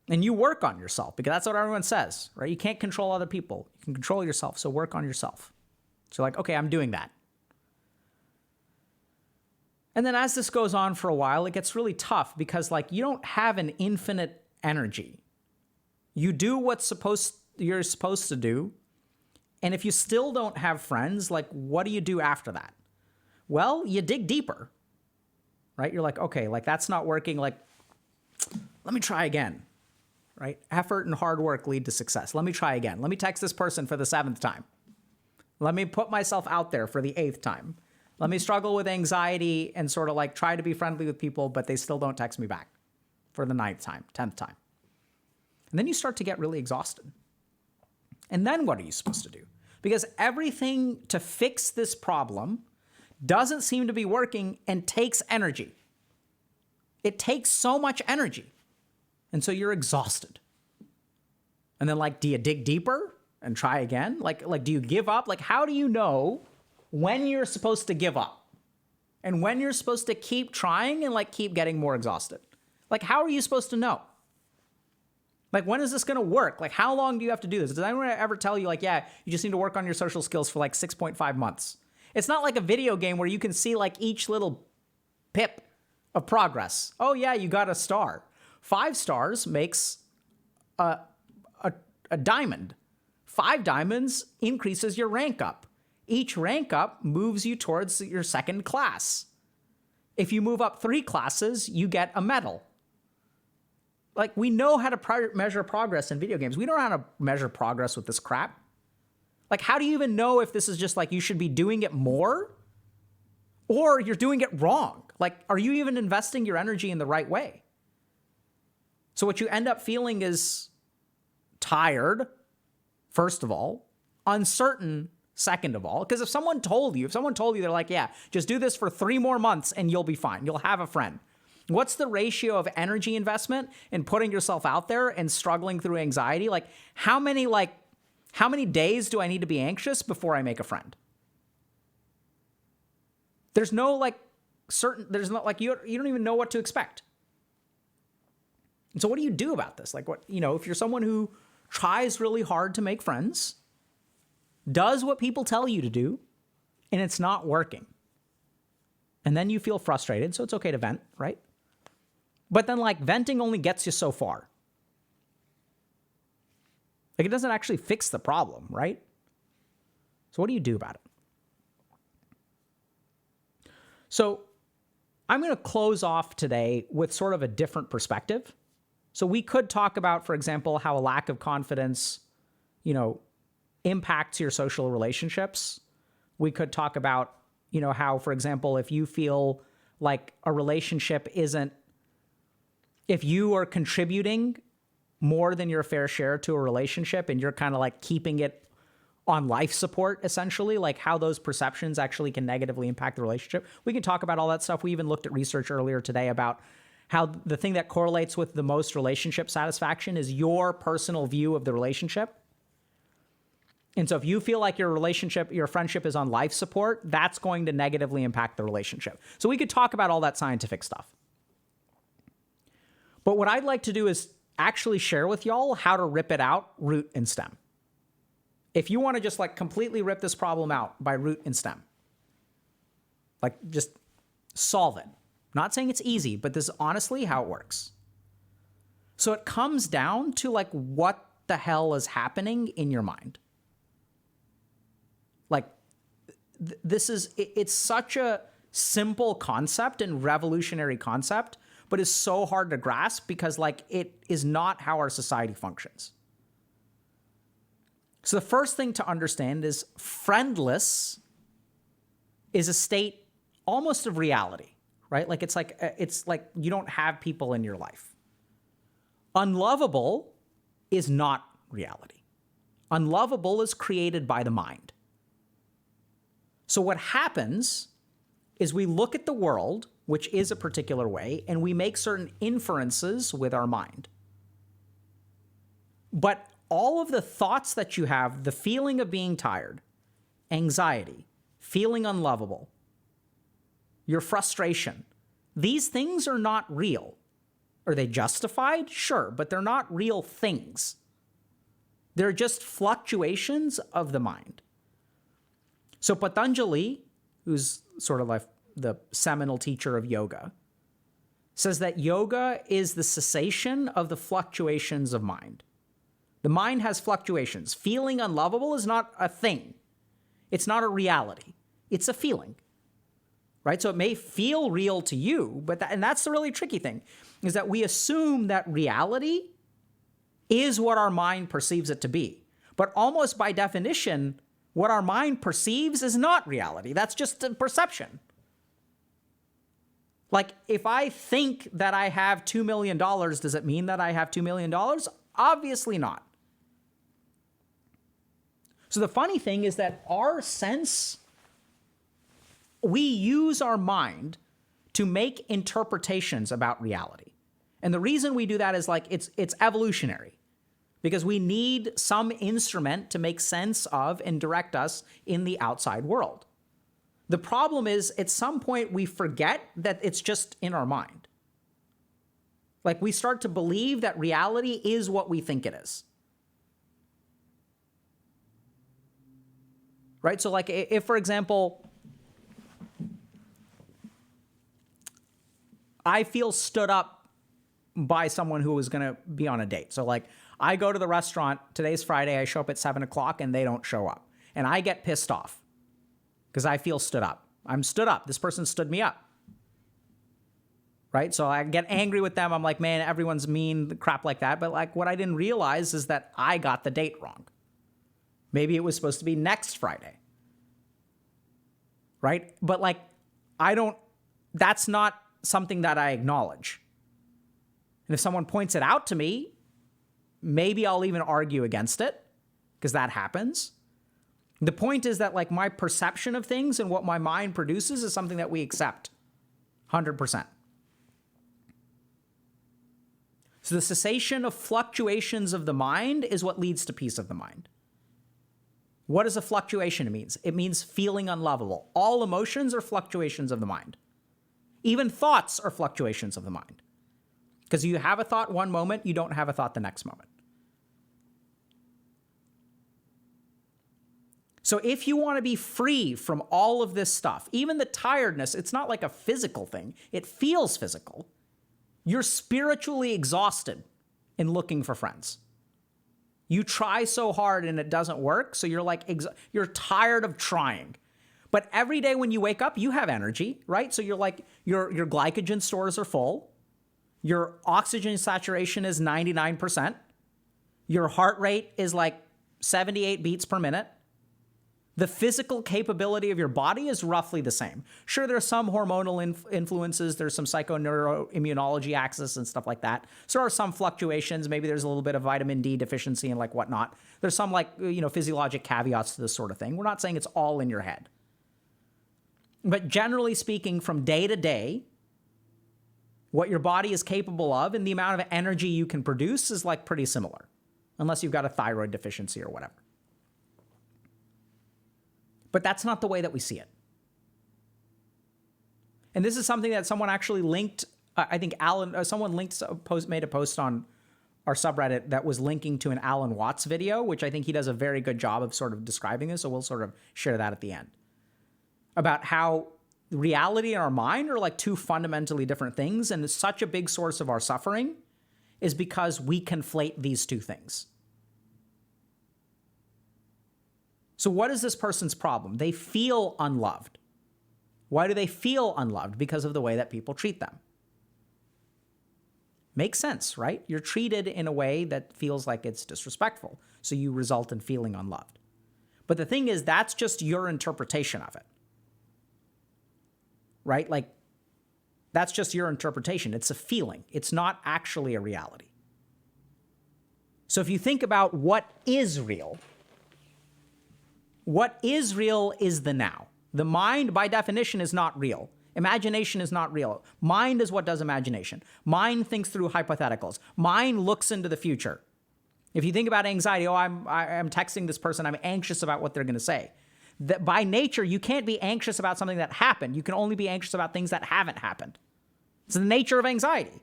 And you work on yourself because that's what everyone says, right? You can't control other people. You can control yourself. So work on yourself. So you're like, okay, I'm doing that. And then as this goes on for a while, it gets really tough because like you don't have an infinite energy. You do what you're supposed to do. And if you still don't have friends, like what do you do after that? Well, you dig deeper, right? You're like, okay, like that's not working. Like, let me try again, right? Effort and hard work lead to success. Let me try again. Let me text this person for the 7th time. Let me put myself out there for the 8th time. Let me struggle with anxiety and sort of like try to be friendly with people, but they still don't text me back for the 9th time, 10th time. And then you start to get really exhausted. And then what are you supposed to do? Because everything to fix this problem doesn't seem to be working and takes energy. It takes so much energy. And so you're exhausted. And then do you dig deeper and try again? Do you give up? How do you know when you're supposed to give up? And when you're supposed to keep trying and keep getting more exhausted? How are you supposed to know? When is this going to work? How long do you have to do this? Does anyone ever tell you, yeah, you just need to work on your social skills for 6.5 months? It's not like a video game where you can see each little pip of progress. Oh yeah, you got a star. 5 stars makes a diamond. 5 diamonds increases your rank up. Each rank up moves you towards your second class. If you move up 3 classes, you get a medal. We know how to measure progress in video games. We don't know how to measure progress with this crap. How do you even know if this is just you should be doing it more or you're doing it wrong? Are you even investing your energy in the right way? So what you end up feeling is tired, first of all, uncertain, second of all, because if someone told you, they're yeah, just do this for 3 more months and you'll be fine. You'll have a friend. What's the ratio of energy investment in putting yourself out there and struggling through anxiety? How many days do I need to be anxious before I make a friend? There's no you don't even know what to expect. And so what do you do about this? If you're someone who tries really hard to make friends, does what people tell you to do, and it's not working. And then you feel frustrated, so it's okay to vent, right? But then venting only gets you so far. It doesn't actually fix the problem, right? So what do you do about it? So I'm going to close off today with sort of a different perspective. So we could talk about, for example, how a lack of confidence, impacts your social relationships. We could talk about, how, for example, if you feel like a relationship if you are contributing more than your fair share to a relationship and you're kind of keeping it on life support, essentially, how those perceptions actually can negatively impact the relationship. We can talk about all that stuff. We even looked at research earlier today about how the thing that correlates with the most relationship satisfaction is your personal view of the relationship. And so if you feel like your friendship is on life support, that's going to negatively impact the relationship. So we could talk about all that scientific stuff. But what I'd like to do is actually share with y'all how to rip it out, root and stem. If you want to just completely rip this problem out by root and stem, just solve it. Not saying it's easy, but this is honestly how it works. So it comes down to what the hell is happening in your mind. It's such a simple concept and revolutionary concept, but is so hard to grasp because it is not how our society functions. So the first thing to understand is friendless is a state almost of reality, right? It's like you don't have people in your life. Unlovable is not reality. Unlovable is created by the mind. So what happens is we look at the world, which is a particular way, and we make certain inferences with our mind. But all of the thoughts that you have, the feeling of being tired, anxiety, feeling unlovable, your frustration, these things are not real. Are they justified? Sure, but they're not real things. They're just fluctuations of the mind. So Patanjali, who's sort of the seminal teacher of yoga, says that yoga is the cessation of the fluctuations of mind. The mind has fluctuations. Feeling unlovable is not a thing. It's not a reality. It's a feeling, right? So it may feel real to you, but and that's the really tricky thing, is that we assume that reality is what our mind perceives it to be. But almost by definition, what our mind perceives is not reality. That's just a perception. If I think that I have $2 million, does it mean that I have $2 million? Obviously not. So the funny thing is that we use our mind to make interpretations about reality. And the reason we do that is like it's evolutionary, because we need some instrument to make sense of and direct us in the outside world. The problem is at some point we forget that it's just in our mind. Like we start to believe that reality is what we think it is. Right? So like if, for example, I feel stood up by someone who was going to be on a date. So like I go to the restaurant, today's Friday, I show up at 7 o'clock and they don't show up. And I get pissed off because I feel stood up. I'm stood up. This person stood me up. Right? So I get angry with them. I'm like, man, everyone's mean, crap like that. But like what I didn't realize is that I got the date wrong. Maybe it was supposed to be next Friday. Right? But like, that's not something that I acknowledge. And if someone points it out to me, maybe I'll even argue against it, because that happens. The point is that like my perception of things and what my mind produces is something that we accept 100%. So the cessation of fluctuations of the mind is what leads to peace of the mind. What does a fluctuation mean? It means feeling unlovable. All emotions are fluctuations of the mind. Even thoughts are fluctuations of the mind. Because you have a thought one moment, you don't have a thought the next moment. So if you want to be free from all of this stuff, even the tiredness, it's not like a physical thing. It feels physical. You're spiritually exhausted in looking for friends. You try so hard and it doesn't work, so you're like, you're tired of trying. But every day when you wake up, you have energy, right? So you're like, your glycogen stores are full. Your oxygen saturation is 99%. Your heart rate is like 78 beats per minute. The physical capability of your body is roughly the same. Sure, there's some hormonal influences. There's some psychoneuroimmunology axis and stuff like that. So there are some fluctuations. Maybe there's a little bit of vitamin D deficiency and like whatnot. There's some like, physiologic caveats to this sort of thing. We're not saying it's all in your head. But generally speaking, from day to day, what your body is capable of and the amount of energy you can produce is like pretty similar, unless you've got a thyroid deficiency or whatever. But that's not the way that we see it. And this is something that someone actually linked, I think someone made a post on our subreddit that was linking to an Alan Watts video, which I think he does a very good job of sort of describing this. So we'll sort of share that at the end. About how reality and our mind are like two fundamentally different things. And such a big source of our suffering is because we conflate these two things. So what is this person's problem? They feel unloved. Why do they feel unloved? Because of the way that people treat them. Makes sense, right? You're treated in a way that feels like it's disrespectful, so you result in feeling unloved. But the thing is, that's just your interpretation of it. Right? Like, that's just your interpretation. It's a feeling. It's not actually a reality. So if you think about what is real is the now. The mind, by definition, is not real. Imagination is not real. Mind is what does imagination. Mind thinks through hypotheticals. Mind looks into the future. If you think about anxiety, I'm texting this person, I'm anxious about what they're going to say. That by nature, you can't be anxious about something that happened. You can only be anxious about things that haven't happened. It's the nature of anxiety.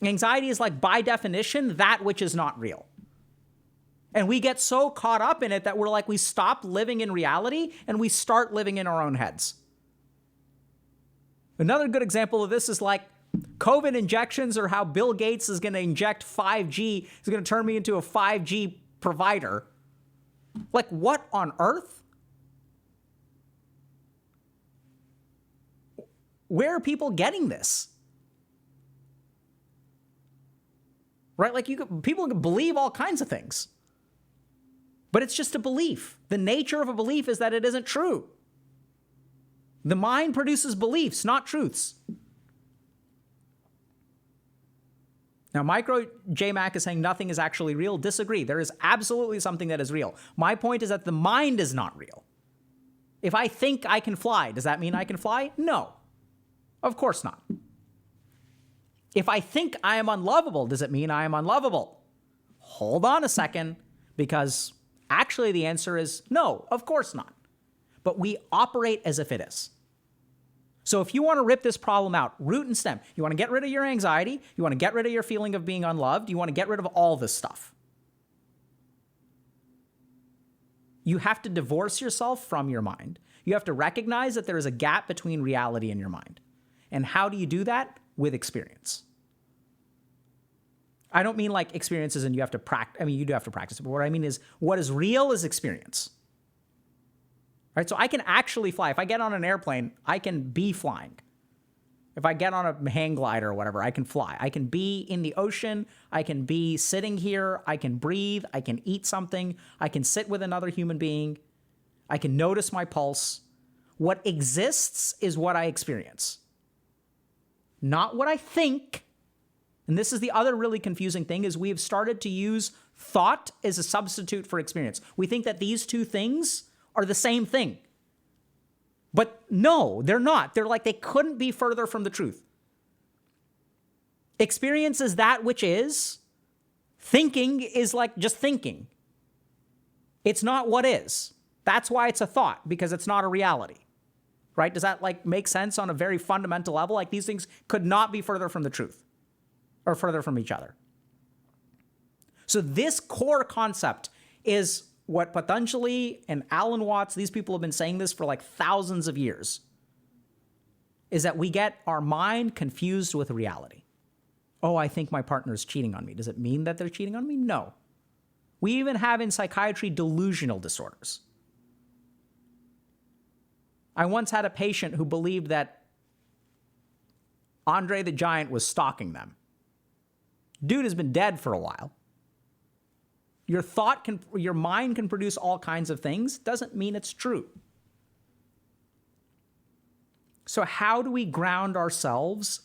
Anxiety is like, by definition, that which is not real. And we get so caught up in it that we're like, we stop living in reality and we start living in our own heads. Another good example of this is like COVID injections, or how Bill Gates is going to inject 5G. He's going to turn me into a 5G provider. Like, what on earth? Where are people getting this? Right? Like, people can believe all kinds of things. But it's just a belief. The nature of a belief is that it isn't true. The mind produces beliefs, not truths. Now, Micro J Mac is saying nothing is actually real. Disagree. There is absolutely something that is real. My point is that the mind is not real. If I think I can fly, does that mean I can fly? No. Of course not. If I think I am unlovable, does it mean I am unlovable? Hold on a second, because actually the answer is no, of course not. But we operate as if it is. So if you want to rip this problem out, root and stem, you want to get rid of your anxiety, you want to get rid of your feeling of being unloved, you want to get rid of all this stuff. You have to divorce yourself from your mind. You have to recognize that there is a gap between reality and your mind. And how do you do that? With experience. I don't mean like experiences and you have to practice. I mean, you do have to practice it, but what I mean is what is real is experience. Right? So I can actually fly. If I get on an airplane, I can be flying. If I get on a hang glider or whatever, I can fly. I can be in the ocean. I can be sitting here. I can breathe. I can eat something. I can sit with another human being. I can notice my pulse. What exists is what I experience, not what I think. And this is the other really confusing thing, is we have started to use thought as a substitute for experience. We think that these two things are the same thing. But no, they're not. They're like, they couldn't be further from the truth. Experience is that which is. Thinking is like just thinking. It's not what is. That's why it's a thought, because it's not a reality. Right? Does that like make sense on a very fundamental level? Like these things could not be further from the truth or further from each other. So this core concept is what Patanjali and Alan Watts, these people have been saying this for like thousands of years, is that we get our mind confused with reality. Oh, I think my partner is cheating on me. Does it mean that they're cheating on me? No. We even have in psychiatry delusional disorders. I once had a patient who believed that Andre the Giant was stalking them. Dude has been dead for a while. Your mind can produce all kinds of things. Doesn't mean it's true. So how do we ground ourselves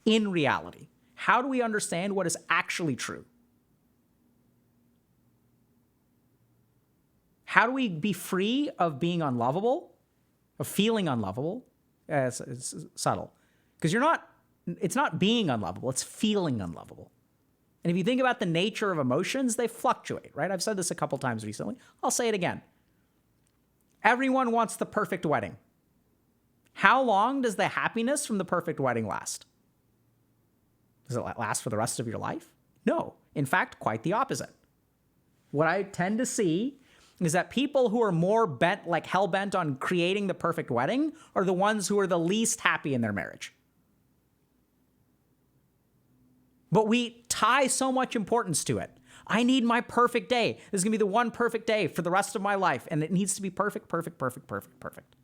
in reality? How do we understand what is actually true? How do we be free of being unlovable, of feeling unlovable? It's subtle. Because it's not being unlovable, it's feeling unlovable. And if you think about the nature of emotions, they fluctuate, right? I've said this a couple times recently. I'll say it again. Everyone wants the perfect wedding. How long does the happiness from the perfect wedding last? Does it last for the rest of your life? No. In fact, quite the opposite. What I tend to see is that people who are more bent, like hell-bent on creating the perfect wedding, are the ones who are the least happy in their marriage. But we tie so much importance to it. I need my perfect day. This is going to be the one perfect day for the rest of my life. And it needs to be perfect, perfect, perfect, perfect, perfect.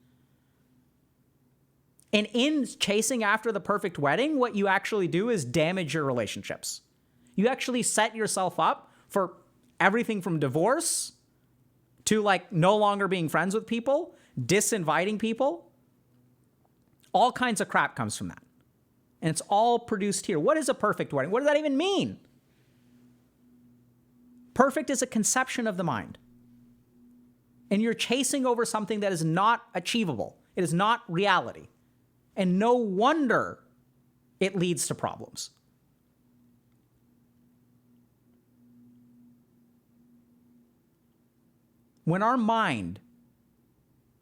And in chasing after the perfect wedding, what you actually do is damage your relationships. You actually set yourself up for everything from divorce to like no longer being friends with people, disinviting people. All kinds of crap comes from that. And it's all produced here. What is a perfect wedding? What does that even mean? Perfect is a conception of the mind. And you're chasing over something that is not achievable. It is not reality. And no wonder it leads to problems. When our mind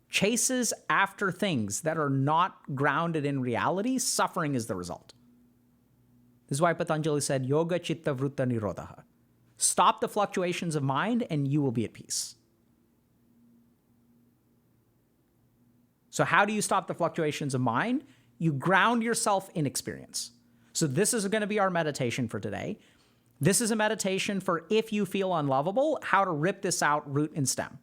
chases after things that are not grounded in reality, suffering is the result. This is why Patanjali said, Yoga Chitta Vrutta Nirodha. Stop the fluctuations of mind and you will be at peace. So how do you stop the fluctuations of mind? You ground yourself in experience. So this is going to be our meditation for today. This is a meditation for if you feel unlovable, how to rip this out root and stem.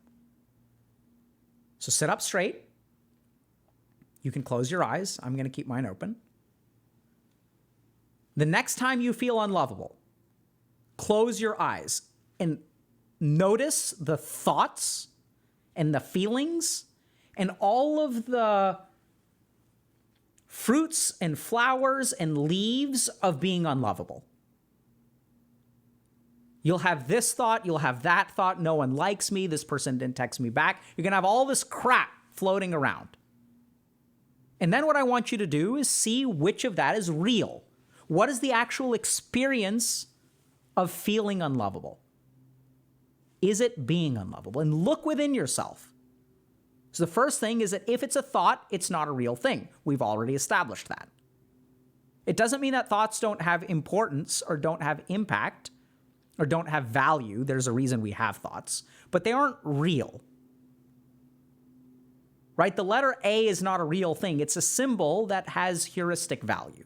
So sit up straight. You can close your eyes. I'm going to keep mine open. The next time you feel unlovable, close your eyes and notice the thoughts and the feelings and all of the fruits and flowers and leaves of being unlovable. You'll have this thought, you'll have that thought, no one likes me, this person didn't text me back. You're going to have all this crap floating around. And then what I want you to do is see which of that is real. What is the actual experience of feeling unlovable? Is it being unlovable? And look within yourself. So the first thing is that if it's a thought, it's not a real thing. We've already established that. It doesn't mean that thoughts don't have importance or don't have impact or don't have value. There's a reason we have thoughts, but they aren't real. Right? The letter A is not a real thing. It's a symbol that has heuristic value.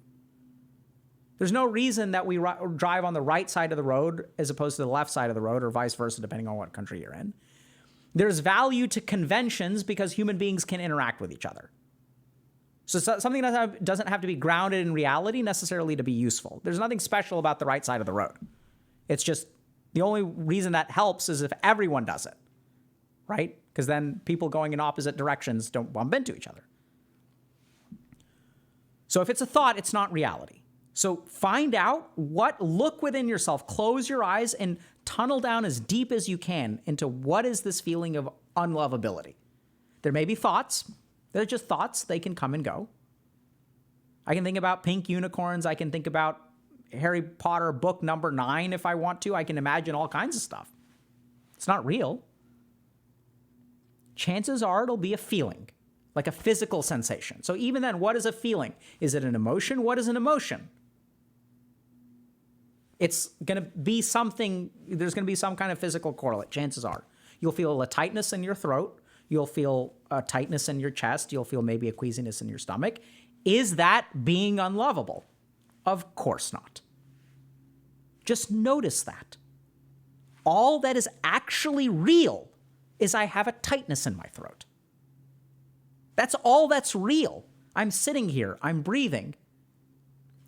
There's no reason that we drive on the right side of the road as opposed to the left side of the road, or vice versa, depending on what country you're in. There's value to conventions because human beings can interact with each other. So something doesn't have to be grounded in reality necessarily to be useful. There's nothing special about the right side of the road. It's just the only reason that helps is if everyone does it, right? Because then people going in opposite directions don't bump into each other. So if it's a thought, it's not reality. So find out look within yourself, close your eyes and tunnel down as deep as you can into what is this feeling of unlovability. There may be thoughts. They're just thoughts. They can come and go. I can think about pink unicorns. I can think about Harry Potter book number 9 if I want to. I can imagine all kinds of stuff. It's not real. Chances are it'll be a feeling, like a physical sensation. So even then, what is a feeling? Is it an emotion? What is an emotion? It's going to be something, there's going to be some kind of physical correlate, chances are. You'll feel a tightness in your throat. You'll feel a tightness in your chest. You'll feel maybe a queasiness in your stomach. Is that being unlovable? Of course not. Just notice that. All that is actually real is I have a tightness in my throat. That's all that's real. I'm sitting here. I'm breathing.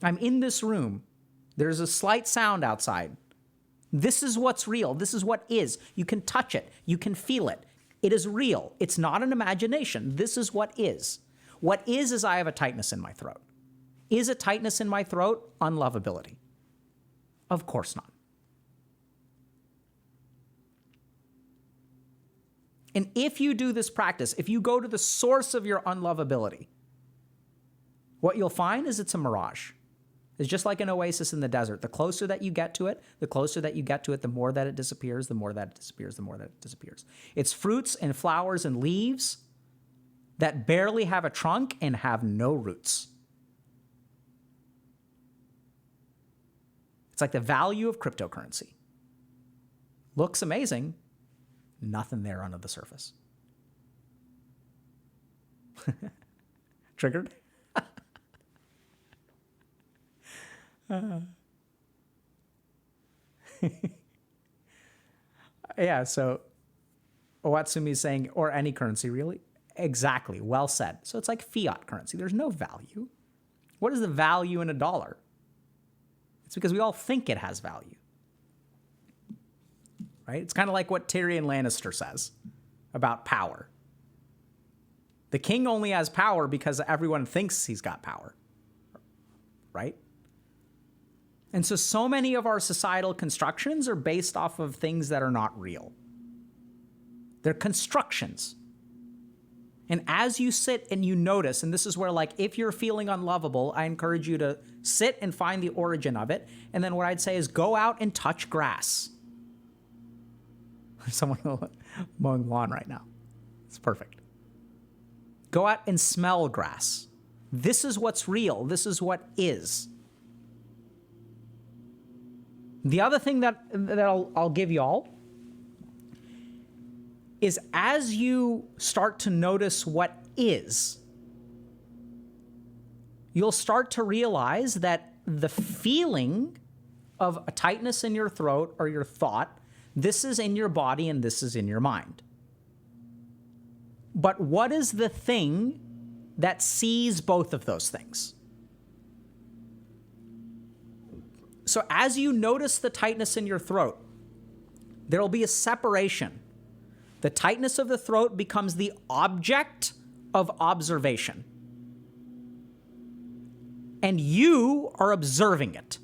I'm in this room. There's a slight sound outside. This is what's real. This is what is. You can touch it. You can feel it. It is real. It's not an imagination. This is what is. What is I have a tightness in my throat. Is a tightness in my throat unlovability? Of course not. And if you do this practice, if you go to the source of your unlovability, what you'll find is it's a mirage. It's just like an oasis in the desert. The closer that you get to it, the more that it disappears, the more that it disappears, the more that it disappears. It's fruits and flowers and leaves that barely have a trunk and have no roots. It's like the value of cryptocurrency. Looks amazing. Nothing there under the surface. Triggered? Yeah, so Owatsumi is saying, or any currency, really? Exactly, well said. So it's like fiat currency. There's no value. What is the value in a dollar? It's because we all think it has value. Right? It's kind of like what Tyrion Lannister says about power. The king only has power because everyone thinks he's got power. Right? And so many of our societal constructions are based off of things that are not real. They're constructions. And as you sit and you notice, and this is where, like, if you're feeling unlovable, I encourage you to sit and find the origin of it. And then what I'd say is go out and touch grass. Someone mowing lawn right now. It's perfect. Go out and smell grass. This is what's real. This is what is. The other thing that I'll give y'all is as you start to notice what is, you'll start to realize that the feeling of a tightness in your throat or your thought, this is in your body and this is in your mind. But what is the thing that sees both of those things? So as you notice the tightness in your throat, there will be a separation. The tightness of the throat becomes the object of observation. And you are observing it.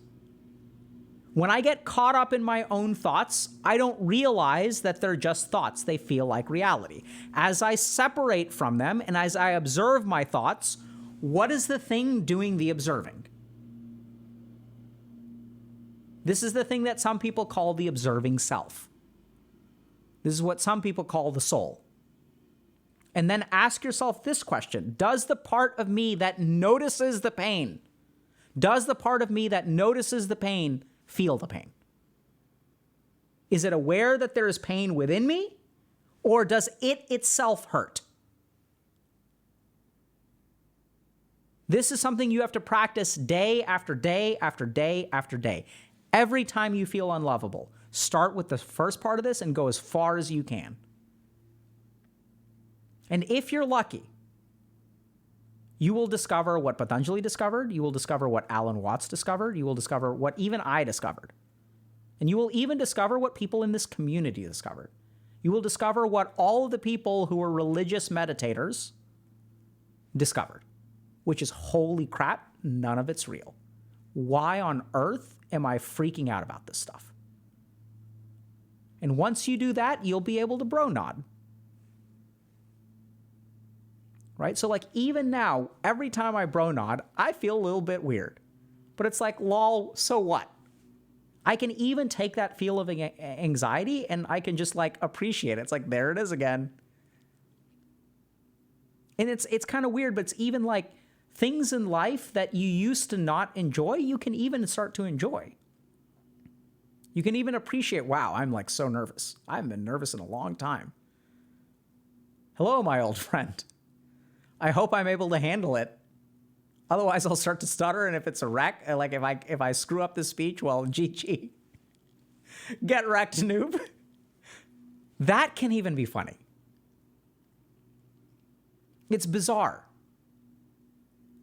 When I get caught up in my own thoughts, I don't realize that they're just thoughts. They feel like reality. As I separate from them and as I observe my thoughts, what is the thing doing the observing? This is the thing that some people call the observing self. This is what some people call the soul. And then ask yourself this question: does the part of me that notices the pain, does the part of me that notices the pain feel the pain? Is it aware that there is pain within me, or does it itself hurt? This is something you have to practice day after day after day after day. Every time you feel unlovable, start with the first part of this and go as far as you can. And if you're lucky, you will discover what Patanjali discovered. You will discover what Alan Watts discovered. You will discover what even I discovered. And you will even discover what people in this community discovered. You will discover what all of the people who are religious meditators discovered, which is, holy crap, none of it's real. Why on earth am I freaking out about this stuff? And once you do that, you'll be able to bro nod. Right? So like even now, every time I bro nod, I feel a little bit weird. But it's like, lol, so what? I can even take that feel of anxiety and I can just like appreciate it. It's like, there it is again. And it's kind of weird, but it's even like things in life that you used to not enjoy, you can even start to enjoy. You can even appreciate, wow, I'm like so nervous. I haven't been nervous in a long time. Hello, my old friend. I hope I'm able to handle it. Otherwise, I'll start to stutter, and if it's a wreck, like if I screw up this speech, well, GG. Get wrecked, noob. That can even be funny. It's bizarre.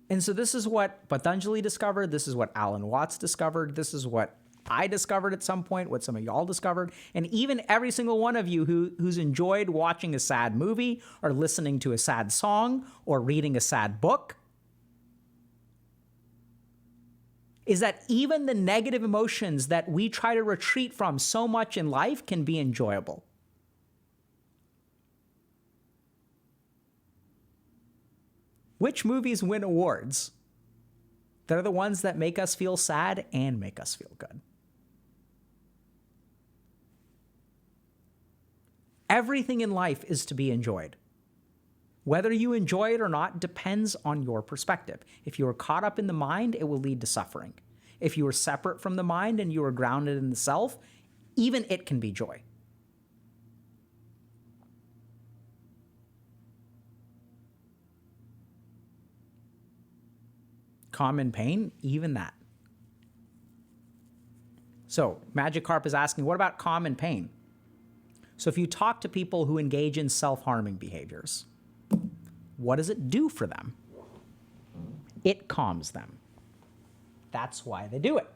And so this is what Patanjali discovered. This is what Alan Watts discovered. This is what I discovered at some point, what some of y'all discovered. And even every single one of you who's enjoyed watching a sad movie or listening to a sad song or reading a sad book, is that even the negative emotions that we try to retreat from so much in life can be enjoyable. Which movies win awards? They're the ones that make us feel sad and make us feel good. Everything in life is to be enjoyed. Whether you enjoy it or not depends on your perspective. If you are caught up in the mind, it will lead to suffering. If you are separate from the mind and you are grounded in the self, even it can be joy. Common pain, even that. So Magikarp is asking, what about common pain? So if you talk to people who engage in self-harming behaviors, what does it do for them? It calms them. That's why they do it.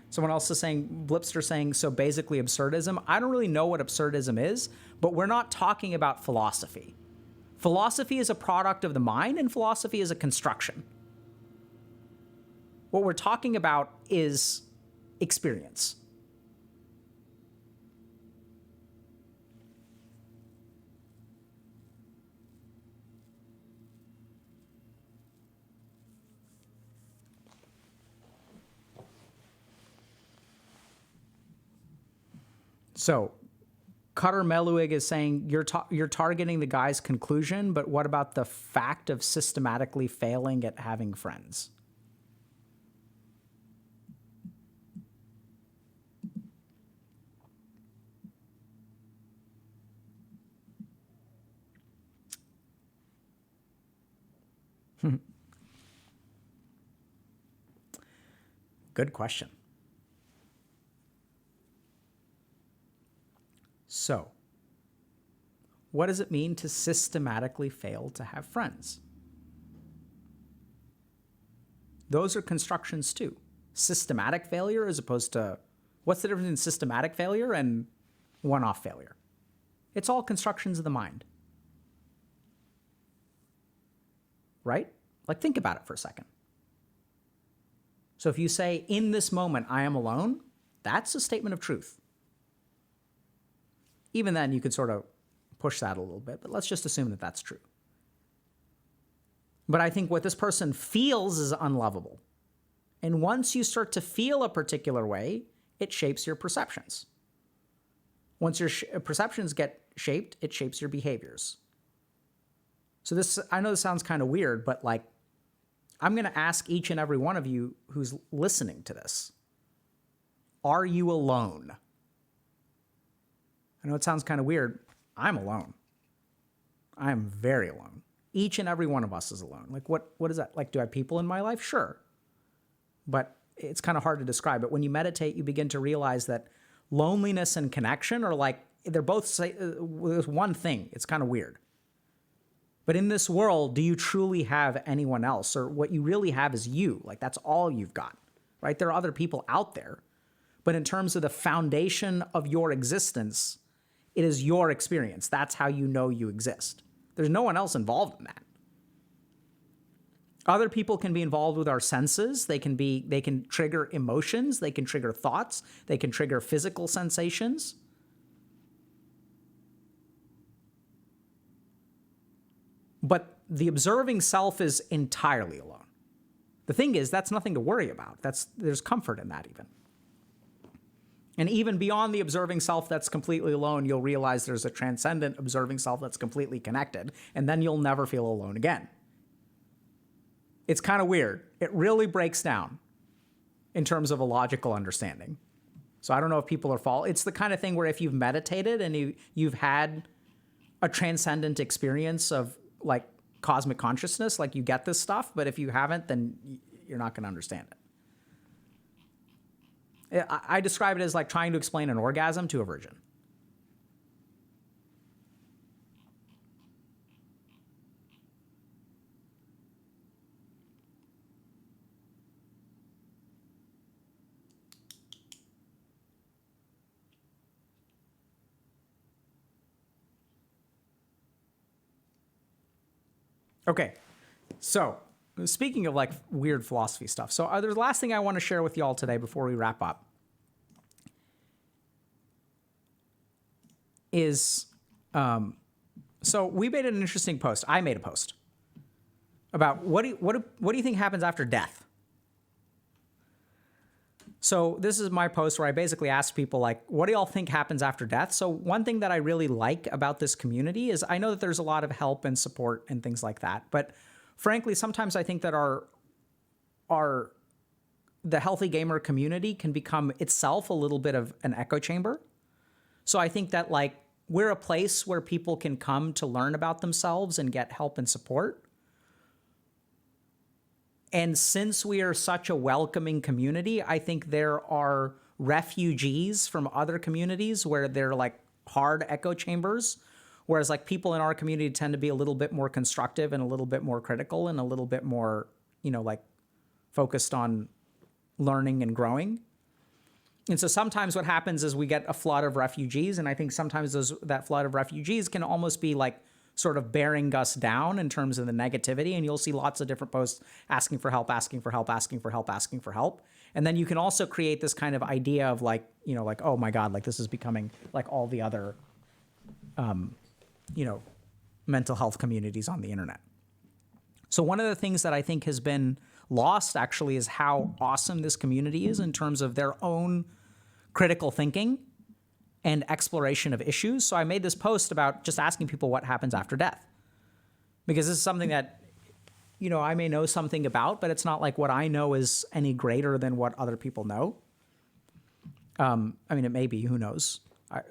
Someone else is saying, Blipster saying, so basically absurdism. I don't really know what absurdism is, but we're not talking about philosophy. Philosophy is a product of the mind, and philosophy is a construction. What we're talking about is experience. So Cutter Meluig is saying you're targeting the guy's conclusion, but what about the fact of systematically failing at having friends? Good question. So, what does it mean to systematically fail to have friends? Those are constructions too. Systematic failure as opposed to, what's the difference in systematic failure and one-off failure? It's all constructions of the mind. Right? Like, think about it for a second. So if you say, in this moment, I am alone, that's a statement of truth. Even then, you could sort of push that a little bit, but let's just assume that that's true. But I think what this person feels is unlovable. And once you start to feel a particular way, it shapes your perceptions. Once your perceptions get shaped, it shapes your behaviors. So this, I know this sounds kind of weird, but like, I'm going to ask each and every one of you who's listening to this, are you alone? I know it sounds kind of weird. I'm alone. I'm very alone. Each and every one of us is alone. Like, what is that? Like, do I have people in my life? Sure. But it's kind of hard to describe. But when you meditate, you begin to realize that loneliness and connection are like, they're both one thing. It's kind of weird. But in this world, do you truly have anyone else? Or what you really have is you. Like, that's all you've got, right? There are other people out there. But in terms of the foundation of your existence, it is your experience. That's how you know you exist. There's no one else involved in that. Other people can be involved with our senses. They can trigger emotions. They can trigger thoughts. They can trigger physical sensations. But the observing self is entirely alone. The thing is, that's nothing to worry about. There's comfort in that even. And even beyond the observing self that's completely alone, you'll realize there's a transcendent observing self that's completely connected, and then you'll never feel alone again. It's kind of weird. It really breaks down in terms of a logical understanding. So I don't know if people are It's the kind of thing where if you've meditated and you've had a transcendent experience of like cosmic consciousness, like you get this stuff, but if you haven't, then you're not going to understand it. I describe it as like trying to explain an orgasm to a virgin. Okay, so speaking of like weird philosophy stuff, so there's the last thing I want to share with y'all today before we wrap up is, so we made an interesting post. I made a post about what do you think happens after death? So this is my post where I basically asked people like, what do y'all think happens after death? So one thing that I really like about this community is I know that there's a lot of help and support and things like that. But frankly, sometimes I think that the healthy gamer community can become itself a little bit of an echo chamber. So I think that like we're a place where people can come to learn about themselves and get help and support. And since we are such a welcoming community, I think there are refugees from other communities where they're like hard echo chambers, whereas like people in our community tend to be a little bit more constructive and a little bit more critical and a little bit more, like focused on learning and growing. And so sometimes what happens is we get a flood of refugees, and I think sometimes that flood of refugees can almost be like sort of bearing us down in terms of the negativity. And you'll see lots of different posts asking for help, asking for help, asking for help, asking for help. And then you can also create this kind of idea of like, like, oh my God, like this is becoming like all the other, mental health communities on the internet. So one of the things that I think has been lost actually is how awesome this community is in terms of their own critical thinking and exploration of issues. So I made this post about just asking people what happens after death, because this is something that, I may know something about, but it's not like what I know is any greater than what other people know. It may be, who knows?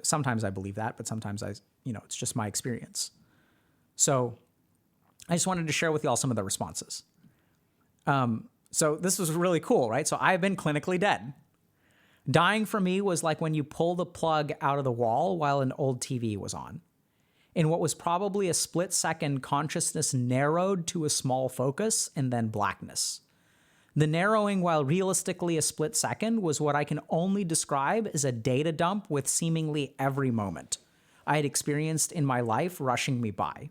Sometimes I believe that, but sometimes it's just my experience. So I just wanted to share with y'all some of the responses. So this was really cool, right? So I've been clinically dead. Dying for me was like when you pull the plug out of the wall while an old TV was on. In what was probably a split second, consciousness narrowed to a small focus and then blackness. The narrowing, while realistically a split second, was what I can only describe as a data dump with seemingly every moment I had experienced in my life rushing me by.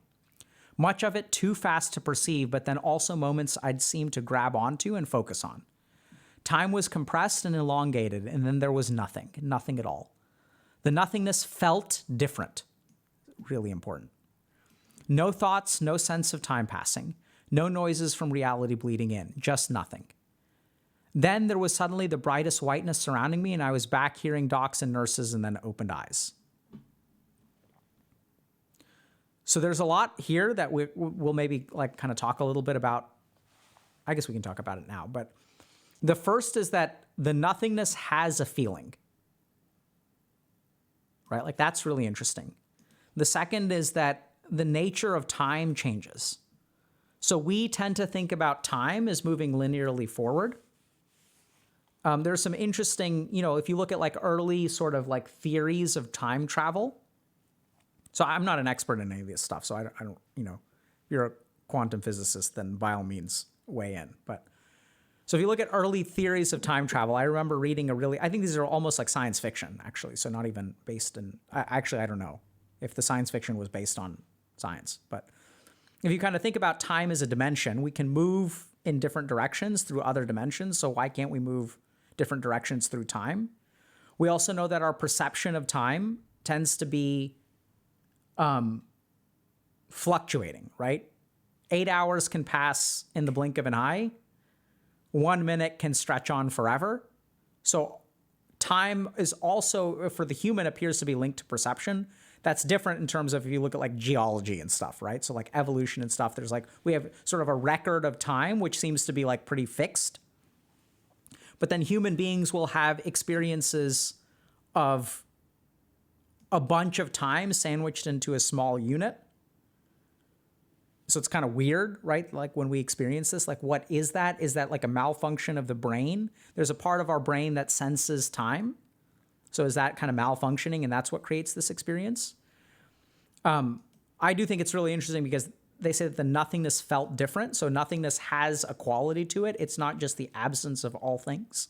Much of it too fast to perceive, but then also moments I'd seem to grab onto and focus on. Time was compressed and elongated, and then there was nothing at all. The nothingness felt different. Really important. No thoughts, no sense of time passing, no noises from reality bleeding in, just nothing. Then there was suddenly the brightest whiteness surrounding me, and I was back hearing docs and nurses and then opened eyes. So there's a lot here that we'll maybe like kind of talk a little bit about. I guess we can talk about it now, but the first is that the nothingness has a feeling, right? Like that's really interesting. The second is that the nature of time changes. So we tend to think about time as moving linearly forward. There's some interesting, if you look at like early sort of like theories of time travel. So I'm not an expert in any of this stuff. So I don't, if you're a quantum physicist, then by all means weigh in. But so if you look at early theories of time travel, I remember reading I think these are almost like science fiction, actually. So not even based in, actually, I don't know if the science fiction was based on science. But if you kind of think about time as a dimension, we can move in different directions through other dimensions. So why can't we move different directions through time? We also know that our perception of time tends to be fluctuating, right? 8 hours can pass in the blink of an eye. 1 minute can stretch on forever. So time is also, for the human, appears to be linked to perception. That's different in terms of if you look at like geology and stuff, right? So like evolution and stuff, there's like, we have sort of a record of time, which seems to be like pretty fixed. But then human beings will have experiences of a bunch of time sandwiched into a small unit. So it's kind of weird, right? Like when we experience this, like what is that? Is that like a malfunction of the brain? There's a part of our brain that senses time. So is that kind of malfunctioning and that's what creates this experience? I do think it's really interesting because they say that the nothingness felt different. So nothingness has a quality to it. It's not just the absence of all things.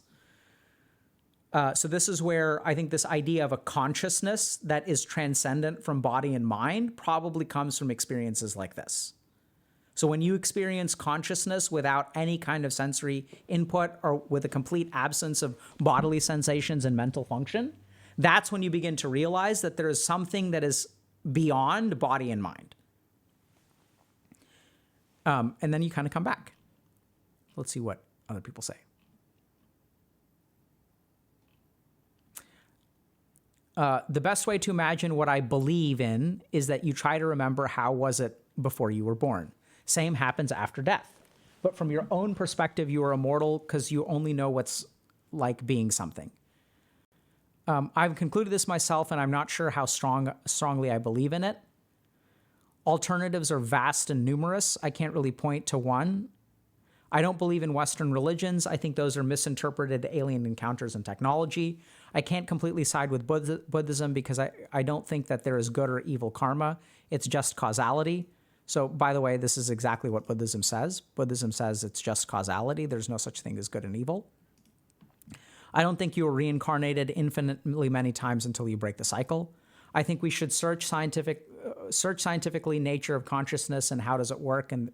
So this is where I think this idea of a consciousness that is transcendent from body and mind probably comes from experiences like this. So when you experience consciousness without any kind of sensory input or with a complete absence of bodily sensations and mental function, that's when you begin to realize that there is something that is beyond body and mind. And then you kind of come back. Let's see what other people say. The best way to imagine what I believe in is that you try to remember how was it before you were born. Same happens after death. But from your own perspective, you are immortal because you only know what's like being something. I've concluded this myself, and I'm not sure how strongly I believe in it. Alternatives are vast and numerous. I can't really point to one. I don't believe in Western religions. I think those are misinterpreted alien encounters and technology. I can't completely side with Buddhism because I don't think that there is good or evil karma. It's just causality. So, by the way, this is exactly what Buddhism says. Buddhism says it's just causality. There's no such thing as good and evil. I don't think you are reincarnated infinitely many times until you break the cycle. I think we should search scientifically nature of consciousness and how does it work, and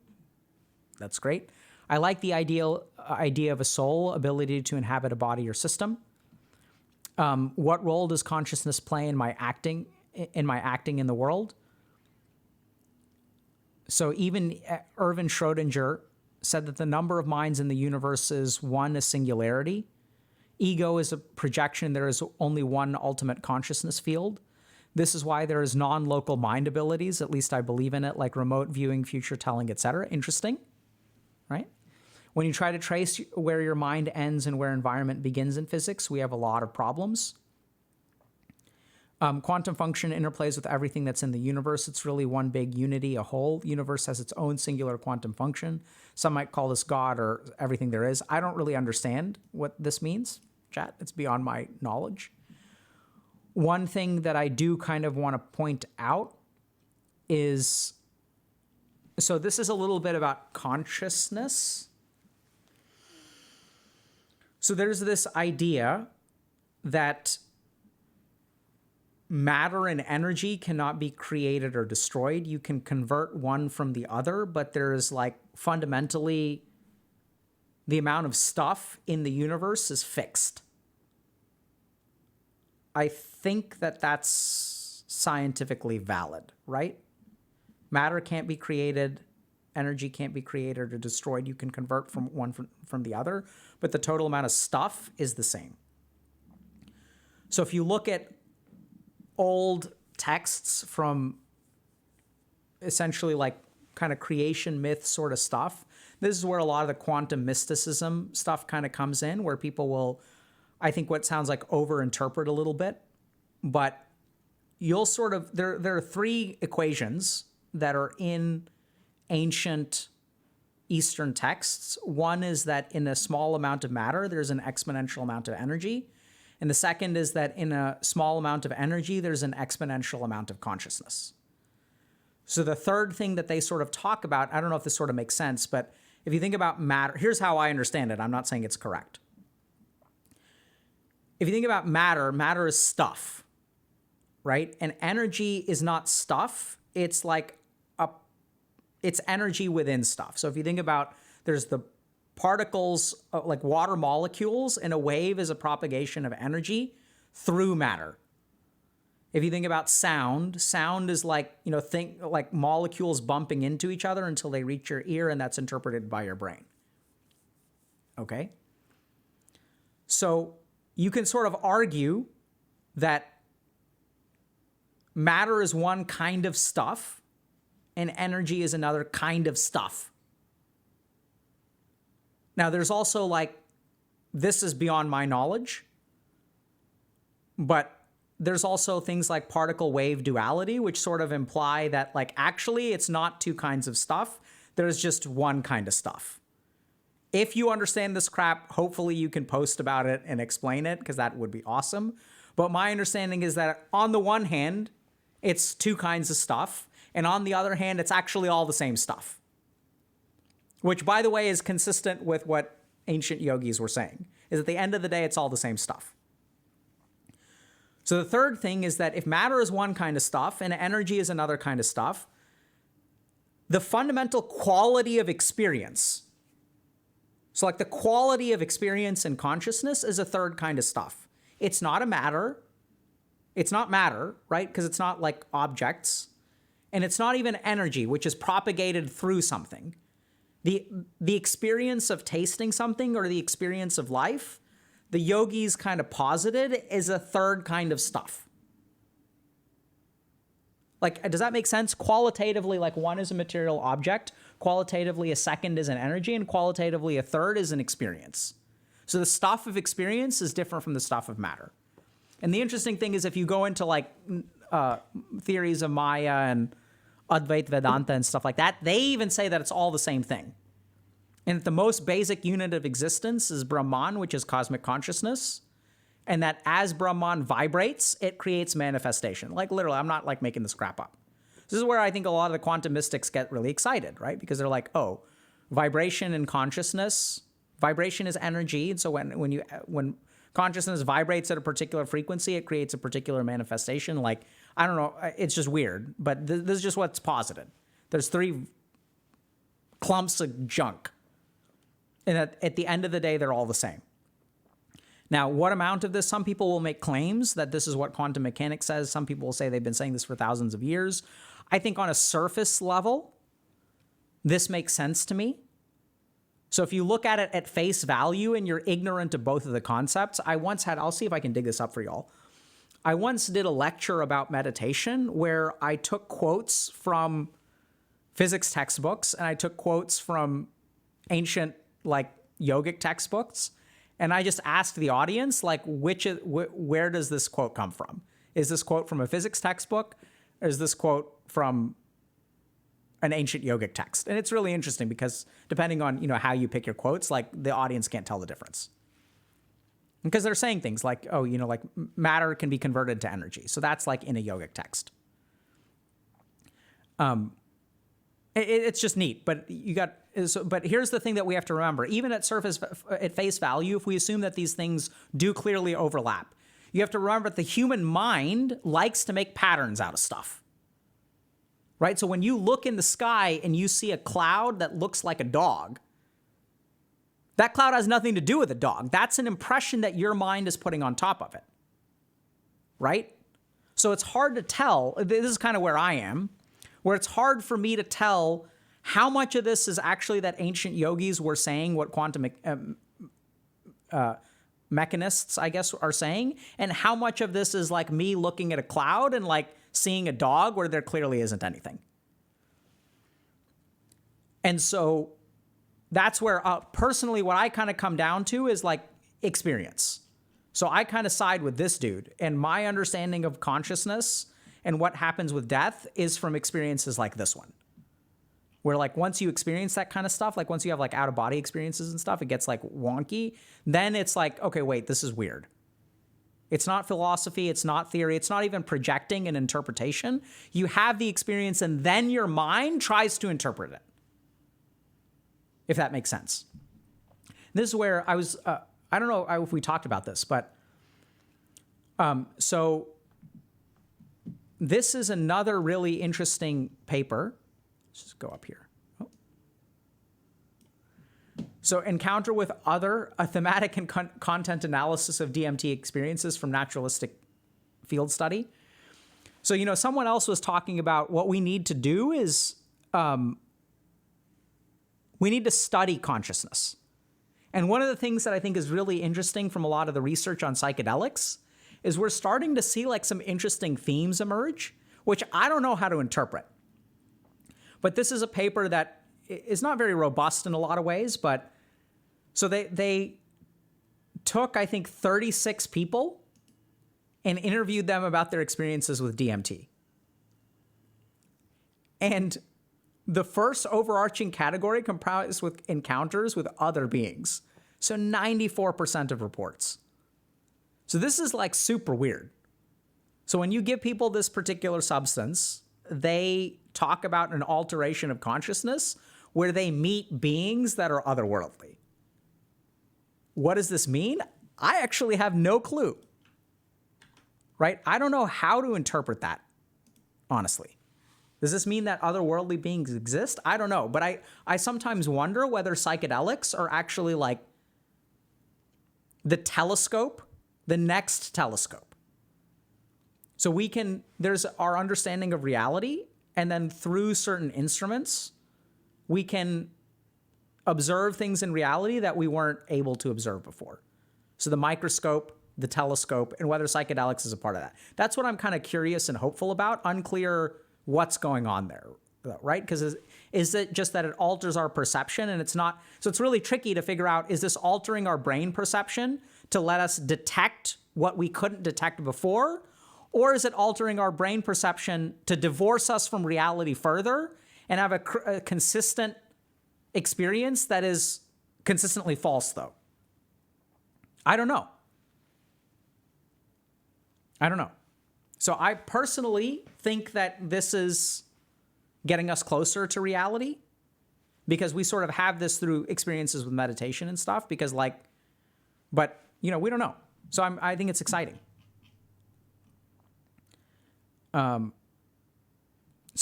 that's great. I like the idea of a soul, ability to inhabit a body or system. What role does consciousness play in my acting in the world? So even Erwin Schrödinger said that the number of minds in the universe is one, a singularity. Ego is a projection. There is only one ultimate consciousness field. This is why there is non-local mind abilities, at least I believe in it, like remote viewing, future telling, etc. Interesting, right? When you try to trace where your mind ends and where environment begins in physics, we have a lot of problems. Quantum function interplays with everything that's in the universe. It's really one big unity, a whole. Universe has its own singular quantum function. Some might call this God or everything there is. I don't really understand what this means, chat. It's beyond my knowledge. One thing that I do kind of want to point out is, so this is a little bit about consciousness. So there's this idea that matter and energy cannot be created or destroyed. You can convert one from the other, but there's like fundamentally the amount of stuff in the universe is fixed. I think that that's scientifically valid, right? Matter can't be created, energy can't be created or destroyed. You can convert from one from the other, but the total amount of stuff is the same. So if you look at old texts from essentially like kind of creation myth sort of stuff, this is where a lot of the quantum mysticism stuff kind of comes in, where people will, I think, what sounds like overinterpret a little bit, but you'll sort of, there are three equations that are in ancient Eastern texts. One is that in a small amount of matter, there's an exponential amount of energy. And the second is that in a small amount of energy, there's an exponential amount of consciousness. So the third thing that they sort of talk about, I don't know if this sort of makes sense, but if you think about matter, here's how I understand it. I'm not saying it's correct. If you think about matter, matter is stuff, right? And energy is not stuff. It's like it's energy within stuff. So if you think about, there's the particles, like water molecules, and a wave is a propagation of energy through matter. If you think about sound, sound is like, think like molecules bumping into each other until they reach your ear, and that's interpreted by your brain. Okay? So you can sort of argue that matter is one kind of stuff and energy is another kind of stuff. Now, there's also like, this is beyond my knowledge, but there's also things like particle wave duality, which sort of imply that like, actually it's not two kinds of stuff. There's just one kind of stuff. If you understand this crap, hopefully you can post about it and explain it, because that would be awesome. But my understanding is that on the one hand, it's two kinds of stuff. And on the other hand, it's actually all the same stuff. Which, by the way, is consistent with what ancient yogis were saying, is at the end of the day, it's all the same stuff. So the third thing is that if matter is one kind of stuff and energy is another kind of stuff, the fundamental quality of experience, so like the quality of experience and consciousness, is a third kind of stuff. It's not a matter. It's not matter, right? Because it's not like objects. And it's not even energy, which is propagated through something. The experience of tasting something or the experience of life, the yogis kind of posited, is a third kind of stuff. Like, does that make sense? Qualitatively, like one is a material object. Qualitatively, a second is an energy. And qualitatively, a third is an experience. So the stuff of experience is different from the stuff of matter. And the interesting thing is, if you go into like theories of Maya and Advaita Vedanta and stuff like that, they even say that it's all the same thing. And that the most basic unit of existence is Brahman, which is cosmic consciousness. And that as Brahman vibrates, it creates manifestation. Like literally, I'm not like making this crap up. This is where I think a lot of the quantum mystics get really excited, right? Because they're like, oh, vibration and consciousness, vibration is energy. And so when consciousness vibrates at a particular frequency, it creates a particular manifestation. Like, I don't know, it's just weird, but this is just what's posited. There's three clumps of junk. And at the end of the day, they're all the same. Now, what amount of this? Some people will make claims that this is what quantum mechanics says. Some people will say they've been saying this for thousands of years. I think on a surface level, this makes sense to me. So if you look at it at face value and you're ignorant of both of the concepts, I'll see if I can dig this up for y'all. I once did a lecture about meditation where I took quotes from physics textbooks and I took quotes from ancient like yogic textbooks. And I just asked the audience, like, where does this quote come from? Is this quote from a physics textbook? Or is this quote from an ancient yogic text? And it's really interesting because depending on, how you pick your quotes, like the audience can't tell the difference. Because they're saying things like, oh, like matter can be converted to energy. So that's like in a yogic text. It's just neat, but but here's the thing that we have to remember. Even at face value, if we assume that these things do clearly overlap, you have to remember that the human mind likes to make patterns out of stuff. Right? So when you look in the sky and you see a cloud that looks like a dog, That cloud has nothing to do with a dog. That's an impression that your mind is putting on top of it, right? So it's hard to tell. This is kind of where I am, where it's hard for me to tell how much of this is actually that ancient yogis were saying what quantum mechanists, I guess, are saying, and how much of this is like me looking at a cloud and like seeing a dog where there clearly isn't anything. And so that's where personally what I kind of come down to is like experience. So I kind of side with this dude, and my understanding of consciousness and what happens with death is from experiences like this one, where like once you experience that kind of stuff, like once you have like out of body experiences and stuff, it gets like wonky. Then it's like, okay, wait, this is weird. It's not philosophy. It's not theory. It's not even projecting an interpretation. You have the experience and then your mind tries to interpret it. If that makes sense. This is where I was, I don't know if we talked about this, but so this is another really interesting paper. Let's just go up here. Oh. So encounter with other, a thematic and content analysis of DMT experiences from naturalistic field study. So, you know, someone else was talking about what we need to do is we need to study consciousness. And one of the things that I think is really interesting from a lot of the research on psychedelics is we're starting to see like some interesting themes emerge, which I don't know how to interpret. But this is a paper that is not very robust in a lot of ways, but so they took, I think, 36 people and interviewed them about their experiences with DMT. And the first overarching category comprised with encounters with other beings. So 94% of reports. So this is like super weird. So when you give people this particular substance, they talk about an alteration of consciousness where they meet beings that are otherworldly. What does this mean? I actually have no clue. Right? I don't know how to interpret that, honestly. Does this mean that otherworldly beings exist? I don't know. But I sometimes wonder whether psychedelics are actually like the telescope, the next telescope. So there's our understanding of reality, and then through certain instruments, we can observe things in reality that we weren't able to observe before. So the microscope, the telescope, and whether psychedelics is a part of that. That's what I'm kind of curious and hopeful about. Unclear what's going on there, right? Because is it just that it alters our perception and it's not, so it's really tricky to figure out, is this altering our brain perception to let us detect what we couldn't detect before? Or is it altering our brain perception to divorce us from reality further and have a consistent experience that is consistently false, though? I don't know. So I personally think that this is getting us closer to reality because we sort of have this through experiences with meditation and stuff but, you know, we don't know. So I think it's exciting. So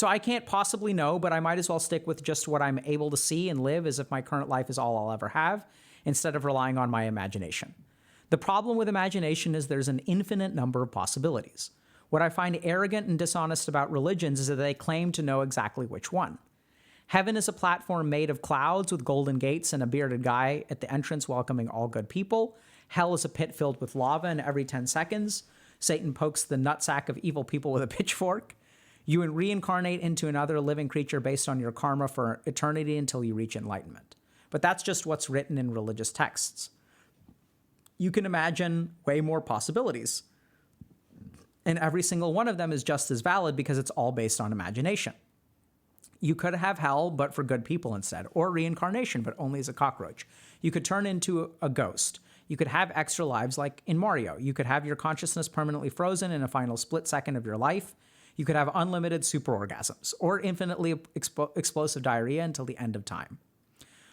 I can't possibly know, but I might as well stick with just what I'm able to see and live as if my current life is all I'll ever have instead of relying on my imagination. The problem with imagination is there's an infinite number of possibilities. What I find arrogant and dishonest about religions is that they claim to know exactly which one. Heaven is a platform made of clouds with golden gates and a bearded guy at the entrance welcoming all good people. Hell is a pit filled with lava, and every 10 seconds, Satan pokes the nutsack of evil people with a pitchfork. You reincarnate into another living creature based on your karma for eternity until you reach enlightenment. But that's just what's written in religious texts. You can imagine way more possibilities. And every single one of them is just as valid because it's all based on imagination. You could have hell, but for good people instead, or reincarnation, but only as a cockroach. You could turn into a ghost. You could have extra lives like in Mario. You could have your consciousness permanently frozen in a final split second of your life. You could have unlimited super orgasms or infinitely explosive diarrhea until the end of time.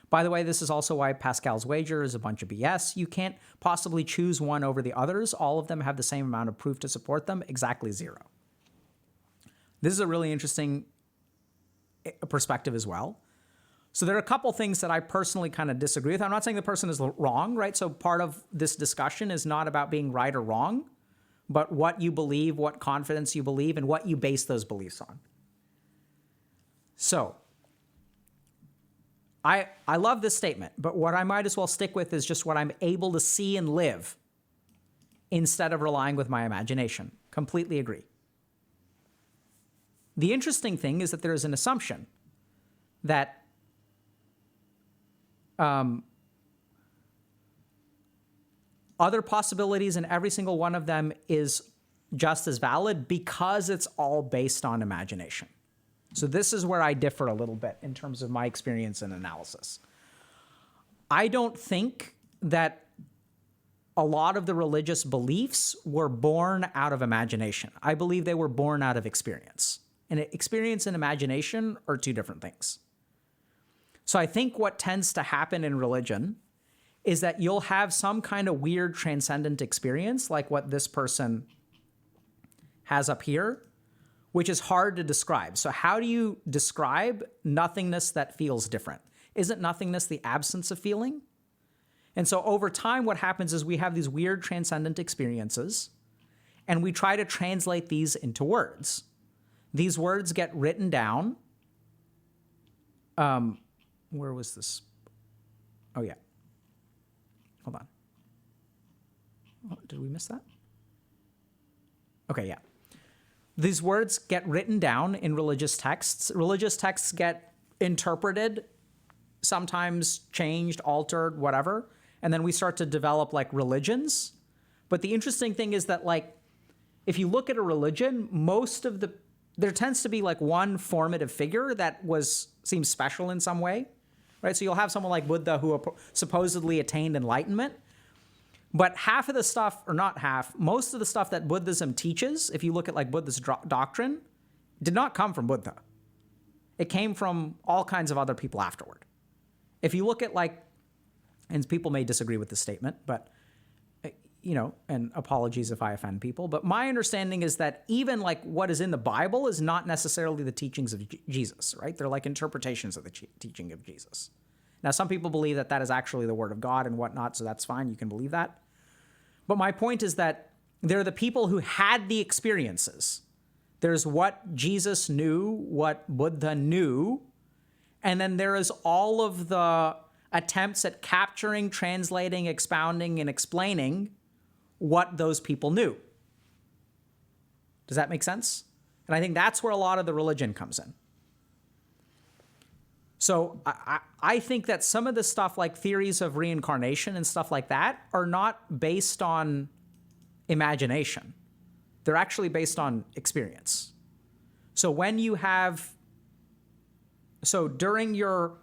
By the way, this is also why Pascal's wager is a bunch of BS. You can't possibly choose one over the others. All of them have the same amount of proof to support them, exactly zero. This is a really interesting perspective as well. So there are a couple things that I personally kind of disagree with. I'm not saying the person is wrong, right? So part of this discussion is not about being right or wrong, but what you believe, what confidence you believe, and what you base those beliefs on. So I love this statement, but what I might as well stick with is just what I'm able to see and live instead of relying with my imagination. Completely agree. The interesting thing is that there is an assumption that other possibilities, and every single one of them is just as valid because it's all based on imagination. So this is where I differ a little bit in terms of my experience and analysis. I don't think that a lot of the religious beliefs were born out of imagination. I believe they were born out of experience. And experience and imagination are two different things. So I think what tends to happen in religion is that you'll have some kind of weird transcendent experience, like what this person has up here, which is hard to describe. So how do you describe nothingness that feels different? Isn't nothingness the absence of feeling? And so over time, what happens is we have these weird transcendent experiences, and we try to translate these into words. These words get written down. Where was this? Oh, yeah. Hold on. Oh, did we miss that? Okay, yeah. These words get written down in religious texts. Religious texts get interpreted, sometimes changed, altered, whatever. And then we start to develop like religions. But the interesting thing is that like, if you look at a religion, there tends to be like one formative figure that seems special in some way, right? So you'll have someone like Buddha who supposedly attained enlightenment. But half of the stuff, or not half, most of the stuff that Buddhism teaches, if you look at like Buddha's doctrine, did not come from Buddha. It came from all kinds of other people afterward. If you look at like, and people may disagree with this statement, but, and apologies if I offend people, but my understanding is that even like what is in the Bible is not necessarily the teachings of Jesus, right? They're like interpretations of the teaching of Jesus. Now, some people believe that that is actually the word of God and whatnot, so that's fine. You can believe that. But my point is that they're the people who had the experiences. There's what Jesus knew, what Buddha knew, and then there is all of the attempts at capturing, translating, expounding, and explaining what those people knew. Does that make sense? And I think that's where a lot of the religion comes in. So I think that some of the stuff like theories of reincarnation and stuff like that are not based on imagination. They're actually based on experience. So when you have, during your,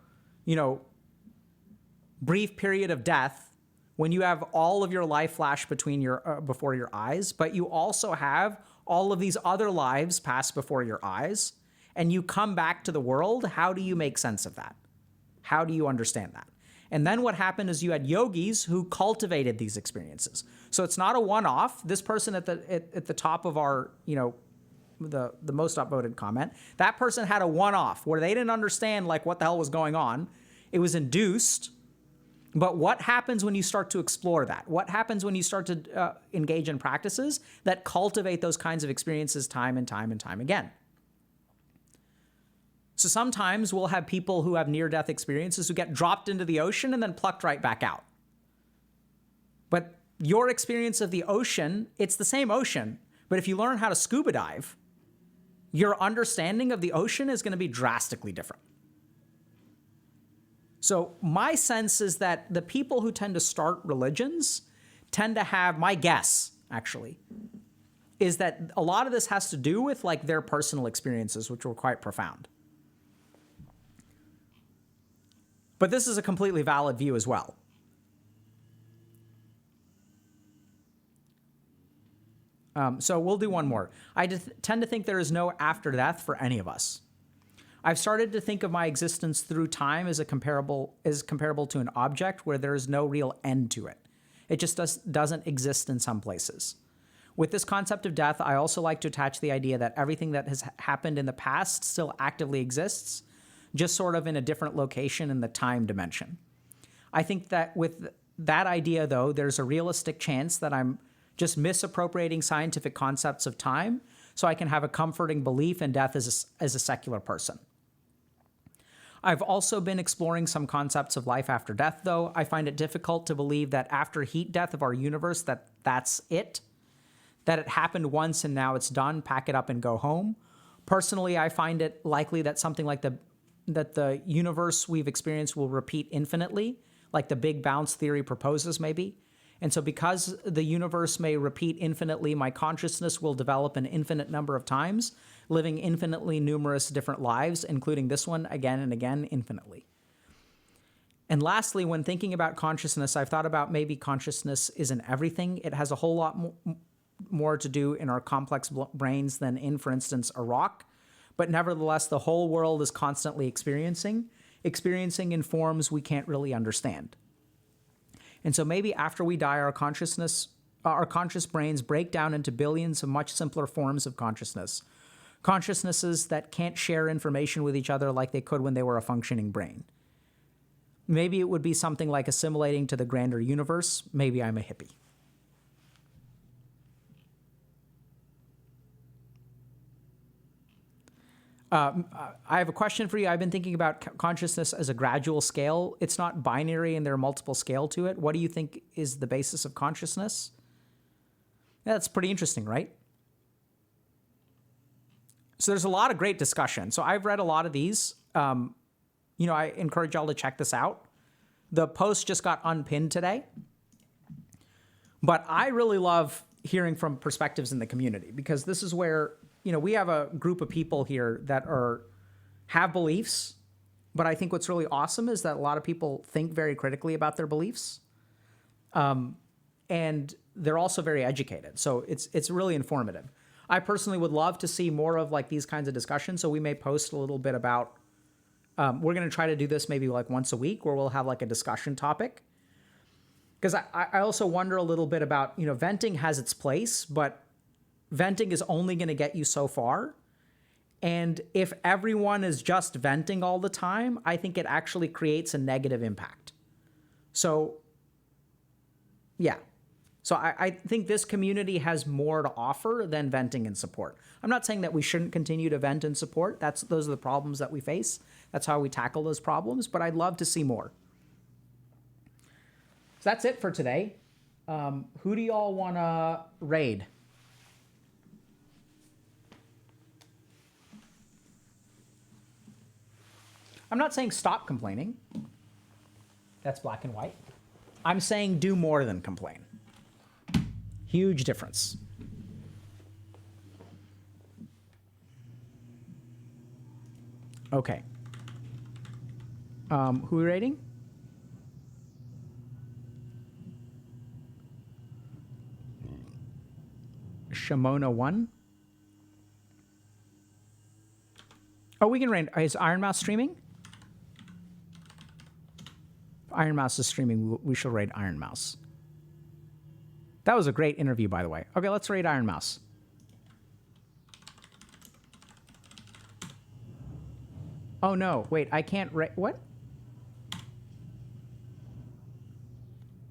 brief period of death, when you have all of your life flash before your eyes, but you also have all of these other lives pass before your eyes, and you come back to the world, how do you make sense of that? How do you understand that? And then what happened is you had yogis who cultivated these experiences. So it's not a one-off. This person at the top of our, the most upvoted comment, that person had a one-off where they didn't understand like what the hell was going on. It was induced. But what happens when you start to explore that? What happens when you start to engage in practices that cultivate those kinds of experiences time and time and time again? So sometimes we'll have people who have near-death experiences who get dropped into the ocean and then plucked right back out. But your experience of the ocean, it's the same ocean, but if you learn how to scuba dive, your understanding of the ocean is going to be drastically different. So my sense is that the people who tend to start religions tend to have, my guess, actually, is that a lot of this has to do with like their personal experiences, which were quite profound. But this is a completely valid view as well. So we'll do one more. I tend to think there is no after death for any of us. I've started to think of my existence through time as comparable to an object where there is no real end to it. It just doesn't exist in some places. With this concept of death, I also like to attach the idea that everything that has happened in the past still actively exists, just sort of in a different location in the time dimension. I think that with that idea, though, there's a realistic chance that I'm just misappropriating scientific concepts of time so I can have a comforting belief in death as a secular person. I've also been exploring some concepts of life after death, though. I find it difficult to believe that after heat death of our universe, that's it, that it happened once and now it's done, pack it up and go home. Personally, I find it likely that something like that the universe we've experienced will repeat infinitely, like the Big Bounce theory proposes maybe. And so because the universe may repeat infinitely, my consciousness will develop an infinite number of times, living infinitely numerous different lives, including this one again and again infinitely. And lastly, when thinking about consciousness, I've thought about maybe consciousness isn't everything. It has a whole lot more to do in our complex brains than in, for instance, a rock. But nevertheless, the whole world is constantly experiencing in forms we can't really understand. And so maybe after we die, our conscious brains break down into billions of much simpler forms of consciousnesses that can't share information with each other like they could when they were a functioning brain. Maybe it would be something like assimilating to the grander universe. Maybe I'm a hippie. I have a question for you. I've been thinking about consciousness as a gradual scale. It's not binary and there are multiple scales to it. What do you think is the basis of consciousness? Yeah, that's pretty interesting, right? So there's a lot of great discussion. So I've read a lot of these. I encourage y'all to check this out. The post just got unpinned today. But I really love hearing from perspectives in the community because this is where we have a group of people here that have beliefs, but I think what's really awesome is that a lot of people think very critically about their beliefs, and they're also very educated. So it's really informative. I personally would love to see more of like these kinds of discussions. So we may post a little bit about. We're going to try to do this maybe like once a week, where we'll have like a discussion topic. Because I also wonder a little bit about venting has its place, but venting is only going to get you so far. And if everyone is just venting all the time, I think it actually creates a negative impact. So, yeah. So I think this community has more to offer than venting and support. I'm not saying that we shouldn't continue to vent and support. Those are the problems that we face. That's how we tackle those problems. But I'd love to see more. So that's it for today. Who do y'all want to raid? I'm not saying stop complaining. That's black and white. I'm saying do more than complain. Huge difference. Okay. Who are we rating? Shimona 1. Oh, we can rate. Is Iron Mouse streaming? Iron Mouse is streaming. We shall rate Iron Mouse. That was a great interview, by the way. Okay, let's rate Iron Mouse. Oh, no. Wait, I can't rate... What?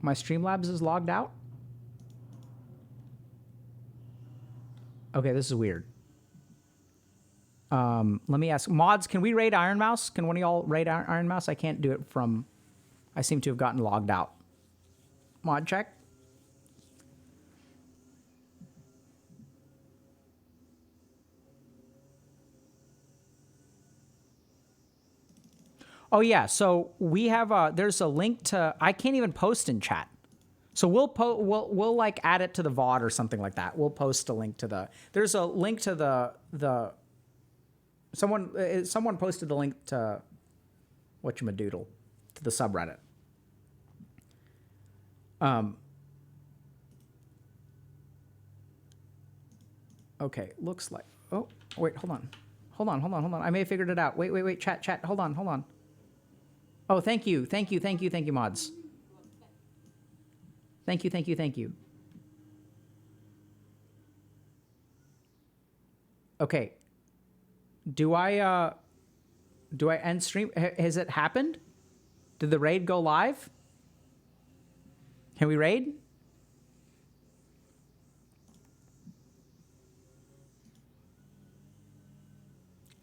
My Streamlabs is logged out? Okay, this is weird. Let me ask. Mods, can we rate Iron Mouse? Can one of y'all rate Iron Mouse? I can't do it from... I seem to have gotten logged out. Mod check. Oh yeah, so we have there's a link to. I can't even post in chat, so we'll like add it to the VOD or something like that. We'll post a link to the. There's a link to the. Someone posted the link to whatchamadoodle to the subreddit. Okay, looks like. Oh wait, hold on. I may have figured it out. Wait. Chat. Hold on. Oh, thank you, mods. Thank you. Okay. Do I, Do I end stream? Has it happened? Did the raid go live? Can we raid?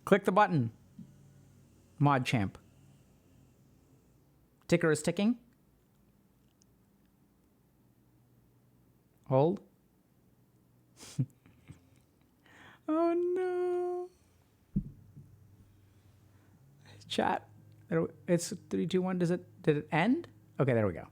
Click the button. Mod champ. Ticker is ticking. Hold. Oh no. Chat. It's 3, 2, 1. Did it end? Okay, there we go.